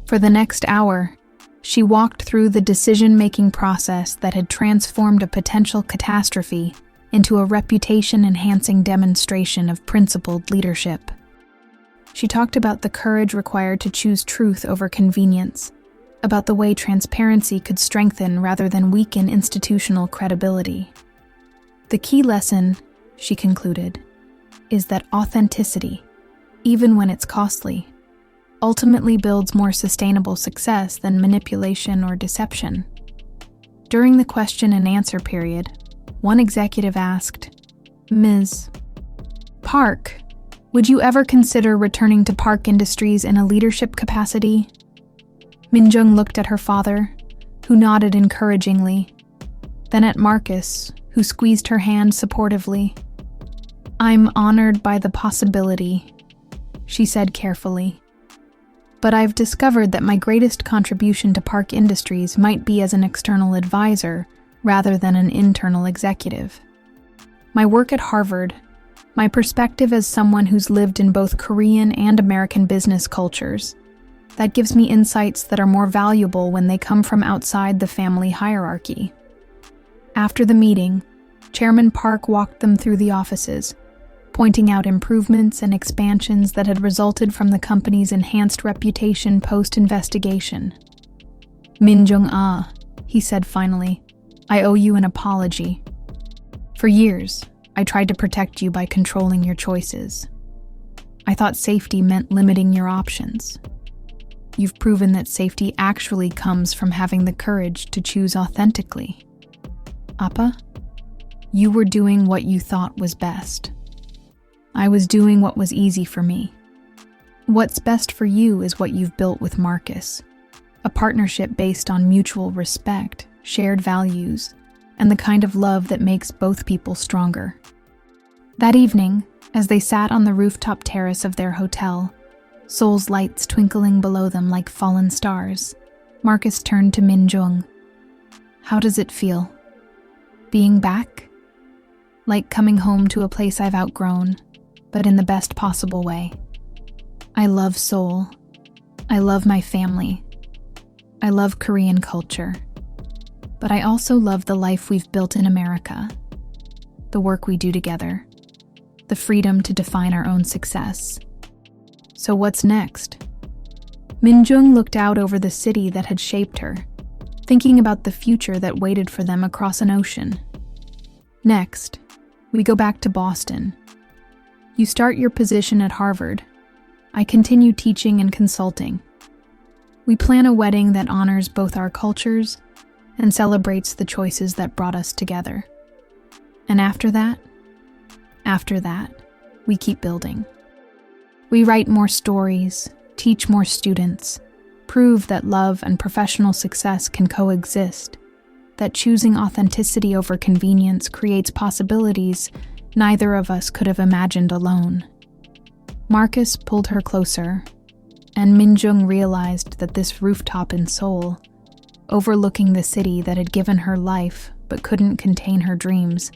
For the next hour, she walked through the decision-making process that had transformed a potential catastrophe into a reputation-enhancing demonstration of principled leadership. She talked about the courage required to choose truth over convenience, about the way transparency could strengthen rather than weaken institutional credibility. The key lesson, she concluded, is that authenticity, even when it's costly, ultimately builds more sustainable success than manipulation or deception. During the question and answer period, one executive asked, "Ms. Park, would you ever consider returning to Park Industries in a leadership capacity?" Min-jung looked at her father, who nodded encouragingly, then at Marcus, who squeezed her hand supportively. "I'm honored by the possibility," she said carefully. "But I've discovered that my greatest contribution to Park Industries might be as an external advisor rather than an internal executive. My work at Harvard, my perspective as someone who's lived in both Korean and American business cultures, that gives me insights that are more valuable when they come from outside the family hierarchy." After the meeting, Chairman Park walked them through the offices, pointing out improvements and expansions that had resulted from the company's enhanced reputation post-investigation. "Min-jung, he said finally, "I owe you an apology. For years, I tried to protect you by controlling your choices. I thought safety meant limiting your options. You've proven that safety actually comes from having the courage to choose authentically. Appa, you were doing what you thought was best. I was doing what was easy for me. What's best for you is what you've built with Marcus, a partnership based on mutual respect, shared values, and the kind of love that makes both people stronger." That evening, as they sat on the rooftop terrace of their hotel, Seoul's lights twinkling below them like fallen stars, Marcus turned to Min-jung. "How does it feel? Being back? Like coming home to a place I've outgrown, but in the best possible way. I love Seoul. I love my family. I love Korean culture. But I also love the life we've built in America, the work we do together, the freedom to define our own success. So what's next?" Min-jung looked out over the city that had shaped her, thinking about the future that waited for them across an ocean. "Next, we go back to Boston. You start your position at Harvard. I continue teaching and consulting. We plan a wedding that honors both our cultures and celebrates the choices that brought us together. And after that, we keep building. We write more stories, teach more students, prove that love and professional success can coexist, that choosing authenticity over convenience creates possibilities neither of us could have imagined alone." Marcus pulled her closer, and Min-jung realized that this rooftop in Seoul, overlooking the city that had given her life but couldn't contain her dreams,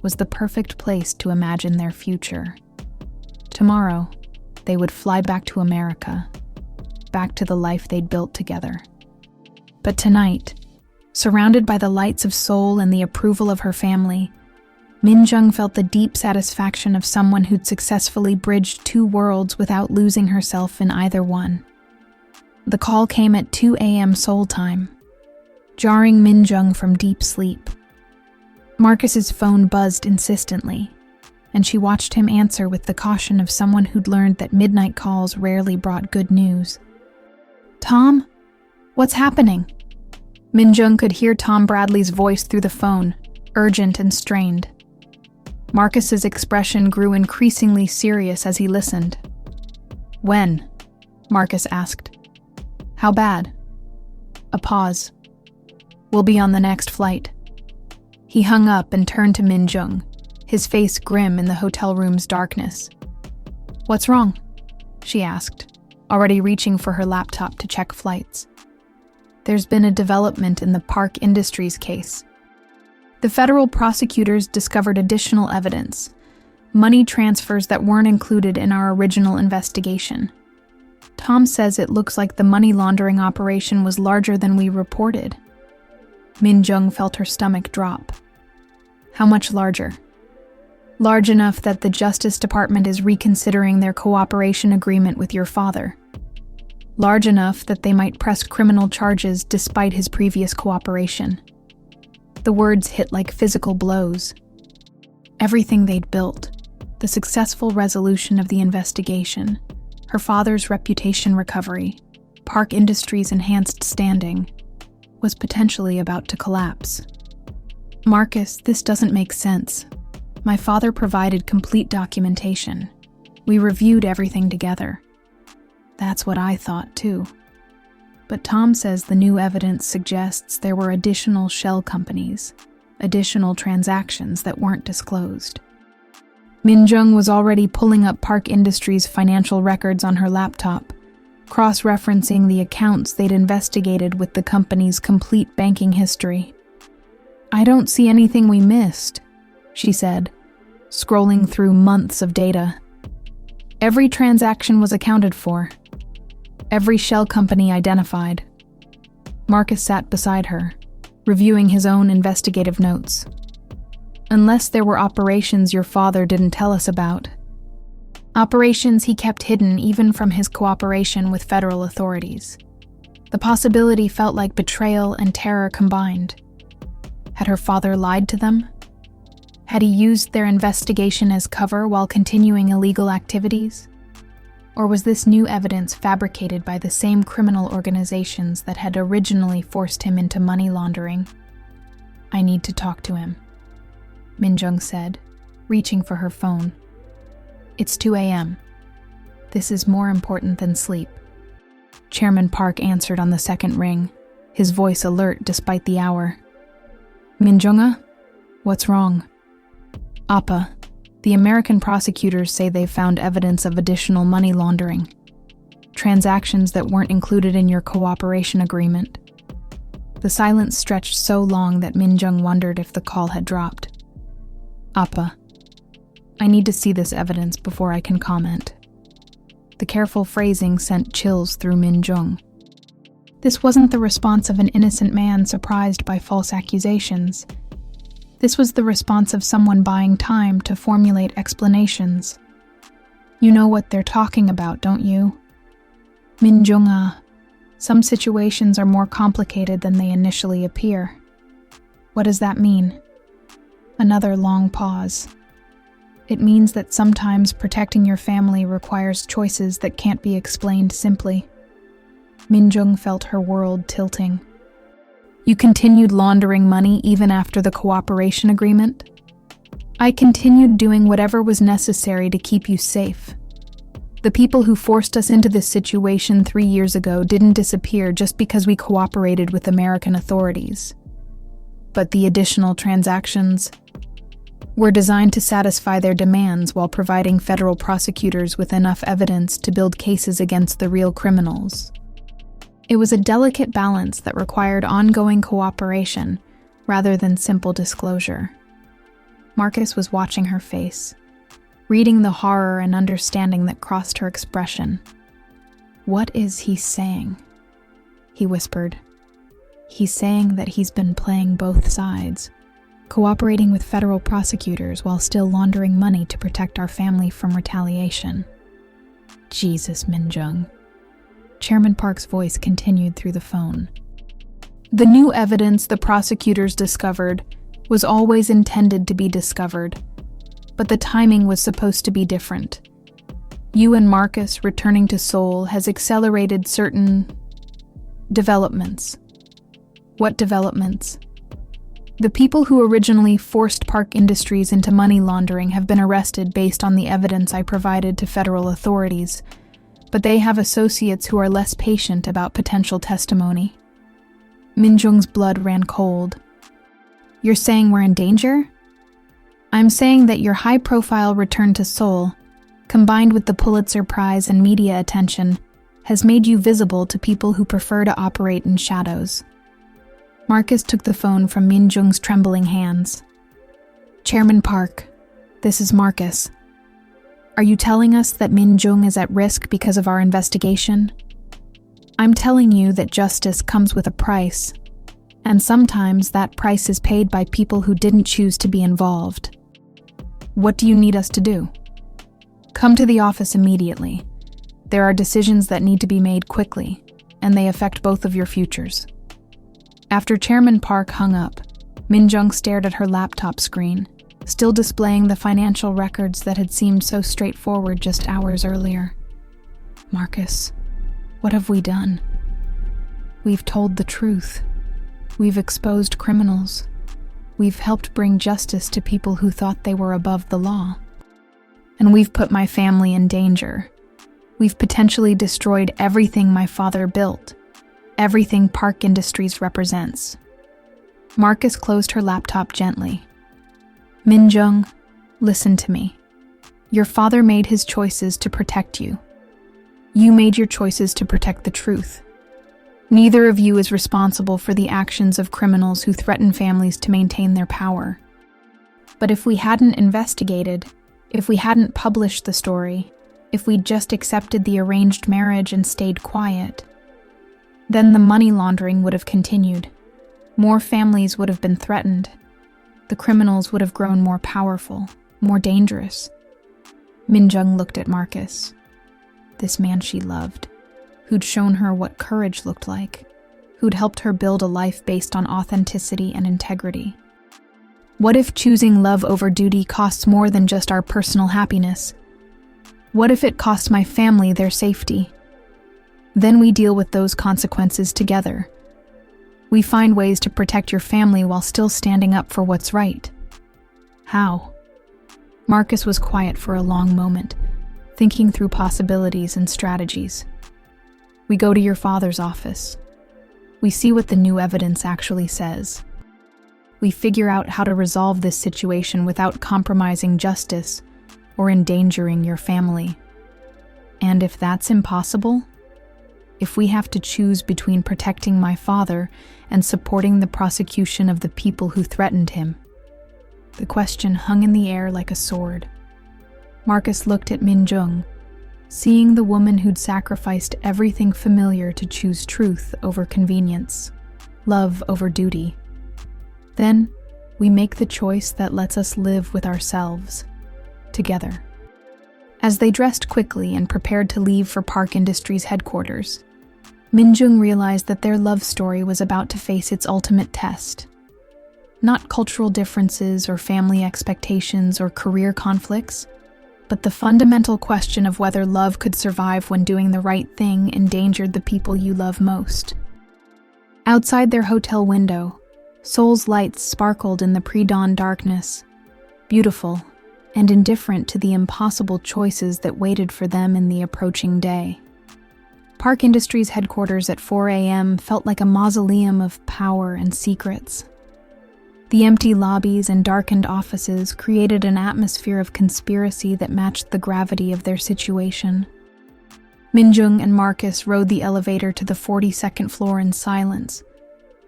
was the perfect place to imagine their future. Tomorrow, they would fly back to America, back to the life they'd built together. But tonight, surrounded by the lights of Seoul and the approval of her family, Min-jung felt the deep satisfaction of someone who'd successfully bridged two worlds without losing herself in either one. The call came at 2 a.m. Seoul time, jarring Min-jung from deep sleep. Marcus's phone buzzed insistently, and she watched him answer with the caution of someone who'd learned that midnight calls rarely brought good news. "Tom? What's happening?" Min-jung could hear Tom Bradley's voice through the phone, urgent and strained. Marcus's expression grew increasingly serious as he listened. "When?" Marcus asked. "How bad?" A pause. "We'll be on the next flight." He hung up and turned to Min-jung, his face grim in the hotel room's darkness. "What's wrong?" she asked, already reaching for her laptop to check flights. "There's been a development in the Park Industries case. The federal prosecutors discovered additional evidence, money transfers that weren't included in our original investigation. Tom says it looks like the money laundering operation was larger than we reported." Min-jung felt her stomach drop. "How much larger?" "Large enough that the Justice Department is reconsidering their cooperation agreement with your father. Large enough that they might press criminal charges despite his previous cooperation." The words hit like physical blows. Everything they'd built, the successful resolution of the investigation, her father's reputation recovery, Park Industries' enhanced standing, was potentially about to collapse. "Marcus, this doesn't make sense. My father provided complete documentation. We reviewed everything together." "That's what I thought, too. But Tom says the new evidence suggests there were additional shell companies, additional transactions that weren't disclosed." Min-jung was already pulling up Park Industries' financial records on her laptop, cross-referencing the accounts they'd investigated with the company's complete banking history. "I don't see anything we missed," she said, scrolling through months of data. "Every transaction was accounted for. Every shell company identified." Marcus sat beside her, reviewing his own investigative notes. "Unless there were operations your father didn't tell us about. Operations he kept hidden even from his cooperation with federal authorities. The possibility felt like betrayal and terror combined. Had her father lied to them? Had he used their investigation as cover while continuing illegal activities? Or was this new evidence fabricated by the same criminal organizations that had originally forced him into money laundering? "I need to talk to him," Min-jung said, reaching for her phone. "It's 2 a.m. This is more important than sleep." Chairman Park answered on the second ring, his voice alert despite the hour. "Min-jung-a? What's wrong?" "Appa, the American prosecutors say they've found evidence of additional money laundering. Transactions that weren't included in your cooperation agreement." The silence stretched so long that Min-jung wondered if the call had dropped. "Appa, I need to see this evidence before I can comment." The careful phrasing sent chills through Min-jung. This wasn't the response of an innocent man surprised by false accusations. This was the response of someone buying time to formulate explanations. "You know what they're talking about, don't you?" "Min-jung-ah, some situations are more complicated than they initially appear." "What does that mean?" Another long pause. "It means that sometimes protecting your family requires choices that can't be explained simply." Min-jung felt her world tilting. "You continued laundering money even after the cooperation agreement?" "I continued doing whatever was necessary to keep you safe. The people who forced us into this situation 3 years ago didn't disappear just because we cooperated with American authorities. But the additional transactions were designed to satisfy their demands while providing federal prosecutors with enough evidence to build cases against the real criminals. It was a delicate balance that required ongoing cooperation rather than simple disclosure." Marcus was watching her face, reading the horror and understanding that crossed her expression. "What is he saying?" he whispered. "He's saying that he's been playing both sides, cooperating with federal prosecutors while still laundering money to protect our family from retaliation." "Jesus, Min-jung." Chairman Park's voice continued through the phone. "The new evidence the prosecutors discovered was always intended to be discovered, but the timing was supposed to be different. You and Marcus returning to Seoul has accelerated certain developments. What developments? The people who originally forced Park Industries into money laundering have been arrested based on the evidence I provided to federal authorities, but they have associates who are less patient about potential testimony. Min Jung's blood ran cold. You're saying we're in danger? I'm saying that your high-profile return to Seoul, combined with the Pulitzer Prize and media attention, has made you visible to people who prefer to operate in shadows. Marcus took the phone from Min Jung's trembling hands. Chairman Park, this is Marcus. Are you telling us that Min Jung is at risk because of our investigation? I'm telling you that justice comes with a price, and sometimes that price is paid by people who didn't choose to be involved. What do you need us to do? Come to the office immediately. There are decisions that need to be made quickly, and they affect both of your futures. After Chairman Park hung up, Min Jung stared at her laptop screen, still displaying the financial records that had seemed so straightforward just hours earlier. Marcus, what have we done? We've told the truth. We've exposed criminals. We've helped bring justice to people who thought they were above the law. And we've put my family in danger. We've potentially destroyed everything my father built, everything Park Industries represents. Marcus closed her laptop gently. Min Jung, listen to me. Your father made his choices to protect you. You made your choices to protect the truth. Neither of you is responsible for the actions of criminals who threaten families to maintain their power. But if we hadn't investigated, if we hadn't published the story, if we'd just accepted the arranged marriage and stayed quiet, then the money laundering would have continued. More families would have been threatened. The criminals would have grown more powerful, more dangerous. Min Jung looked at Marcus, this man she loved, who'd shown her what courage looked like, who'd helped her build a life based on authenticity and integrity. What if choosing love over duty costs more than just our personal happiness? What if it cost my family their safety? Then we deal with those consequences together. We find ways to protect your family while still standing up for what's right. How? Marcus was quiet for a long moment, thinking through possibilities and strategies. We go to your father's office. We see what the new evidence actually says. We figure out how to resolve this situation without compromising justice or endangering your family. And if that's impossible, if we have to choose between protecting my father and supporting the prosecution of the people who threatened him, the question hung in the air like a sword. Marcus looked at Min Jung, seeing the woman who'd sacrificed everything familiar to choose truth over convenience, love over duty. Then, we make the choice that lets us live with ourselves, together. As they dressed quickly and prepared to leave for Park Industries headquarters, Min Jung realized that their love story was about to face its ultimate test. Not cultural differences or family expectations or career conflicts, but the fundamental question of whether love could survive when doing the right thing endangered the people you love most. Outside their hotel window, Seoul's lights sparkled in the pre-dawn darkness, beautiful and indifferent to the impossible choices that waited for them in the approaching day. Park Industries headquarters at 4 a.m. felt like a mausoleum of power and secrets. The empty lobbies and darkened offices created an atmosphere of conspiracy that matched the gravity of their situation. Min Jung and Marcus rode the elevator to the 42nd floor in silence,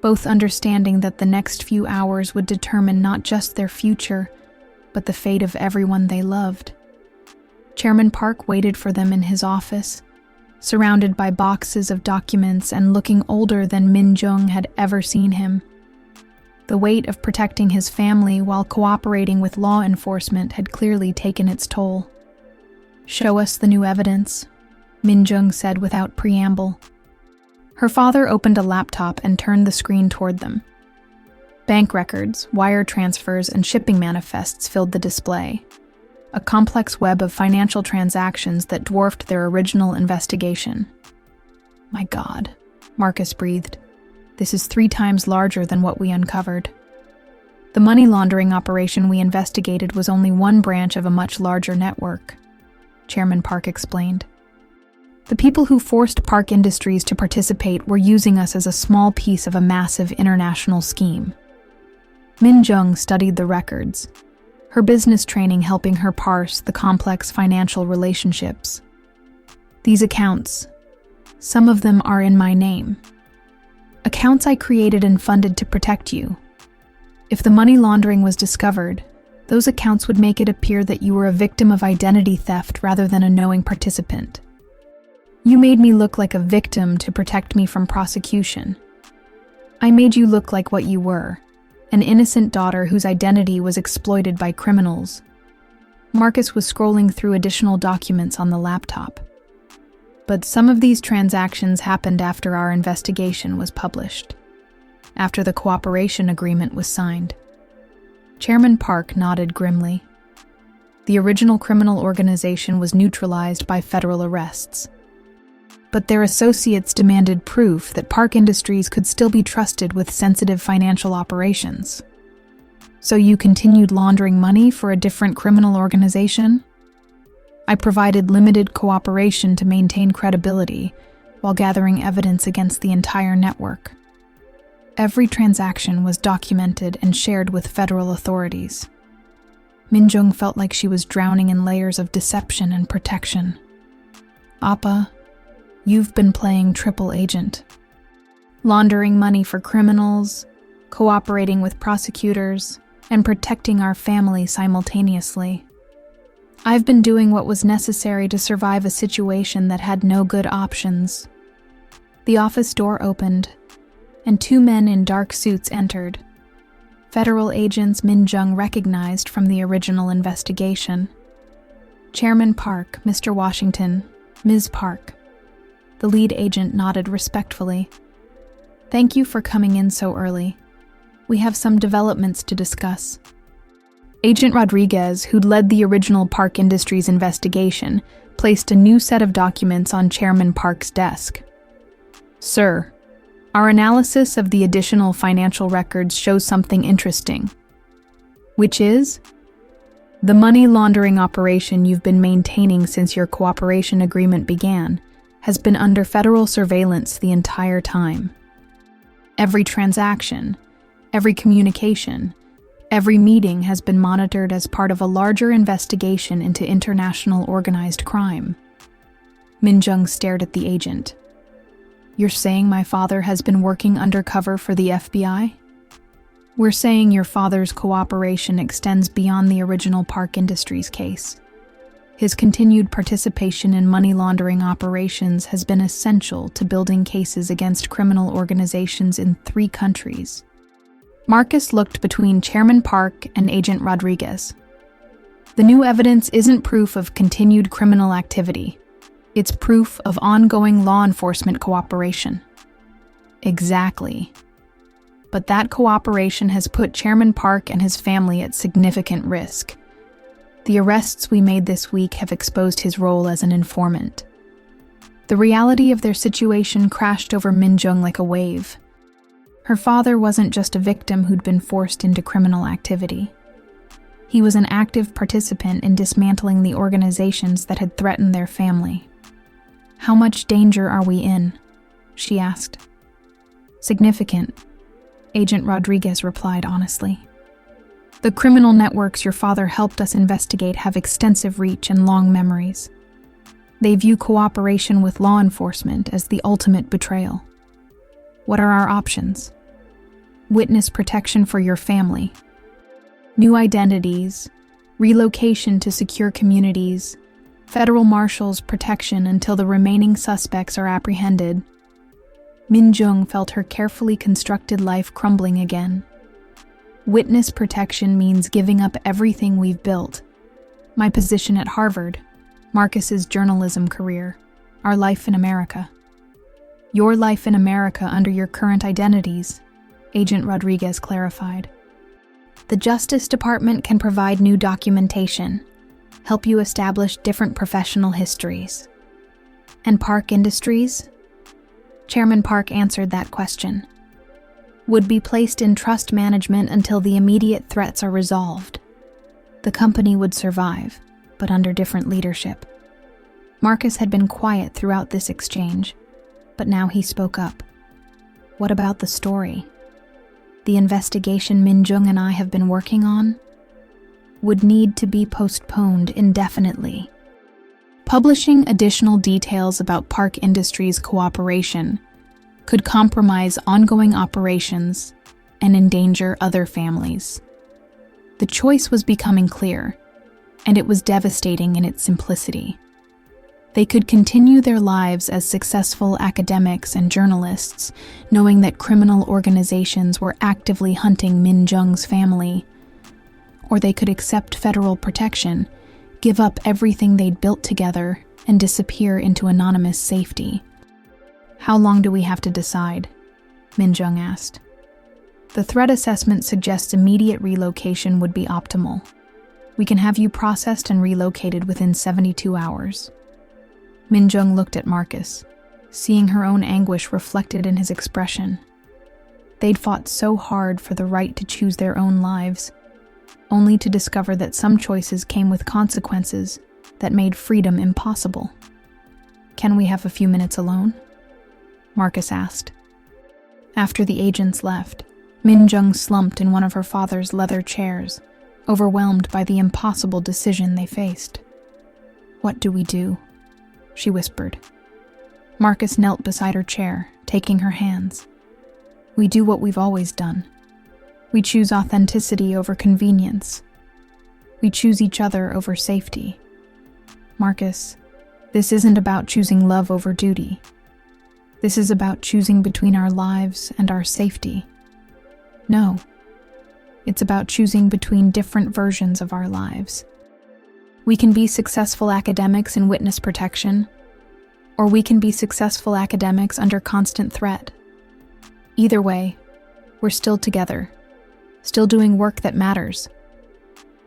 both understanding that the next few hours would determine not just their future, but the fate of everyone they loved. Chairman Park waited for them in his office, surrounded by boxes of documents and looking older than Min Jung had ever seen him. The weight of protecting his family while cooperating with law enforcement had clearly taken its toll. "Show us the new evidence," Min Jung said without preamble. Her father opened a laptop and turned the screen toward them. Bank records, wire transfers, and shipping manifests filled the display, a complex web of financial transactions that dwarfed their original investigation. "My God," Marcus breathed. This is 3 times larger than what we uncovered. The money laundering operation we investigated was only one branch of a much larger network, Chairman Park explained. The people who forced Park Industries to participate were using us as a small piece of a massive international scheme. Min Jung studied the records, her business training helping her parse the complex financial relationships. These accounts, some of them are in my name. Accounts I created and funded to protect you. If the money laundering was discovered, those accounts would make it appear that you were a victim of identity theft rather than a knowing participant. You made me look like a victim to protect me from prosecution. I made you look like what you were, an innocent daughter whose identity was exploited by criminals. Marcus was scrolling through additional documents on the laptop. But some of these transactions happened after our investigation was published, after the cooperation agreement was signed. Chairman Park nodded grimly. The original criminal organization was neutralized by federal arrests. But their associates demanded proof that Park Industries could still be trusted with sensitive financial operations. So you continued laundering money for a different criminal organization? I provided limited cooperation to maintain credibility while gathering evidence against the entire network. Every transaction was documented and shared with federal authorities. Min Jung felt like she was drowning in layers of deception and protection. Appa, you've been playing triple agent. Laundering money for criminals, cooperating with prosecutors, and protecting our family simultaneously. I've been doing what was necessary to survive a situation that had no good options. The office door opened, and 2 men in dark suits entered. Federal agents Min Jung recognized from the original investigation. Chairman Park, Mr. Washington, Ms. Park. The lead agent nodded respectfully. Thank you for coming in so early. We have some developments to discuss. Agent Rodriguez, who'd led the original Park Industries investigation, placed a new set of documents on Chairman Park's desk. Sir, our analysis of the additional financial records shows something interesting. Which is? The money laundering operation you've been maintaining since your cooperation agreement began has been under federal surveillance the entire time. Every transaction, every communication, every meeting has been monitored as part of a larger investigation into international organized crime. Min Jung stared at the agent. You're saying my father has been working undercover for the FBI? We're saying your father's cooperation extends beyond the original Park Industries case. His continued participation in money laundering operations has been essential to building cases against criminal organizations in 3 countries. Marcus looked between Chairman Park and Agent Rodriguez. The new evidence isn't proof of continued criminal activity. It's proof of ongoing law enforcement cooperation. Exactly. But that cooperation has put Chairman Park and his family at significant risk. The arrests we made this week have exposed his role as an informant. The reality of their situation crashed over Min Jung like a wave. Her father wasn't just a victim who'd been forced into criminal activity. He was an active participant in dismantling the organizations that had threatened their family. How much danger are we in? She asked. Significant, Agent Rodriguez replied honestly. The criminal networks your father helped us investigate have extensive reach and long memories. They view cooperation with law enforcement as the ultimate betrayal. What are our options? Witness protection for your family. New identities, relocation to secure communities, federal marshals protection until the remaining suspects are apprehended. Min Jung felt her carefully constructed life crumbling again. Witness protection means giving up everything we've built. My position at Harvard, Marcus's journalism career, our life in America. Your life in America under your current identities, Agent Rodriguez clarified. The Justice Department can provide new documentation, help you establish different professional histories. And Park Industries? Chairman Park answered that question. would be placed in trust management until the immediate threats are resolved. The company would survive, but under different leadership. Marcus had been quiet throughout this exchange, but now he spoke up. What about the story? The investigation Min-jung and I have been working on would need to be postponed indefinitely. Publishing additional details about Park Industries' cooperation could compromise ongoing operations and endanger other families. The choice was becoming clear, and it was devastating in its simplicity. They could continue their lives as successful academics and journalists, knowing that criminal organizations were actively hunting Min-jung's family, or they could accept federal protection, give up everything they'd built together, and disappear into anonymous safety. How long do we have to decide? Min-jung asked. The threat assessment suggests immediate relocation would be optimal. We can have you processed and relocated within 72 hours. Min-jung looked at Marcus, seeing her own anguish reflected in his expression. They'd fought so hard for the right to choose their own lives, only to discover that some choices came with consequences that made freedom impossible. Can we have a few minutes alone? Marcus asked. After the agents left, Min-jung slumped in one of her father's leather chairs, overwhelmed by the impossible decision they faced. What do we do? She whispered. Marcus knelt beside her chair, taking her hands. We do what we've always done. We choose authenticity over convenience. We choose each other over safety. Marcus, this isn't about choosing love over duty. This is about choosing between our lives and our safety. No, it's about choosing between different versions of our lives. We can be successful academics in witness protection, or we can be successful academics under constant threat. Either way, we're still together, still doing work that matters.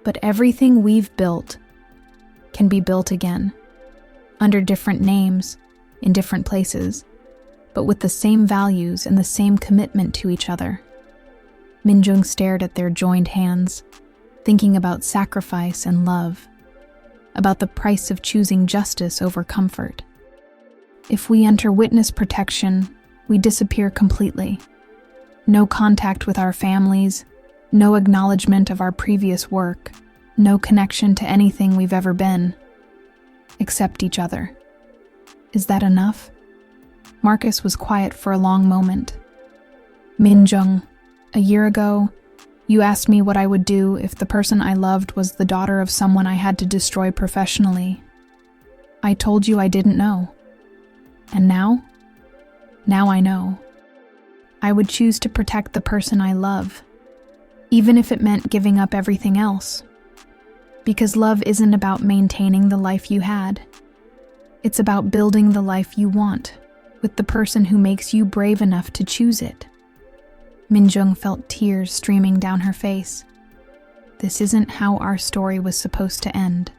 But everything we've built can be built again, under different names, in different places, but with the same values and the same commitment to each other. Min-jung stared at their joined hands, thinking about sacrifice and love, about the price of choosing justice over comfort. If we enter witness protection, we disappear completely. No contact with our families, no acknowledgement of our previous work, no connection to anything we've ever been, except each other. Is that enough? Marcus was quiet for a long moment. Min-jung, a year ago, you asked me what I would do if the person I loved was the daughter of someone I had to destroy professionally. I told you I didn't know. And now? Now I know. I would choose to protect the person I love, even if it meant giving up everything else. Because love isn't about maintaining the life you had. It's about building the life you want, with the person who makes you brave enough to choose it. Min-jung felt tears streaming down her face. This isn't how our story was supposed to end.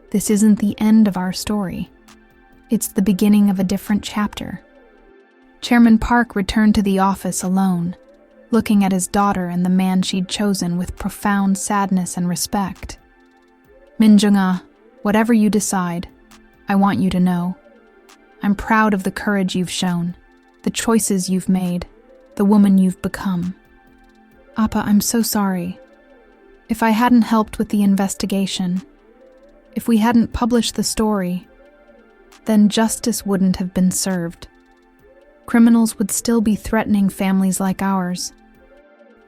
This isn't the end of our story. It's the beginning of a different chapter. Chairman Park returned to the office alone, looking at his daughter and the man she'd chosen with profound sadness and respect. Min-jung-ah, whatever you decide, I want you to know. I'm proud of the courage you've shown, the choices you've made, the woman you've become. Appa, I'm so sorry. If I hadn't helped with the investigation, if we hadn't published the story, then justice wouldn't have been served. Criminals would still be threatening families like ours.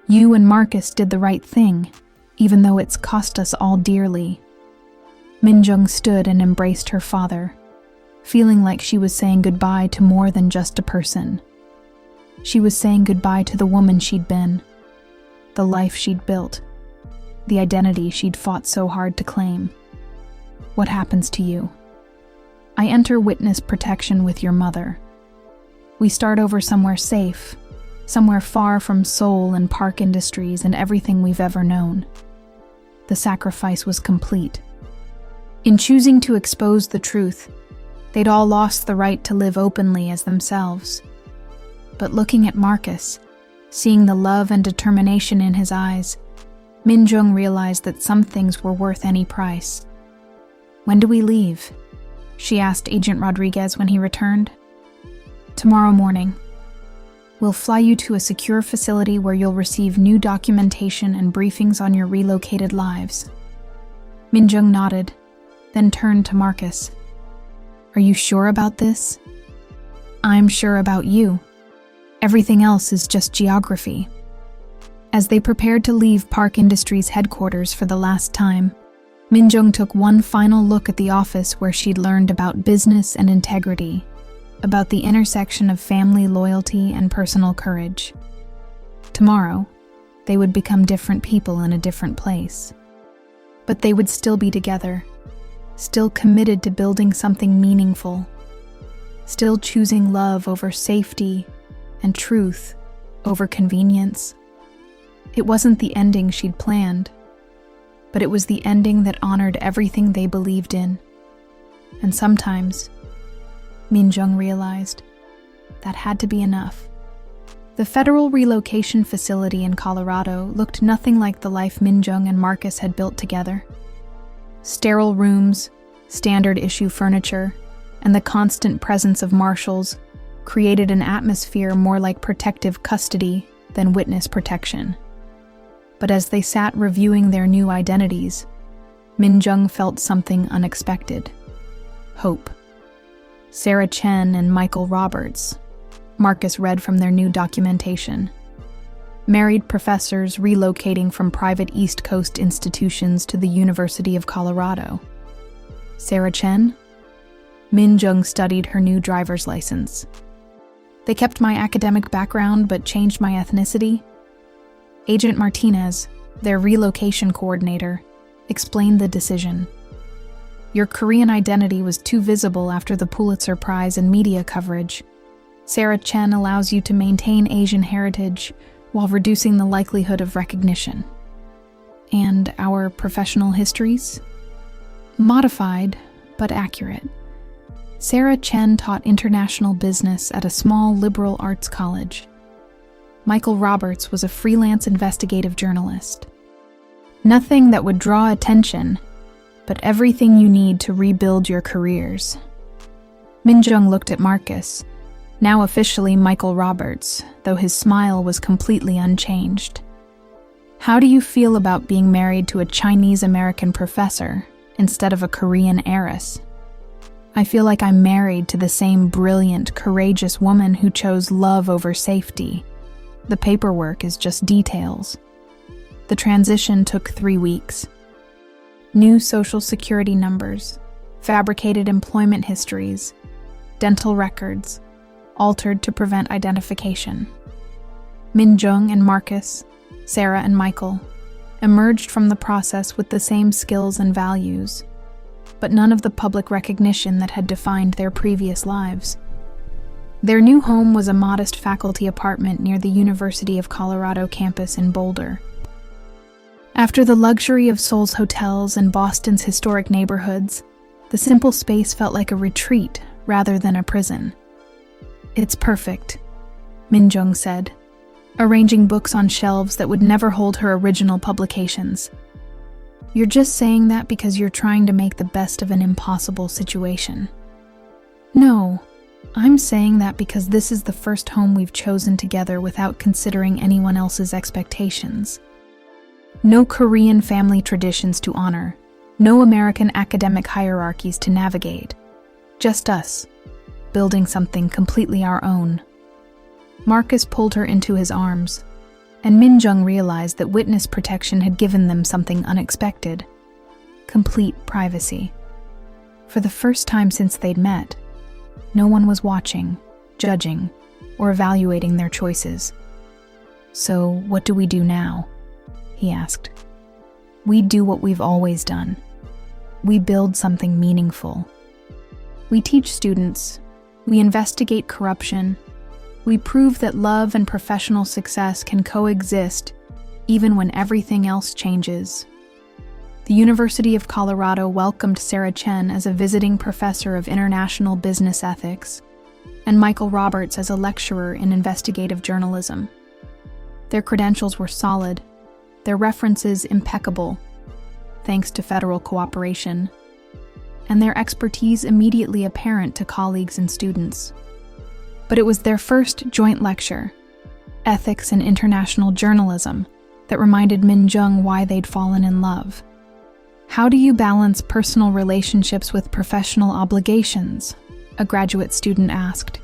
You and Marcus did the right thing, even though it's cost us all dearly. Min-jung stood and embraced her father, feeling like she was saying goodbye to more than just a person. She was saying goodbye to the woman she'd been, the life she'd built, the identity she'd fought so hard to claim. What happens to you? I enter witness protection with your mother. We start over somewhere safe, somewhere far from Seoul and Park Industries and everything we've ever known. The sacrifice was complete. In choosing to expose the truth, they'd all lost the right to live openly as themselves. But looking at Marcus, Seeing the love and determination in his eyes, Min Jung realized that some things were worth any price. "When do we leave?" she asked Agent Rodriguez when he returned. "Tomorrow morning. We'll fly you to a secure facility where you'll receive new documentation and briefings on your relocated lives." Min Jung nodded, then turned to Marcus. "Are you sure about this?" "I'm sure about you. Everything else is just geography." As they prepared to leave Park Industries headquarters for the last time, Min Jung took one final look at the office where she'd learned about business and integrity, about the intersection of family loyalty and personal courage. Tomorrow, they would become different people in a different place. But they would still be together, still committed to building something meaningful, still choosing love over safety and truth over convenience. It wasn't the ending she'd planned, but it was the ending that honored everything they believed in. And sometimes, Min Jung realized, that had to be enough. The federal relocation facility in Colorado looked nothing like the life Min Jung and Marcus had built together. Sterile rooms, standard issue furniture, and the constant presence of marshals created an atmosphere more like protective custody than witness protection. But as they sat reviewing their new identities, Min Jung felt something unexpected. Hope. Sarah Chen and Michael Roberts, Marcus read from their new documentation. Married professors relocating from private East Coast institutions to the University of Colorado. Sarah Chen? Min Jung studied her new driver's license. They kept my academic background but changed my ethnicity. Agent Martinez, their relocation coordinator, explained the decision. Your Korean identity was too visible after the Pulitzer Prize and media coverage. Sarah Chen allows you to maintain Asian heritage while reducing the likelihood of recognition. And our professional histories? Modified, but accurate. Sarah Chen taught international business at a small liberal arts college. Michael Roberts was a freelance investigative journalist. Nothing that would draw attention, but everything you need to rebuild your careers. Min Jung looked at Marcus, now officially Michael Roberts, though his smile was completely unchanged. "How do you feel about being married to a Chinese-American professor instead of a Korean heiress?" "I feel like I'm married to the same brilliant, courageous woman who chose love over safety. The paperwork is just details." The transition took 3 weeks. New social security numbers, fabricated employment histories, dental records, altered to prevent identification. Min Jung and Marcus, Sarah and Michael, emerged from the process with the same skills and values, but none of the public recognition that had defined their previous lives. Their new home was a modest faculty apartment near the University of Colorado campus in Boulder. After the luxury of Seoul's hotels and Boston's historic neighborhoods, the simple space felt like a retreat rather than a prison. "It's perfect," Min Jung said, arranging books on shelves that would never hold her original publications. "You're just saying that because you're trying to make the best of an impossible situation." "No, I'm saying that because this is the first home we've chosen together without considering anyone else's expectations. No Korean family traditions to honor, no American academic hierarchies to navigate. Just us, building something completely our own." Marcus pulled her into his arms, and Min Jung realized that witness protection had given them something unexpected: complete privacy. For the first time since they'd met, no one was watching, judging, or evaluating their choices. "So, what do we do now?" he asked. "We do what we've always done. We build something meaningful. We teach students, we investigate corruption, we prove that love and professional success can coexist even when everything else changes." The University of Colorado welcomed Sarah Chen as a visiting professor of international business ethics, and Michael Roberts as a lecturer in investigative journalism. Their credentials were solid, their references impeccable, thanks to federal cooperation, and their expertise immediately apparent to colleagues and students. But it was their first joint lecture, Ethics in International Journalism, that reminded Min Jung why they'd fallen in love. How do you balance personal relationships with professional obligations? A graduate student asked.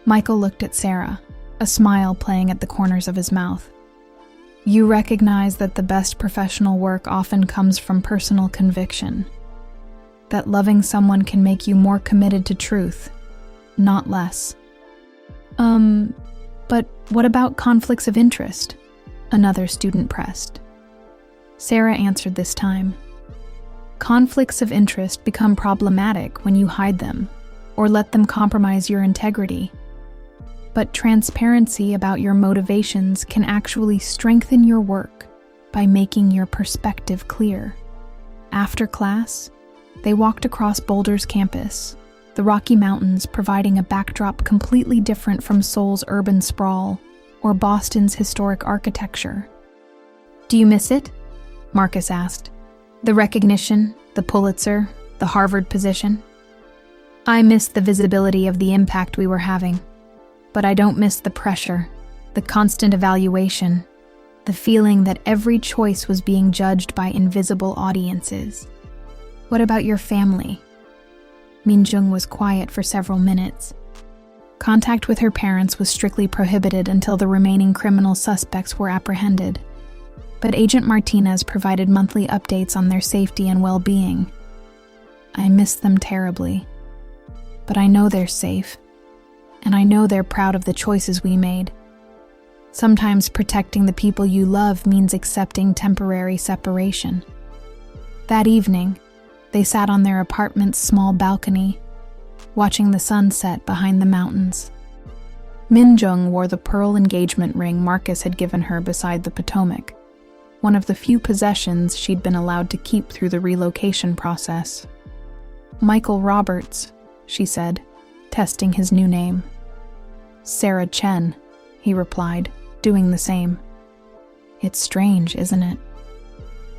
Michael looked at Sarah, a smile playing at the corners of his mouth. You recognize that the best professional work often comes from personal conviction. That loving someone can make you more committed to truth, not less. But what about conflicts of interest? Another student pressed. Sarah answered this time. Conflicts of interest become problematic when you hide them or let them compromise your integrity. But transparency about your motivations can actually strengthen your work by making your perspective clear. After class, they walked across Boulder's campus, the Rocky Mountains providing a backdrop completely different from Seoul's urban sprawl or Boston's historic architecture. Do you miss it? Marcus asked. The recognition, the Pulitzer, the Harvard position? I miss the visibility of the impact we were having. But I don't miss the pressure, the constant evaluation, the feeling that every choice was being judged by invisible audiences. What about your family? Min Jung was quiet for several minutes. Contact with her parents was strictly prohibited until the remaining criminal suspects were apprehended. But Agent Martinez provided monthly updates on their safety and well-being. I miss them terribly. But I know they're safe. And I know they're proud of the choices we made. Sometimes protecting the people you love means accepting temporary separation. That evening, they sat on their apartment's small balcony, watching the sunset behind the mountains. Min Jung wore the pearl engagement ring Marcus had given her beside the Potomac, one of the few possessions she'd been allowed to keep through the relocation process. Michael Roberts, she said, testing his new name. Sarah Chen, he replied, doing the same. It's strange, isn't it?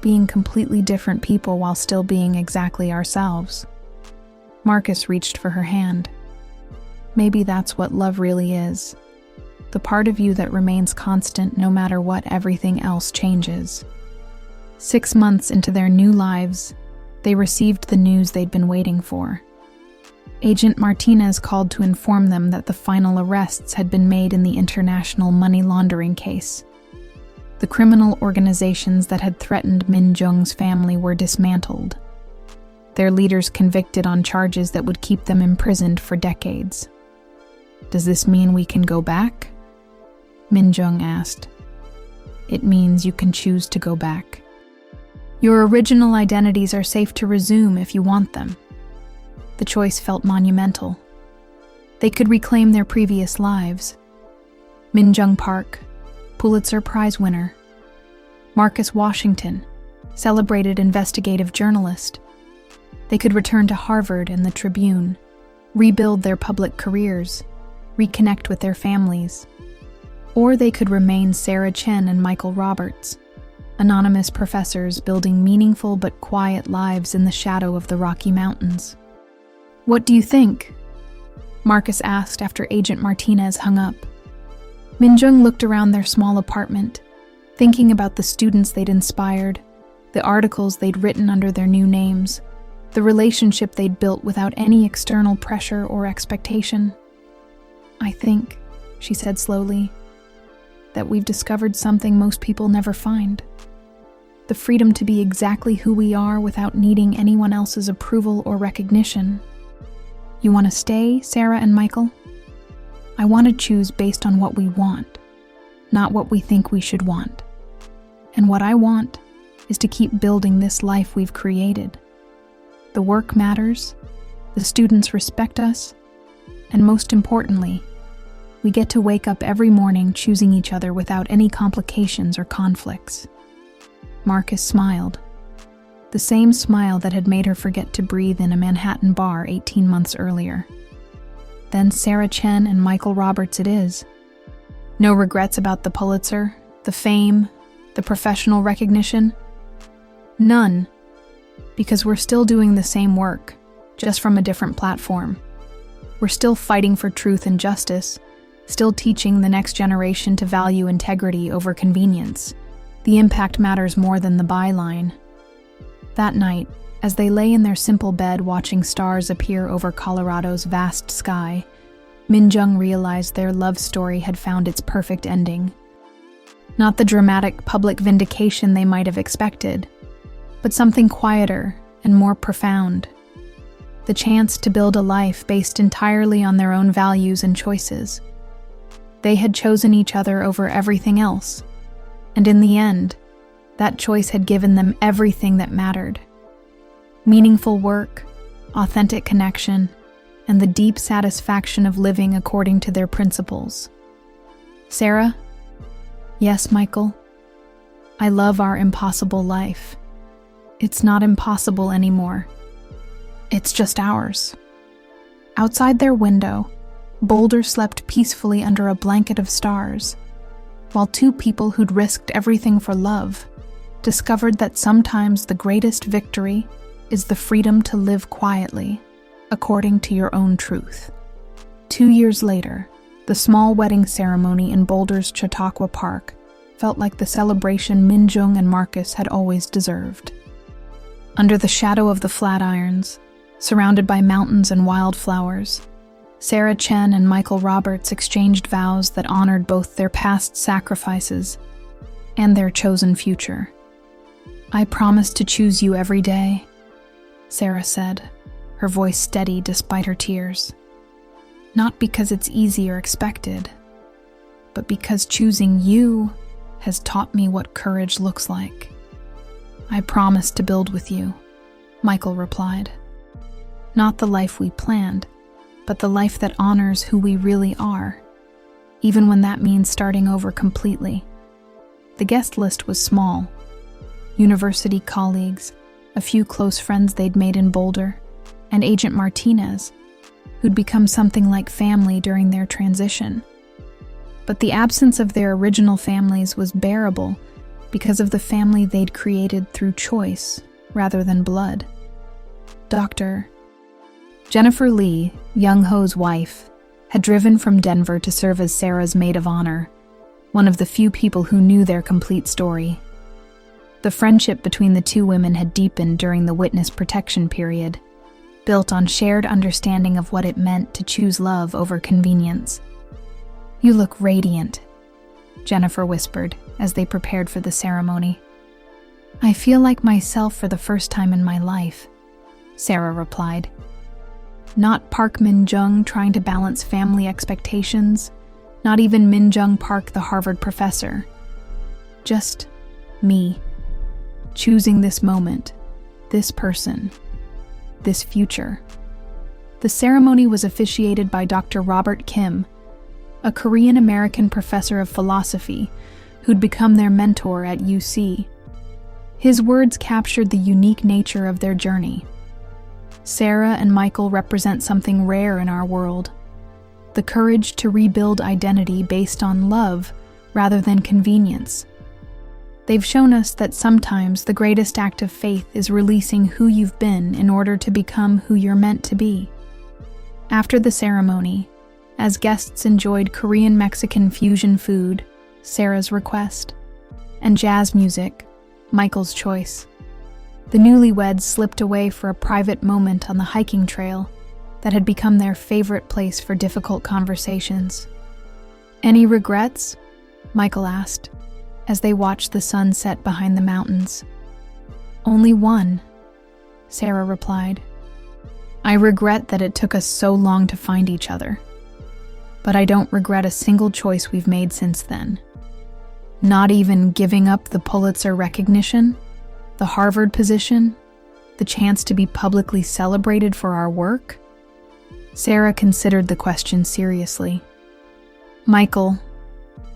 Being completely different people while still being exactly ourselves. Marcus reached for her hand. Maybe that's what love really is. The part of you that remains constant no matter what everything else changes. 6 months into their new lives, they received the news they'd been waiting for. Agent Martinez called to inform them that the final arrests had been made in the international money laundering case. The criminal organizations that had threatened Min Jung's family were dismantled. Their leaders convicted on charges that would keep them imprisoned for decades. Does this mean we can go back? Min Jung asked. It means you can choose to go back. Your original identities are safe to resume if you want them. The choice felt monumental. They could reclaim their previous lives. Min Jung Park, Pulitzer Prize winner. Marcus Washington, celebrated investigative journalist. They could return to Harvard and the Tribune, rebuild their public careers, reconnect with their families. Or they could remain Sarah Chen and Michael Roberts, anonymous professors building meaningful but quiet lives in the shadow of the Rocky Mountains. What do you think? Marcus asked after Agent Martinez hung up. Min Jung looked around their small apartment, thinking about the students they'd inspired, the articles they'd written under their new names, the relationship they'd built without any external pressure or expectation. I think, she said slowly, that we've discovered something most people never find. The freedom to be exactly who we are without needing anyone else's approval or recognition. You want to stay, Sarah and Michael? I want to choose based on what we want, not what we think we should want. And what I want is to keep building this life we've created. The work matters, the students respect us, and most importantly, we get to wake up every morning choosing each other without any complications or conflicts. Marcus smiled. The same smile that had made her forget to breathe in a Manhattan bar 18 months earlier. Then Sarah Chen and Michael Roberts it is. No regrets about the Pulitzer, the fame, the professional recognition? None, because we're still doing the same work, just from a different platform. We're still fighting for truth and justice, still teaching the next generation to value integrity over convenience. The impact matters more than the byline. That night, as they lay in their simple bed watching stars appear over Colorado's vast sky, Min-jung realized their love story had found its perfect ending. Not the dramatic public vindication they might have expected, but something quieter and more profound. The chance to build a life based entirely on their own values and choices. They had chosen each other over everything else, and in the end, that choice had given them everything that mattered. Meaningful work, authentic connection, and the deep satisfaction of living according to their principles. Sarah? Yes, Michael? I love our impossible life. It's not impossible anymore. It's just ours. Outside their window, Boulder slept peacefully under a blanket of stars, while two people who'd risked everything for love discovered that sometimes the greatest victory is the freedom to live quietly, according to your own truth. 2 years later, the small wedding ceremony in Boulder's Chautauqua Park felt like the celebration Min-jung and Marcus had always deserved. Under the shadow of the Flatirons, surrounded by mountains and wildflowers, Sarah Chen and Michael Roberts exchanged vows that honored both their past sacrifices and their chosen future. I promise to choose you every day, Sarah said, her voice steady despite her tears. Not because it's easy or expected, but because choosing you has taught me what courage looks like. I promise to build with you, Michael replied. Not the life we planned, but the life that honors who we really are, even when that means starting over completely. The guest list was small. University colleagues, a few close friends they'd made in Boulder, and Agent Martinez, who'd become something like family during their transition. But the absence of their original families was bearable because of the family they'd created through choice rather than blood. Dr. Jennifer Lee, Young Ho's wife, had driven from Denver to serve as Sarah's maid of honor, one of the few people who knew their complete story. The friendship between the two women had deepened during the witness protection period, built on shared understanding of what it meant to choose love over convenience. You look radiant, Jennifer whispered as they prepared for the ceremony. I feel like myself for the first time in my life, Sarah replied. Not Park Min-jung trying to balance family expectations, not even Min-jung Park, the Harvard professor. Just me, choosing this moment, this person, this future. The ceremony was officiated by Dr. Robert Kim, a Korean-American professor of philosophy who'd become their mentor at UC. His words captured the unique nature of their journey. Sarah and Michael represent something rare in our world, the courage to rebuild identity based on love rather than convenience. They've shown us that sometimes the greatest act of faith is releasing who you've been in order to become who you're meant to be. After the ceremony, as guests enjoyed Korean-Mexican fusion food, Sarah's request, and jazz music, Michael's choice, the newlyweds slipped away for a private moment on the hiking trail that had become their favorite place for difficult conversations. Any regrets? Michael asked, as they watched the sun set behind the mountains. Only one, Sarah replied. I regret that it took us so long to find each other, but I don't regret a single choice we've made since then. Not even giving up the Pulitzer recognition, the Harvard position, the chance to be publicly celebrated for our work? Sarah considered the question seriously. Michael,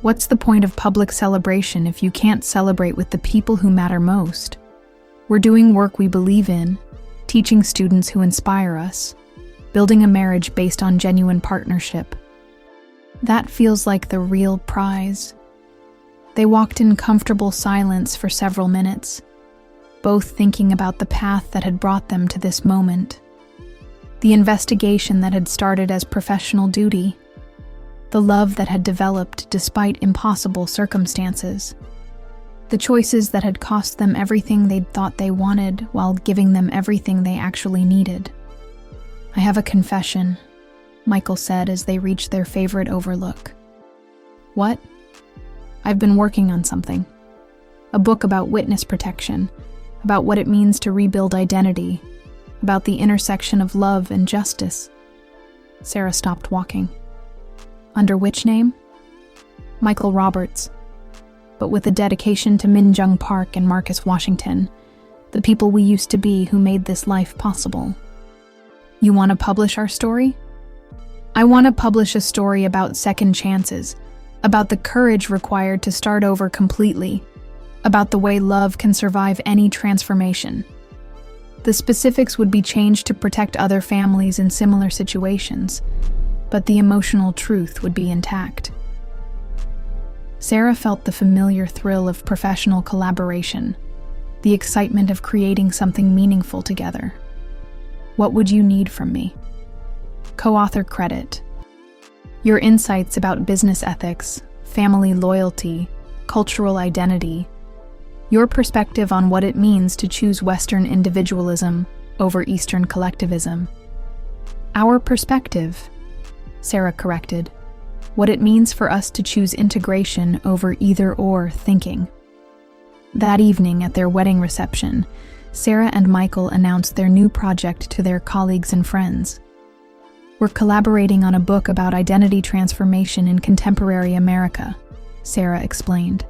what's the point of public celebration if you can't celebrate with the people who matter most? We're doing work we believe in, teaching students who inspire us, building a marriage based on genuine partnership. That feels like the real prize. They walked in comfortable silence for several minutes, both thinking about the path that had brought them to this moment. The investigation that had started as professional duty, the love that had developed despite impossible circumstances, the choices that had cost them everything they'd thought they wanted while giving them everything they actually needed. "I have a confession," Michael said as they reached their favorite overlook. "What?" "I've been working on something. A book about witness protection, about what it means to rebuild identity, about the intersection of love and justice." Sarah stopped walking. "Under which name?" "Michael Roberts. But with a dedication to Minjung Park and Marcus Washington, the people we used to be who made this life possible." "You want to publish our story?" "I want to publish a story about second chances, about the courage required to start over completely, about the way love can survive any transformation. The specifics would be changed to protect other families in similar situations, but the emotional truth would be intact." Sarah felt the familiar thrill of professional collaboration, the excitement of creating something meaningful together. "What would you need from me?" "Co-author credit. Your insights about business ethics, family loyalty, cultural identity, your perspective on what it means to choose Western individualism over Eastern collectivism." "Our perspective," Sarah corrected. "What it means for us to choose integration over either-or thinking." That evening at their wedding reception, Sarah and Michael announced their new project to their colleagues and friends. "We're collaborating on a book about identity transformation in contemporary America," Sarah explained.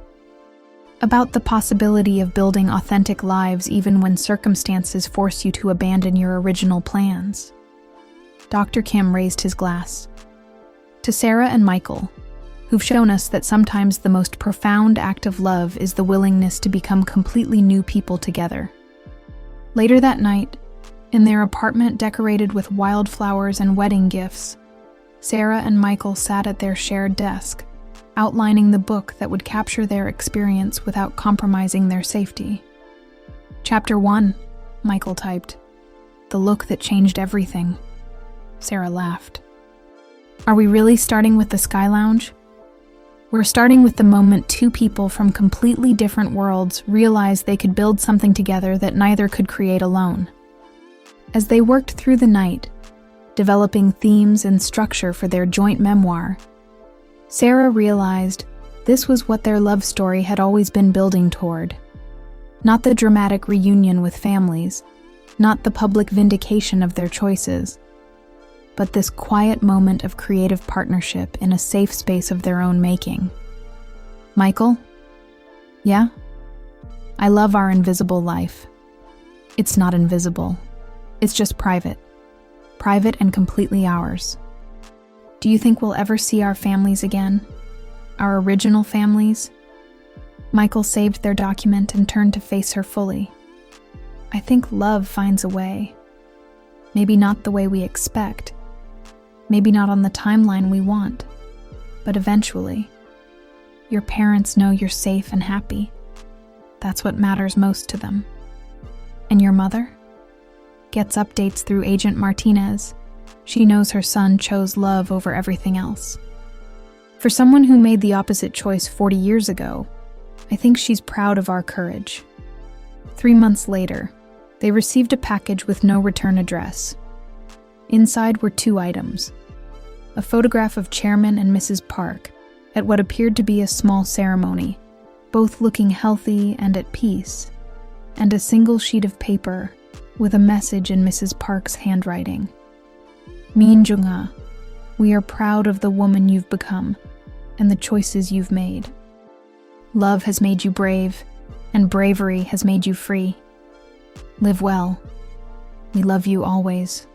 "About the possibility of building authentic lives even when circumstances force you to abandon your original plans." Dr. Kim raised his glass. "To Sarah and Michael, who've shown us that sometimes the most profound act of love is the willingness to become completely new people together." Later that night, in their apartment decorated with wildflowers and wedding gifts, Sarah and Michael sat at their shared desk, outlining the book that would capture their experience without compromising their safety. "Chapter 1, Michael typed. "The look that changed everything." Sarah laughed. "Are we really starting with the Sky Lounge?" "We're starting with the moment two people from completely different worlds realized they could build something together that neither could create alone." As they worked through the night, developing themes and structure for their joint memoir, Sarah realized this was what their love story had always been building toward. Not the dramatic reunion with families, not the public vindication of their choices, but this quiet moment of creative partnership in a safe space of their own making. "Michael?" "Yeah?" "I love our invisible life." "It's not invisible. It's just private. Private and completely ours." "Do you think we'll ever see our families again? Our original families?" Michael saved their document and turned to face her fully. "I think love finds a way. Maybe not the way we expect. Maybe not on the timeline we want. But eventually, your parents know you're safe and happy. That's what matters most to them. And your mother? Gets updates through Agent Martinez. She knows her son chose love over everything else. For someone who made the opposite choice 40 years ago, I think she's proud of our courage." 3 months later, they received a package with no return address. Inside were 2 items: a photograph of Chairman and Mrs. Park at what appeared to be a small ceremony, both looking healthy and at peace, and a single sheet of paper with a message in Mrs. Park's handwriting. "Minjung-ah, we are proud of the woman you've become and the choices you've made. Love has made you brave, and bravery has made you free. Live well. We love you always.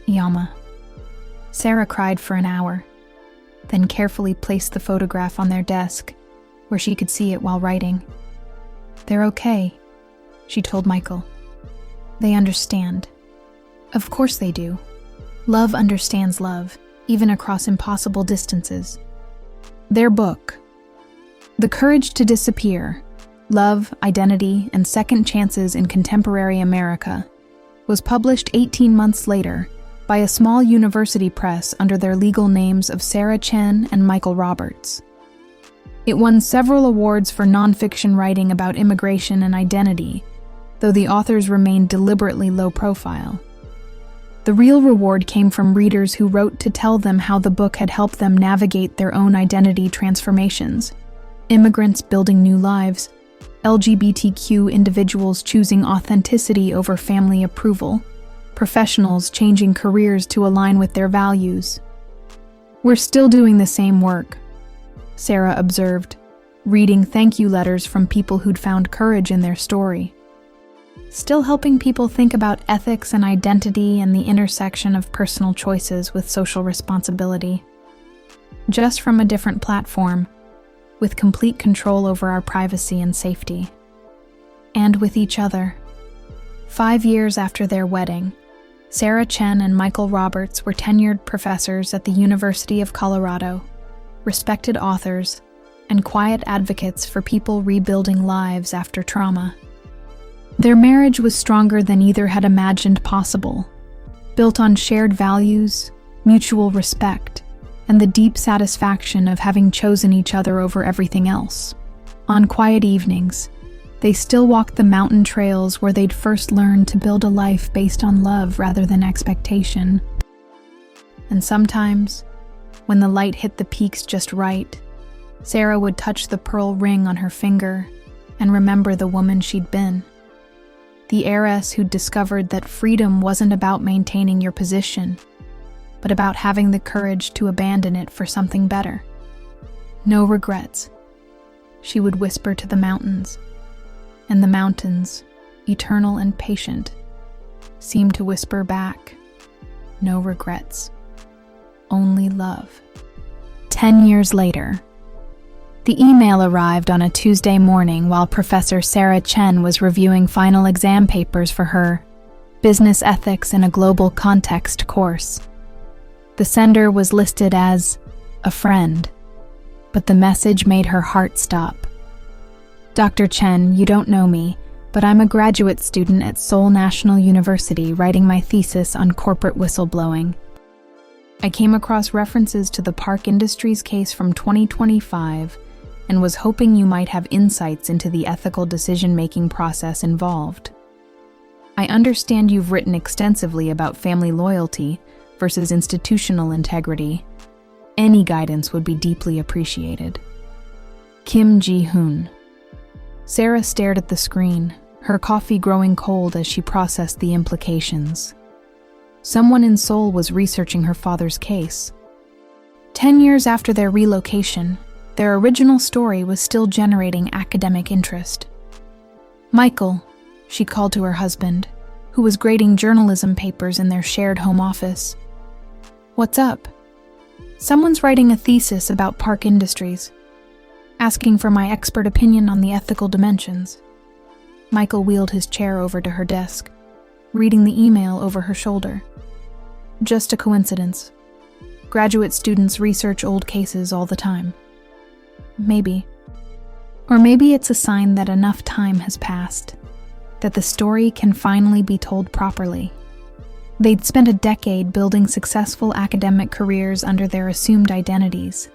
Yama." Sarah cried for an hour, then carefully placed the photograph on their desk, where she could see it while writing. "They're okay," she told Michael. "They understand." Of course they do. Love understands love, even across impossible distances. Their book, The Courage to Disappear: Love, Identity, and Second Chances in Contemporary America, was published 18 months later by a small university press under their legal names of Sarah Chen and Michael Roberts. It won several awards for nonfiction writing about immigration and identity, though the authors remained deliberately low profile. The real reward came from readers who wrote to tell them how the book had helped them navigate their own identity transformations: immigrants building new lives, LGBTQ individuals choosing authenticity over family approval, professionals changing careers to align with their values. "We're still doing the same work," Sarah observed, reading thank you letters from people who'd found courage in their story. "Still helping people think about ethics and identity and the intersection of personal choices with social responsibility. Just from a different platform, with complete control over our privacy and safety. And with each other." 5 years after their wedding, Sarah Chen and Michael Roberts were tenured professors at the University of Colorado, respected authors, and quiet advocates for people rebuilding lives after trauma. Their marriage was stronger than either had imagined possible, built on shared values, mutual respect, and the deep satisfaction of having chosen each other over everything else. On quiet evenings, they still walked the mountain trails where they'd first learned to build a life based on love rather than expectation. And sometimes, when the light hit the peaks just right, Sarah would touch the pearl ring on her finger and remember the woman she'd been. The heiress who'd discovered that freedom wasn't about maintaining your position, but about having the courage to abandon it for something better. "No regrets," she would whisper to the mountains. And the mountains, eternal and patient, seemed to whisper back, "No regrets, only love." 10 years later, the email arrived on a Tuesday morning while Professor Sarah Chen was reviewing final exam papers for her Business Ethics in a Global Context course. The sender was listed as a friend, but the message made her heart stop. "Dr. Chen, you don't know me, but I'm a graduate student at Seoul National University writing my thesis on corporate whistleblowing. I came across references to the Park Industries case from 2025 and was hoping you might have insights into the ethical decision-making process involved. I understand you've written extensively about family loyalty versus institutional integrity. Any guidance would be deeply appreciated. Kim Ji-hoon." Sarah stared at the screen, her coffee growing cold as she processed the implications. Someone in Seoul was researching her father's case. 10 years after their relocation, their original story was still generating academic interest. "Michael," she called to her husband, who was grading journalism papers in their shared home office. "What's up?" "Someone's writing a thesis about Park Industries, asking for my expert opinion on the ethical dimensions." Michael wheeled his chair over to her desk, reading the email over her shoulder. "Just a coincidence. Graduate students research old cases all the time. Maybe. Or maybe it's a sign that enough time has passed, that the story can finally be told properly. They'd spent a decade building successful academic careers under their assumed identities,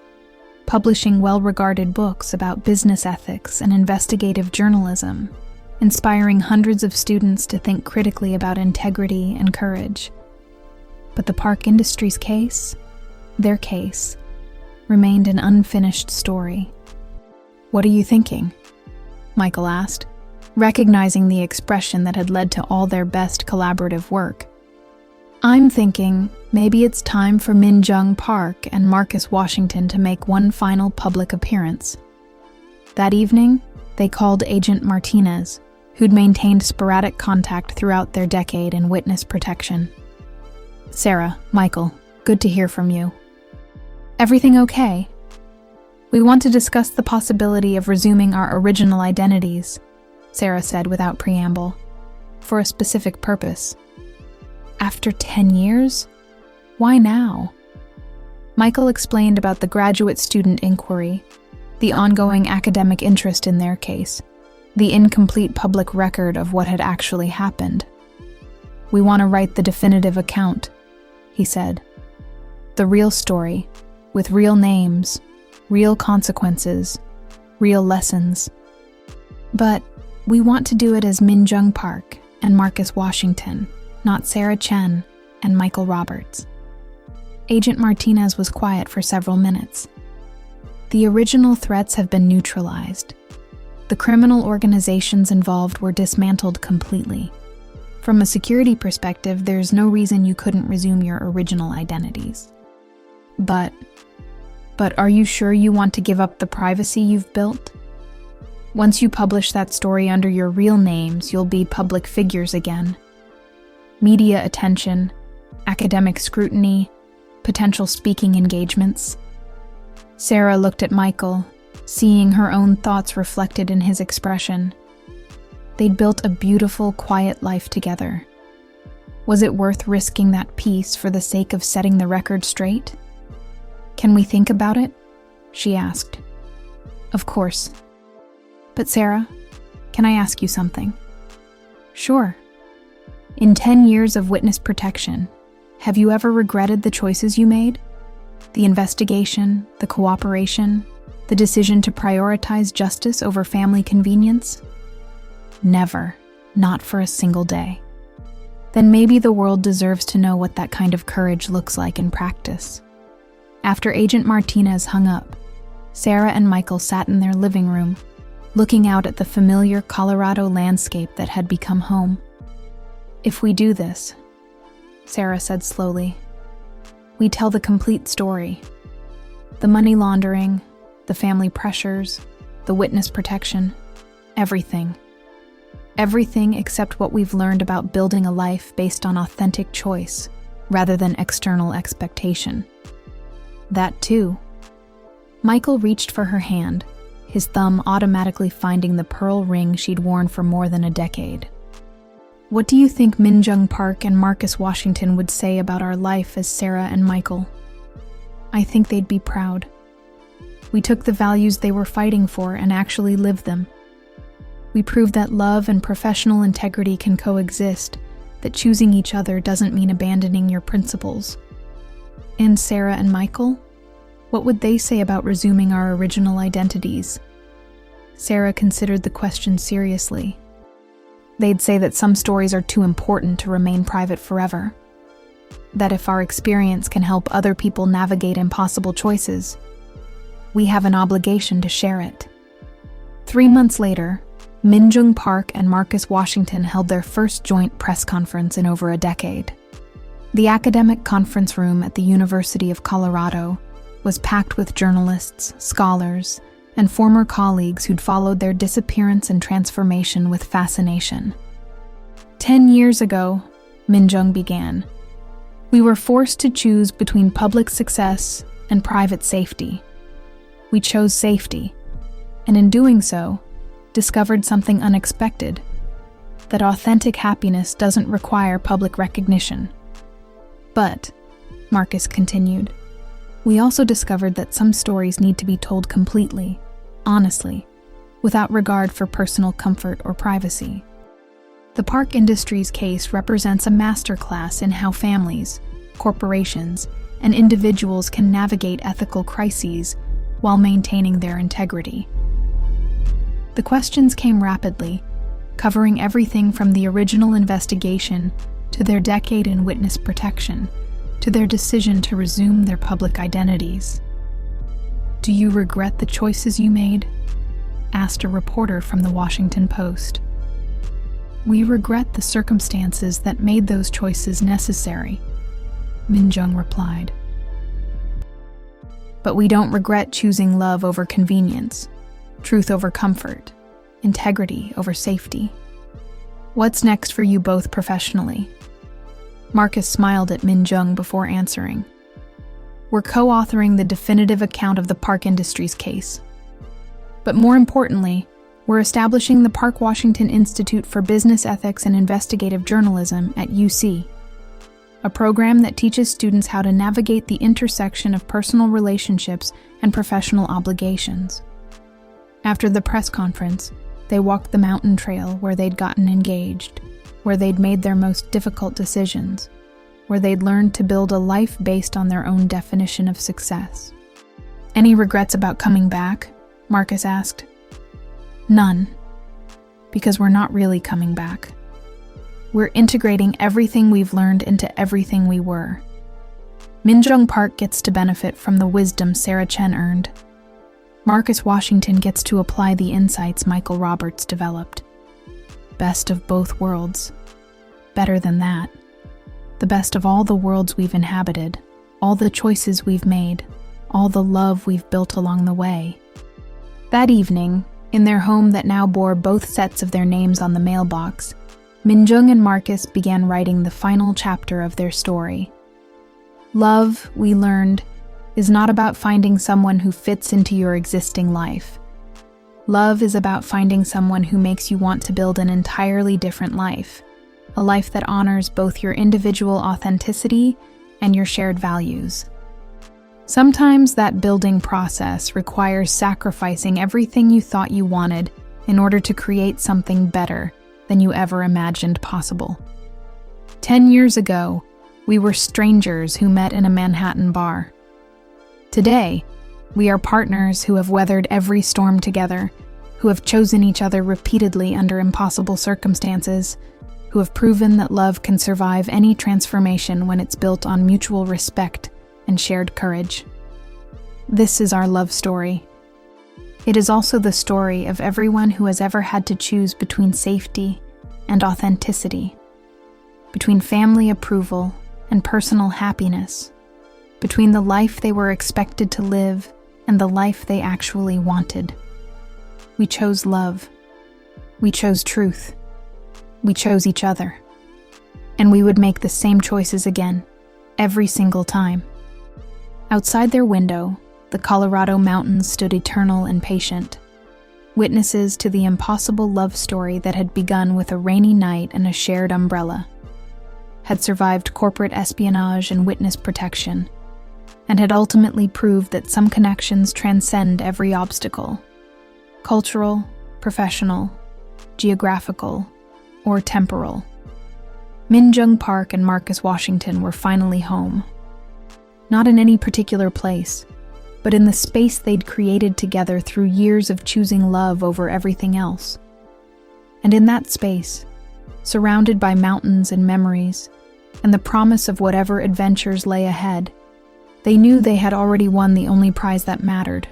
publishing well-regarded books about business ethics and investigative journalism, inspiring hundreds of students to think critically about integrity and courage. But the Park Industries case, their case, remained an unfinished story. "What are you thinking?" Michael asked, recognizing the expression that had led to all their best collaborative work. "I'm thinking maybe it's time for Min Jung Park and Marcus Washington to make one final public appearance." That evening, they called Agent Martinez, who'd maintained sporadic contact throughout their decade in witness protection. "Sarah, Michael, good to hear from you. Everything okay? We want to discuss the possibility of resuming our original identities," Sarah said without preamble, "for a specific purpose." "After 10 years? Why now?" Michael explained about the graduate student inquiry, the ongoing academic interest in their case, the incomplete public record of what had actually happened. "We want to write the definitive account," he said. "The real story, with real names, real consequences, real lessons. But we want to do it as Min Jung Park and Marcus Washington, not Sarah Chen and Michael Roberts." Agent Martinez was quiet for several minutes. "The original threats have been neutralized. The criminal organizations involved were dismantled completely. From a security perspective, there's no reason you couldn't resume your original identities. But are you sure you want to give up the privacy you've built? Once you publish that story under your real names, you'll be public figures again. Media attention, academic scrutiny, potential speaking engagements." Sarah looked at Michael, seeing her own thoughts reflected in his expression. They'd built a beautiful, quiet life together. Was it worth risking that peace for the sake of setting the record straight? "Can we think about it?" she asked. "Of course. But Sarah, can I ask you something?" "Sure. In 10 years of witness protection, have you ever regretted the choices you made? The investigation, the cooperation, the decision to prioritize justice over family convenience?" "Never. Not for a single day." "Then maybe the world deserves to know what that kind of courage looks like in practice." After Agent Martinez hung up, Sarah and Michael sat in their living room, looking out at the familiar Colorado landscape that had become home. "If we do this," Sarah said slowly, "we tell the complete story. The money laundering, the family pressures, the witness protection, everything. Everything except what we've learned about building a life based on authentic choice, rather than external expectation. That too." Michael reached for her hand, his thumb automatically finding the pearl ring she'd worn for more than a decade. "What do you think Min Jung Park and Marcus Washington would say about our life as Sarah and Michael?" "I think they'd be proud. We took the values they were fighting for and actually lived them. We proved that love and professional integrity can coexist, that choosing each other doesn't mean abandoning your principles." "And Sarah and Michael? What would they say about resuming our original identities?" Sarah considered the question seriously. "They'd say that some stories are too important to remain private forever. That if our experience can help other people navigate impossible choices, we have an obligation to share it." 3 months later, Min Jung Park and Marcus Washington held their first joint press conference in over a decade. The academic conference room at the University of Colorado was packed with journalists, scholars, and former colleagues who'd followed their disappearance and transformation with fascination. 10 years ago, Min Jung began, we were forced to choose between public success and private safety. We chose safety, and in doing so, discovered something unexpected, that authentic happiness doesn't require public recognition. But, Marcus continued, we also discovered that some stories need to be told completely, honestly, without regard for personal comfort or privacy. The park industry's case represents a masterclass in how families, corporations, and individuals can navigate ethical crises while maintaining their integrity. The questions came rapidly, covering everything from the original investigation to their decade in witness protection, to their decision to resume their public identities. "Do you regret the choices you made?" asked a reporter from the Washington Post. "We regret the circumstances that made those choices necessary," Min Jung replied. "But we don't regret choosing love over convenience, truth over comfort, integrity over safety. What's next for you both professionally?" Marcus smiled at Min Jung before answering. "We're co-authoring the definitive account of the park industry's case. But more importantly, we're establishing the Park Washington Institute for Business Ethics and Investigative Journalism at UC. a program that teaches students how to navigate the intersection of personal relationships and professional obligations. After the press conference, they walked the mountain trail where they'd gotten engaged, where they'd made their most difficult decisions, where they'd learned to build a life based on their own definition of success. "Any regrets about coming back?" Marcus asked. "None. Because we're not really coming back. We're integrating everything we've learned into everything we were. Minjung Park gets to benefit from the wisdom Sarah Chen earned. Marcus Washington gets to apply the insights Michael Roberts developed. Best of both worlds. Better than that. The best of all the worlds we've inhabited, all the choices we've made, all the love we've built along the way." That evening, in their home that now bore both sets of their names on the mailbox, Minjung and Marcus began writing the final chapter of their story. Love, we learned, is not about finding someone who fits into your existing life. Love is about finding someone who makes you want to build an entirely different life, a life that honors both your individual authenticity and your shared values. Sometimes that building process requires sacrificing everything you thought you wanted in order to create something better than you ever imagined possible. 10 years ago, we were strangers who met in a Manhattan bar. Today, we are partners who have weathered every storm together, who have chosen each other repeatedly under impossible circumstances, who have proven that love can survive any transformation when it's built on mutual respect and shared courage. This is our love story. It is also the story of everyone who has ever had to choose between safety and authenticity, between family approval and personal happiness, between the life they were expected to live and the life they actually wanted. We chose love. We chose truth. We chose each other. And we would make the same choices again, every single time. Outside their window, the Colorado mountains stood eternal and patient, witnesses to the impossible love story that had begun with a rainy night and a shared umbrella, had survived corporate espionage and witness protection, and had ultimately proved that some connections transcend every obstacle, cultural, professional, geographical, or temporal. Minjung Park and Marcus Washington were finally home. Not in any particular place, but in the space they'd created together through years of choosing love over everything else. And in that space, surrounded by mountains and memories, and the promise of whatever adventures lay ahead, they knew they had already won the only prize that mattered,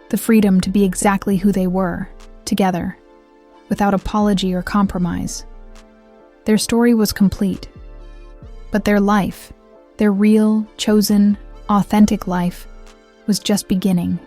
the freedom to be exactly who they were, together, without apology or compromise. Their story was complete, but their life, their real, chosen, authentic life, was just beginning.